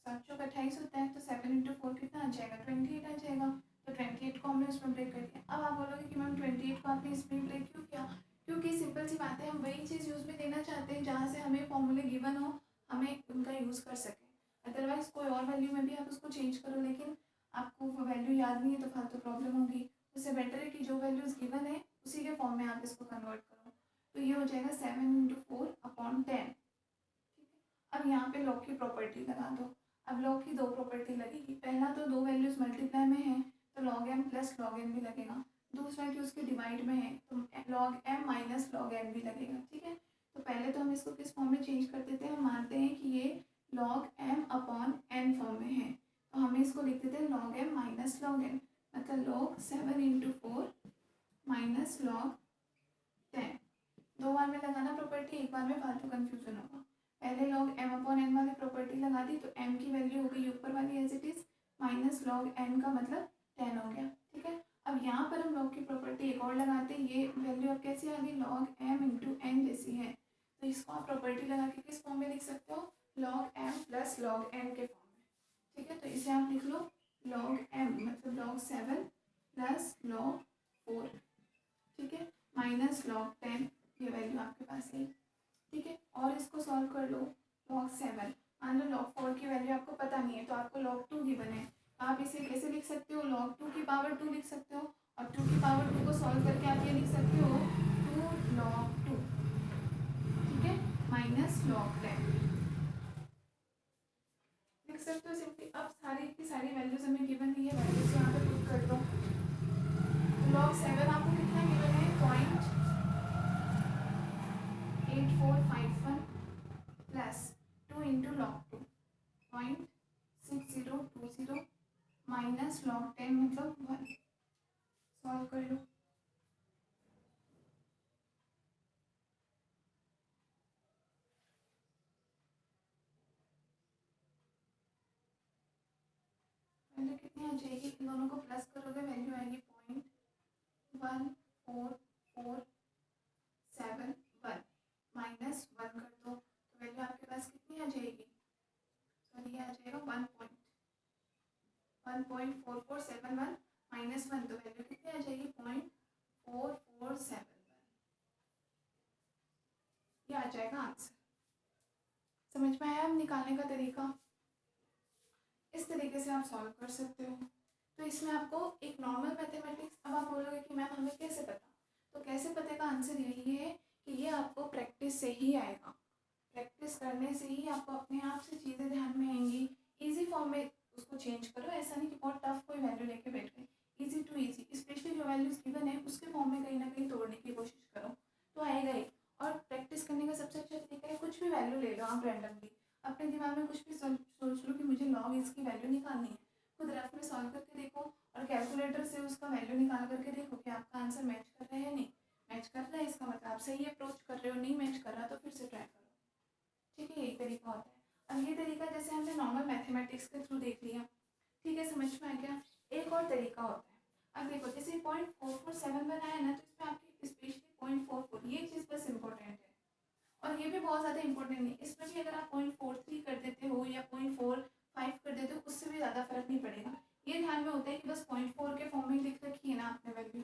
7 चौक 28 होता है, तो 7 × 4 कितना आ जाएगा 28 आ जाएगा। तो 28 को हमने उसमें ब्रेक कर दिया। अब आप बोलोगे कि मैम 28 को आपने इसमें ब्रेक क्यों किया, क्योंकि सिंपल सी बात है, हम वही चीज़ यूज़ में देना चाहते हैं जहाँ से हमें फॉर्मूले गिवन हो, हमें उनका यूज़ कर सकें। अदरवाइज कोई और वैल्यू में भी आप उसको चेंज करो, लेकिन आपको वो वैल्यू याद नहीं है तो फालतू प्रॉब्लम होगी। उससे बेटर है कि जो वैल्यूज़ गिवन है उसी के फॉर्म में आप इसको कन्वर्ट करो। तो ये हो जाएगा 7 × 4/10। अब यहाँ पे लॉग की प्रॉपर्टी लगा दो। अब लॉग की दो प्रॉपर्टी लगेगी, पहला तो दो वैल्यूज मल्टीप्लाई में है तो log m plus log n भी लगेगा, दूसरा कि उसके डिवाइड में है तो log m minus log n भी लगेगा। ठीक है, तो पहले तो हम इसको किस फॉर्म में चेंज कर देते हैं, हम मानते हैं कि ये log m/n फॉर्म में है, तो हमें इसको लिख देते हैं log m minus log n, मतलब log 7 × 4 माइनस log 10। दो बार में लगाना प्रॉपर्टी, एक बार में फालतू कन्फ्यूजन होगा। पहले log m/n वाली प्रॉपर्टी लगा दी तो m की वैल्यू हो गई ऊपर वाली as it is, minus log n का मतलब 10 हो गया। ठीक है, अब यहाँ पर हम log की प्रॉपर्टी एक और लगाते हैं, ये वैल्यू अब कैसी आ गई log m × n जैसी है, तो इसको आप प्रॉपर्टी लगा के किस फॉर्म में लिख सकते हो, log m plus log n के फॉर्म में। ठीक है, तो इसे आप लिख लो log m मतलब log 7 प्लस log 4। ठीक है, माइनस log 10, ये वैल्यू आपके पास है। ठीक है, और इसको सॉल्व कर लो log 7, मान लो log 4 की वैल्यू आपको पता नहीं है तो आपको log 2 गिवन है, आप इसे कैसे लिख सकते हो, log 2 की पावर 2 लिख सकते हो, और 2 की पावर 2 को सॉल्व करके आप ये लिख सकते हो 2 log 2। ठीक है, माइनस log 10 लिख सकते हो सिंपली। अब सारी की सारी वैल्यूज हमें गिवन नहीं है, वैल्यूज यहाँ पे पुट कर दो। तो log 7 आपको कितना गिवन है 0.8451 प्लस 2 × log 2 0.6020 माइनस log 10 मतलब 1। सॉल्व कर लो। वैल्यू कितनी आ जाएगी, इन दोनों को प्लस करोगे वैल्यू आएगी 0.14471 माइनस 1 कर दो तो वैल्यू आपके पास कितनी आ जाएगी, सॉरी ये आ जाएगा 1.4471 माइनस 1, तो वैल्यू कितनी आ जाएगी 0.4471, ये आ जाएगा आंसर। समझ में आया अब निकालने का तरीका, इस तरीके से आप सॉल्व कर सकते हो। तो इसमें आपको एक नॉर्मल मैथमेटिक्स, अब आप बोलोगे कि मैम हमें कैसे पता, तो कैसे पता का आंसर यही है कि ये आपको प्रैक्टिस से ही आएगा, प्रैक्टिस करने से ही आपको अपने आप से चीज़ें ध्यान में आएंगी। इजी फॉर्म में उसको चेंज करो, ऐसा नहीं कि बहुत टफ कोई वैल्यू लेके बैठ गए, इजी टू इजी, स्पेशली जो वैल्यूज गिवन है उसके फॉर्म में कहीं ना कहीं तोड़ने की कोशिश करो तो आएगा ही। और प्रैक्टिस करने का सबसे अच्छा तरीका है, कुछ भी वैल्यू ले लो आप रैंडमली, अपने दिमाग में कुछ भी सोच लो कि मुझे लॉग इसकी वैल्यू निकालनी है, खुद रफ में सॉल्व करके देखो और कैलकुलेटर से उसका वैल्यू निकाल करके देखो कि आपका आंसर मैच कर रहा है या नहीं। मैच कर रहा है इसका मतलब आप सही अप्रोच कर रहे हो, नहीं मैच कर रहा तो फिर से ट्राई करो। ठीक है, यही तरीका होता है। अब ये तरीका जैसे हमने नॉर्मल मैथमेटिक्स के थ्रू देख लिया, ठीक है, समझ में आ गया। एक और तरीका होता है, अब देखो जैसे 0.4471 आया ना, तो इसमें आपकी स्पेशली 0.44 ये चीज़ बस इम्पोर्टेंट है, और और ये भी बहुत ज़्यादा इंपॉर्टेंट नहीं, इसमें भी अगर आप 0.43 कर देते हो या 0.45 कर देते हो उससे भी ज़्यादा फर्क नहीं पड़ेगा। ये ध्यान में होता है कि बस 0.4 के फॉर्म में लिख रखी है ना आपने वैल्यू,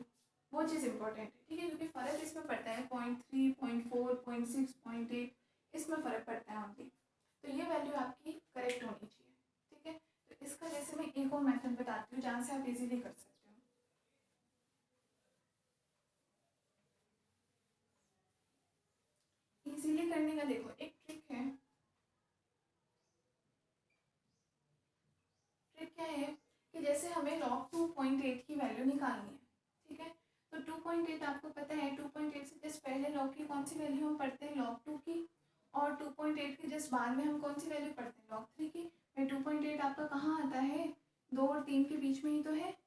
वो चीज़ इंपॉर्टेंट है, ठीक है, क्योंकि फ़र्क इसमें पड़ता है 0.3, 0.4, 0.6, 0.8, इसमें फ़र्क पड़ता है ओनली। तो ये वैल्यू आपकी करेक्ट होनी चाहिए, ठीक है। तो इसका जैसे मैं एक और मेथड बताती हूँ जहाँ से आप इजीली कर सकते हो। इजीली करने का देखो एक ट्रिक है। ट्रिक क्या है कि जैसे हमें log 2.8 की वैल्यू निकालनी है, ठीक है, तो 2.8 आपको पता है, 2.8 से जस्ट पहले log की कौन सी वैल्यू हम पढ़ते हैं, log 2 की, और 2.8 के जस्ट बाद में हम कौन सी वैल्यू पढ़ते हैं, log 3 की। 2.8 आपका कहाँ आता है, 2 और 3 के बीच में ही तो है,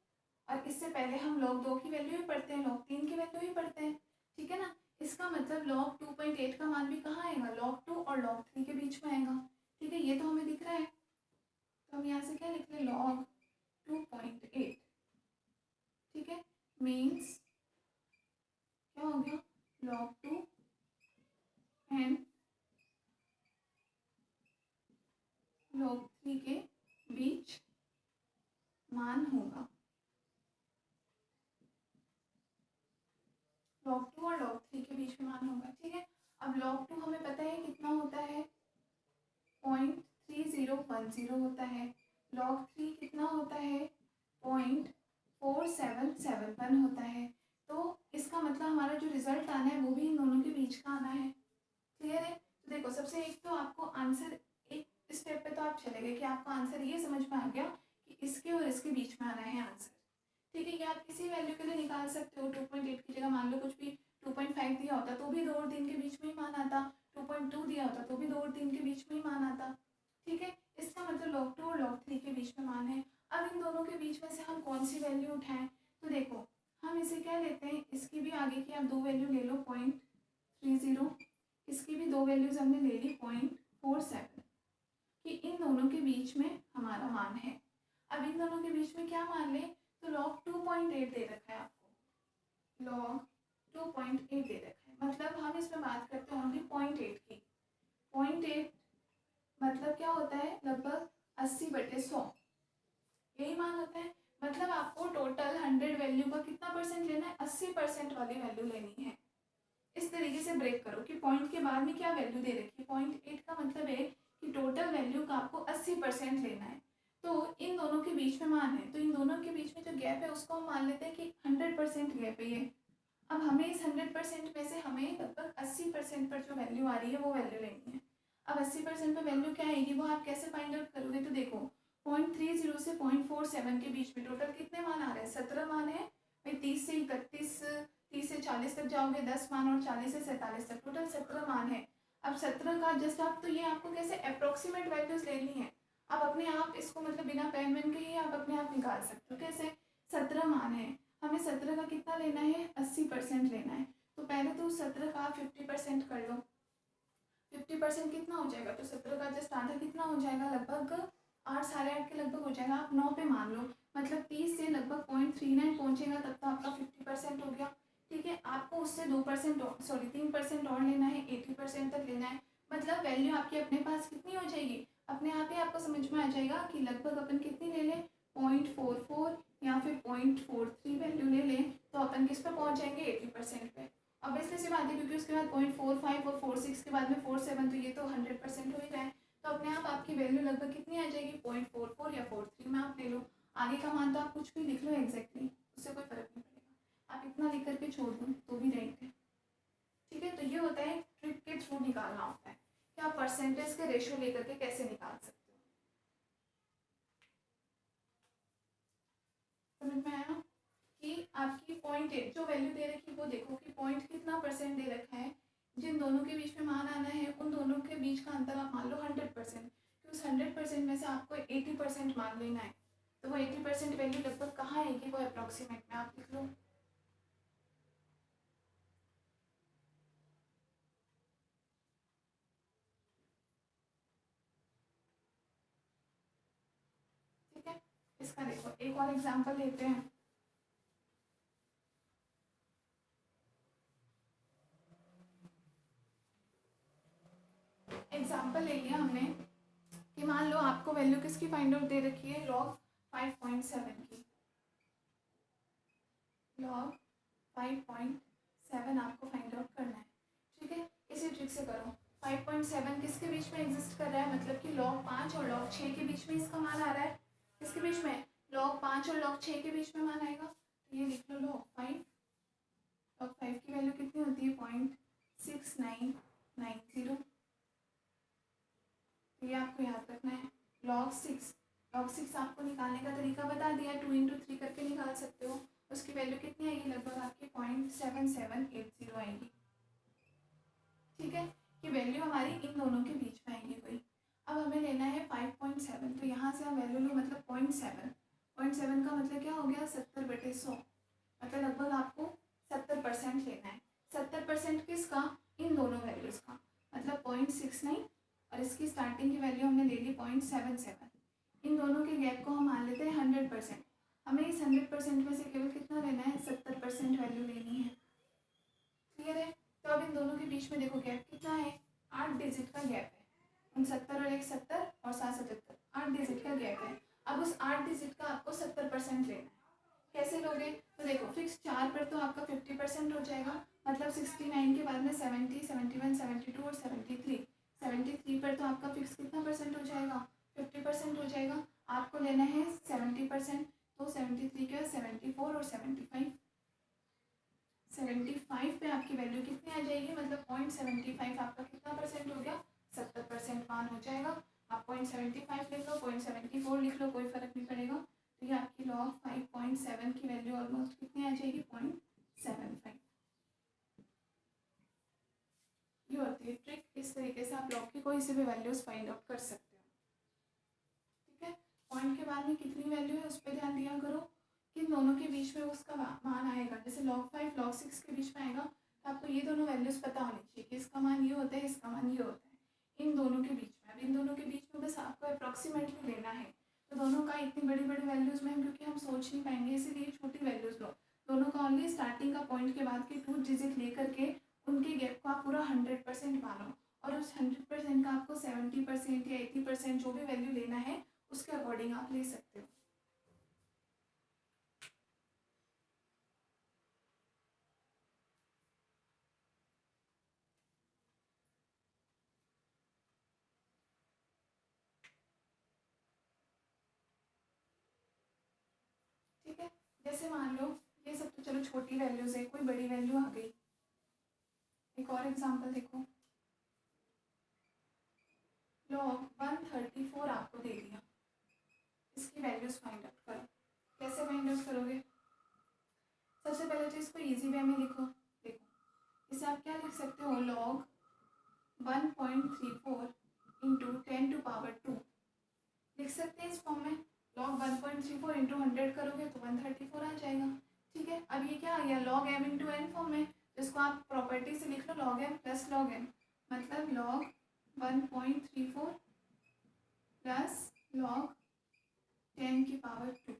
और इससे पहले हम log 2 की वैल्यू ही पढ़ते हैं, log 3 की वैल्यू ही पढ़ते हैं, ठीक है ना। इसका मतलब log 2.8 का मान भी कहाँ आएगा, log 2 और log 3 के बीच में आएगा, ठीक है, ये तो हमें दिख रहा है। तो हम यहाँ से क्या लिख लें, log 2.8, ठीक है, मीन्स क्या हो गया, log 2 एंड log 3 के बीच मान होगा, log 2 और log 3 के बीच में मान होगा, ठीक है। अब log 2 हमें पता है कितना होता है, 0.3010 होता है, log 3 कितना होता है, 0.4771 होता है। तो इसका मतलब हमारा जो रिजल्ट आना है वो भी इन दोनों के बीच का आना है, क्लियर है। तो देखो सबसे एक तो आपको आंसर, एक स्टेप पे तो आप चले गए कि आपको आंसर ये समझ में आ गया कि इसके और इसके बीच में आना है आंसर, ठीक है। ये आप किसी वैल्यू के लिए निकाल सकते हो, 2.8 की जगह मान लो कुछ भी 2.5 दिया होता तो भी 2 और 3 के बीच में ही मान आता, 2.2 दिया होता तो भी 2 और 3 के बीच में ही मान आता, ठीक है। इसका मतलब log 2 और log 3 के बीच में मान है। अब इन दोनों के बीच में से हम कौन सी वैल्यू उठाएं, तो देखो हम इसे क्या लेते हैं, इसकी भी आगे की आप दो वैल्यू ले लो, 0.30, इसकी भी दो वैल्यूज हमने ले ली, 0.47, कि इन दोनों के बीच में हमारा मान है। अब इन दोनों के बीच में क्या मान लें, तो log 2.8 दे रखा है आपको, log 2.8 दे रखा है, मतलब हम इसमें बात करते हैं ओनली 0.8 की। 0.8 मतलब क्या होता है, लगभग 80/100, यही मान होता है। मतलब आपको टोटल 100 वैल्यू का कितना परसेंट लेना है, 80% वाली वैल्यू लेनी है। इस तरीके से ब्रेक करो कि पॉइंट के बाद में क्या वैल्यू दे रखी है, 0.8 का मतलब है कि टोटल वैल्यू का आपको 80% लेना है। तो इन दोनों के बीच में मान है, तो इन दोनों के बीच में जो गैप है उसको हम मान लेते हैं कि 100% गैप है ये। अब हमें इस 100% में से हमें लगभग 80% पर जो वैल्यू आ रही है वो वैल्यू लेनी है। अब 80% पर वैल्यू क्या आएगी वो आप कैसे फाइंड आउट करोगे, तो देखो 0.30 से 0.47 के बीच में टोटल कितने मान आ रहे हैं, 17 मान है भाई। 30 से 31, 30 से 40 तक जाओगे 10 मान, और 40 से 47 तक टोटल 17 मान है। अब 17 का जस्ट आप, तो ये आपको कैसे अप्रोक्सीमेट वैल्यूज लेनी है, आप अपने आप इसको मतलब बिना पेन वेन के ही आप अपने आप निकाल सकते हो, कैसे, 17 मान है, हमें 17 का कितना लेना है, 80% लेना है। तो पहले तो 17 का 50% कर लो, 50% कितना हो जाएगा, तो 17 का जस्ट आधा कितना हो जाएगा, लगभग 8, 8.5 के लगभग हो जाएगा, आप 9 पे मान लो, मतलब 30 से लगभग 0.39 पहुंचेगा तब तो आपका 50% हो गया, ठीक है। आपको उससे 2% और, सॉरी 3% और लेना है, 80% तक लेना है, मतलब वैल्यू आपकी अपने पास कितनी हो जाएगी, अपने आप ही आपको समझ में आ जाएगा कि लगभग अपन कितनी ले लें, 0.44 या फिर 0.43 वैल्यू ले लें तो अपन किस पे पहुंच जाएंगे, 80% पे। ऑब्वियसली सी बात है, क्योंकि उसके बाद 0.45 और 46 के बाद में 47, तो ये तो 100% हो ही रहा है। तो अपने आप आपकी वैल्यू लगभग कितनी आ जाएगी, 0.44 या 43 में आप ले लो। आगे का मान तो आप कुछ भी लिख लो एग्जैक्टली, उससे कोई फर्क नहीं पड़ेगा, आप इतना लिख करके छोड़ दो तो भी राइट है, ठीक है। तो ये होता है ट्रिक के थ्रू निकालना होता है कि आप परसेंटेज के रेशियो लेकर के कैसे निकाल सकते हो, समझ में आया कि आपकी 0.8 जो वैल्यू दे रखी है वो देखो कि पॉइंट कितना परसेंट दे रखा है, जिन दोनों के बीच में मान आना है उन दोनों के बीच का अंतर आप मान लो 100%, तो उस 100% में से आपको 80% मान लेना है। तो वो 80% वैल्यू लगभग कहाँ आएगी, वो अप्रॉक्सीमेट में आप लिख लो, ठीक है। इसका देखो एक और एग्जाम्पल लेते हैं। एग्जांपल ले लिया हमने कि मान लो आपको वैल्यू किसकी फाइंड आउट दे रखी है, log 5.7 की। log 5.7 आपको फाइंड आउट करना है, ठीक है। इसी ट्रिक से करो। 5.7 किसके बीच में एग्जिस्ट कर रहा है, मतलब कि log 5 और log 6 के बीच में इसका मान आ रहा है। किसके बीच में, log 5 और log 6 के बीच में मान आएगा। तो ये लिख लो log 5 की वैल्यू कितनी होती है, 0.6990। तो ये आपको याद रखना है। log 6 आपको निकालने का तरीका बता दिया, 2 × 3 करके निकाल सकते हो। उसकी वैल्यू कितनी आएगी, लगभग आपकी 0.7780 आएगी, ठीक है। कि वैल्यू हमारी इन दोनों के बीच में आएगी कोई। अब हमें लेना है 5.7, तो यहाँ से हम वैल्यू लो, मतलब 0.7 का मतलब क्या हो गया, 70/100, मतलब लगभग आपको 70% लेना है। 70% किसका, इन दोनों वैल्यूज़ का, मतलब 0.69 और इसकी स्टार्टिंग की वैल्यू हमने ले ली 0.77। इन दोनों के गैप को हम मान लेते हैं 100%। हमें इस 100% में से केवल कितना लेना है, 70% वैल्यू लेनी है, क्लियर है। तो अब इन दोनों के बीच में देखो गैप कितना है, 8 डिजिट का गैप है। 69 और 1 70 और 7 77, 8 डिजिट का गैप है। अब उस 8 डिजिट का आपको 70% लेना है। कैसे लोगे, तो देखो फिक्स 4 पर तो आपका 50% हो जाएगा, मतलब 69 के बाद में 70, 71, 72 और 73 पर तो आपका फिक्स कितना परसेंट हो जाएगा, 50% हो जाएगा। आपको लेना है 70%, तो 73 के बाद 74 और 75 पे आपकी वैल्यू कितनी आ जाएगी, मतलब 0.75 आपका कितना परसेंट हो गया, 70% मान हो जाएगा। आप 0.75 लिख लो, 0.74 लिख लो, कोई फर्क नहीं पड़ेगा। तो ये आपकी log 5.7 की वैल्यू ऑलमोस्ट कितनी आ जाएगी, 0.75। ये होती है ट्रिक। इस तरीके से आप log की कोई से भी वैल्यूज फाइंड आउट कर सकते हो, ठीक है। पॉइंट के बाद में कितनी वैल्यू है उस पर ध्यान दिया करो, कि दोनों के बीच में उसका मान आएगा। जैसे log 5 log 6 के बीच में आएगा, तो आपको ये दोनों वैल्यूज पता होनी चाहिए कि इसका मान ये होता है, इसका मान ये होता है, इन दोनों के बीच में। अब इन दोनों के बीच में बस आपको अप्रॉक्सीमेटली लेना है। तो दोनों का इतनी बड़ी बड़ी वैल्यूज में क्योंकि हम सोच नहीं पाएंगे, इसीलिए छोटी वैल्यूज लो। दोनों का ओनली स्टार्टिंग का पॉइंट के बाद के 2 डिजिट लेकर के उनके गैप को आप पूरा 100% मानो, और उस 100% का आपको 70% या 80% जो भी वैल्यू लेना है उसके अकॉर्डिंग आप ले सकते हो। ठीक है, जैसे मान लो ये सब तो चलो छोटी वैल्यूज है, कोई बड़ी वैल्यू आ गई। एक और एग्जांपल देखो, log 134 आपको दे दिया, इसकी वैल्यूज फाइंड आउट करो। कैसे फाइंड आउट करोगे, सबसे पहले तो इसको इजी वे में लिखो। देखो इसे आप क्या लिख सकते हो, log 1.34 इंटू 10⁻²। लिख सकते हैं इस फॉर्म में। log 1.34 इंटू 100 करोगे तो 134 आ जाएगा, ठीक है। अब ये क्या आ गया, log m into n form में, जिसको आप प्रॉपर्टी से लिख लो log m plus log n, मतलब log 1.34 प्लस log 10⁻²।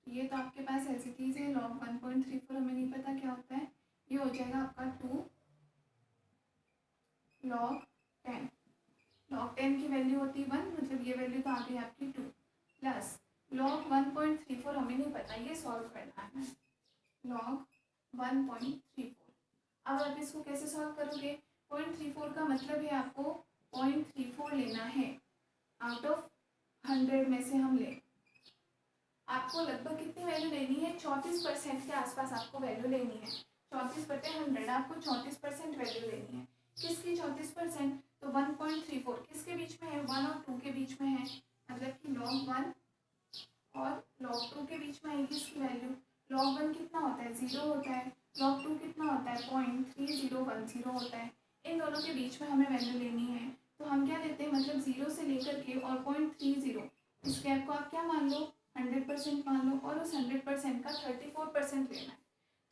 ये तो आपके पास ऐसी चीज़ है, log 1.34 हमें नहीं पता क्या होता है, ये हो जाएगा आपका 2 log 10। log 10 की वैल्यू होती है 1, मतलब ये वैल्यू तो आ गई आपकी 2, प्लस log 1.34 हमें नहीं पता, ये सॉल्व करना है log 1.34। अब आप इसको कैसे सॉल्व करोगे, 0.34 का मतलब है आपको 0.34 लेना है आउट ऑफ 100 में से हम ले। आपको लगभग कितनी वैल्यू लेनी है, 34% के आसपास आपको वैल्यू लेनी है। 34/100 आपको 34% वैल्यू लेनी है। किसकी 34%, तो 1.34 किसके बीच में है, 1 और 2 के बीच में है, मतलब कि log 1 और log 2 के बीच में आएगी इसकी वैल्यू। log 1 कितना होता है, 0 होता है। log 2 कितना होता है, 0.3010 होता है। इन दोनों के बीच में हमें वैल्यू लेनी है, तो हम क्या लेते हैं, मतलब 0 से लेकर के और 0.30 इस गैप को आप क्या मान लो, 100% मान लो, और उस 100% का 34% लेना है।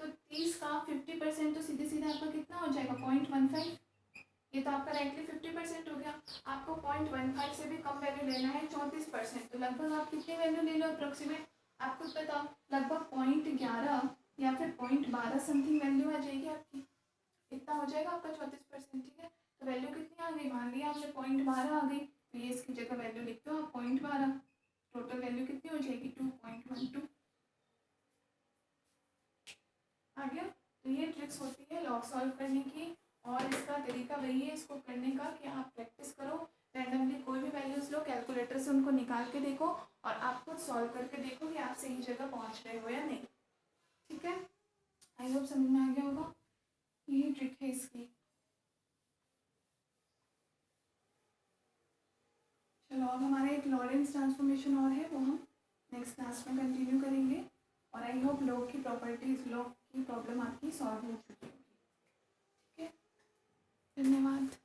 तो 30 का 50% तो सीधे सीधे आपका कितना हो जाएगा, 0.15। ये तो आपका राइटली 50% हो गया। आपको 0.15 से भी कम वैल्यू लेना है, 34%। तो लगभग आप कितनी वैल्यू ले लो अप्रोक्सीमेट, आप खुद बताओ, लगभग 0.11 या फिर 0.12 समथिंग वैल्यू आ जाएगी आपकी। इतना हो जाएगा आपका 34%, ठीक है। तो वैल्यू कितनी आ गई, मान लिया आपने 0.12 आ गई, तो ये इसकी जगह वैल्यू लिखते हो आप 0.12, टोटल वैल्यू कितनी हो जाएगी 2.12 आ गया। तो ये ट्रिक्स होती है लॉग सॉल्व करने की, और इसका तरीका वही है इसको करने का कि आप प्रैक्टिस करो, रैंडमली कोई भी वैल्यूज़ लो, कैलकुलेटर से उनको निकाल के देखो और आप खुद सॉल्व करके देखो कि आप सही जगह पहुंच रहे हो या नहीं। ठीक है, आई होप समझ में आ गया होगा, यही ट्रिक है इसकी। चलो अब हमारा एक लॉरेंस ट्रांसफॉर्मेशन और है, वो हम नेक्स्ट क्लास में कंटिन्यू करेंगे, और आई होप लॉग की प्रॉपर्टीज, लॉग की प्रॉब्लम आपकी सॉल्व हो चुकी होगी। ठीक है, धन्यवाद।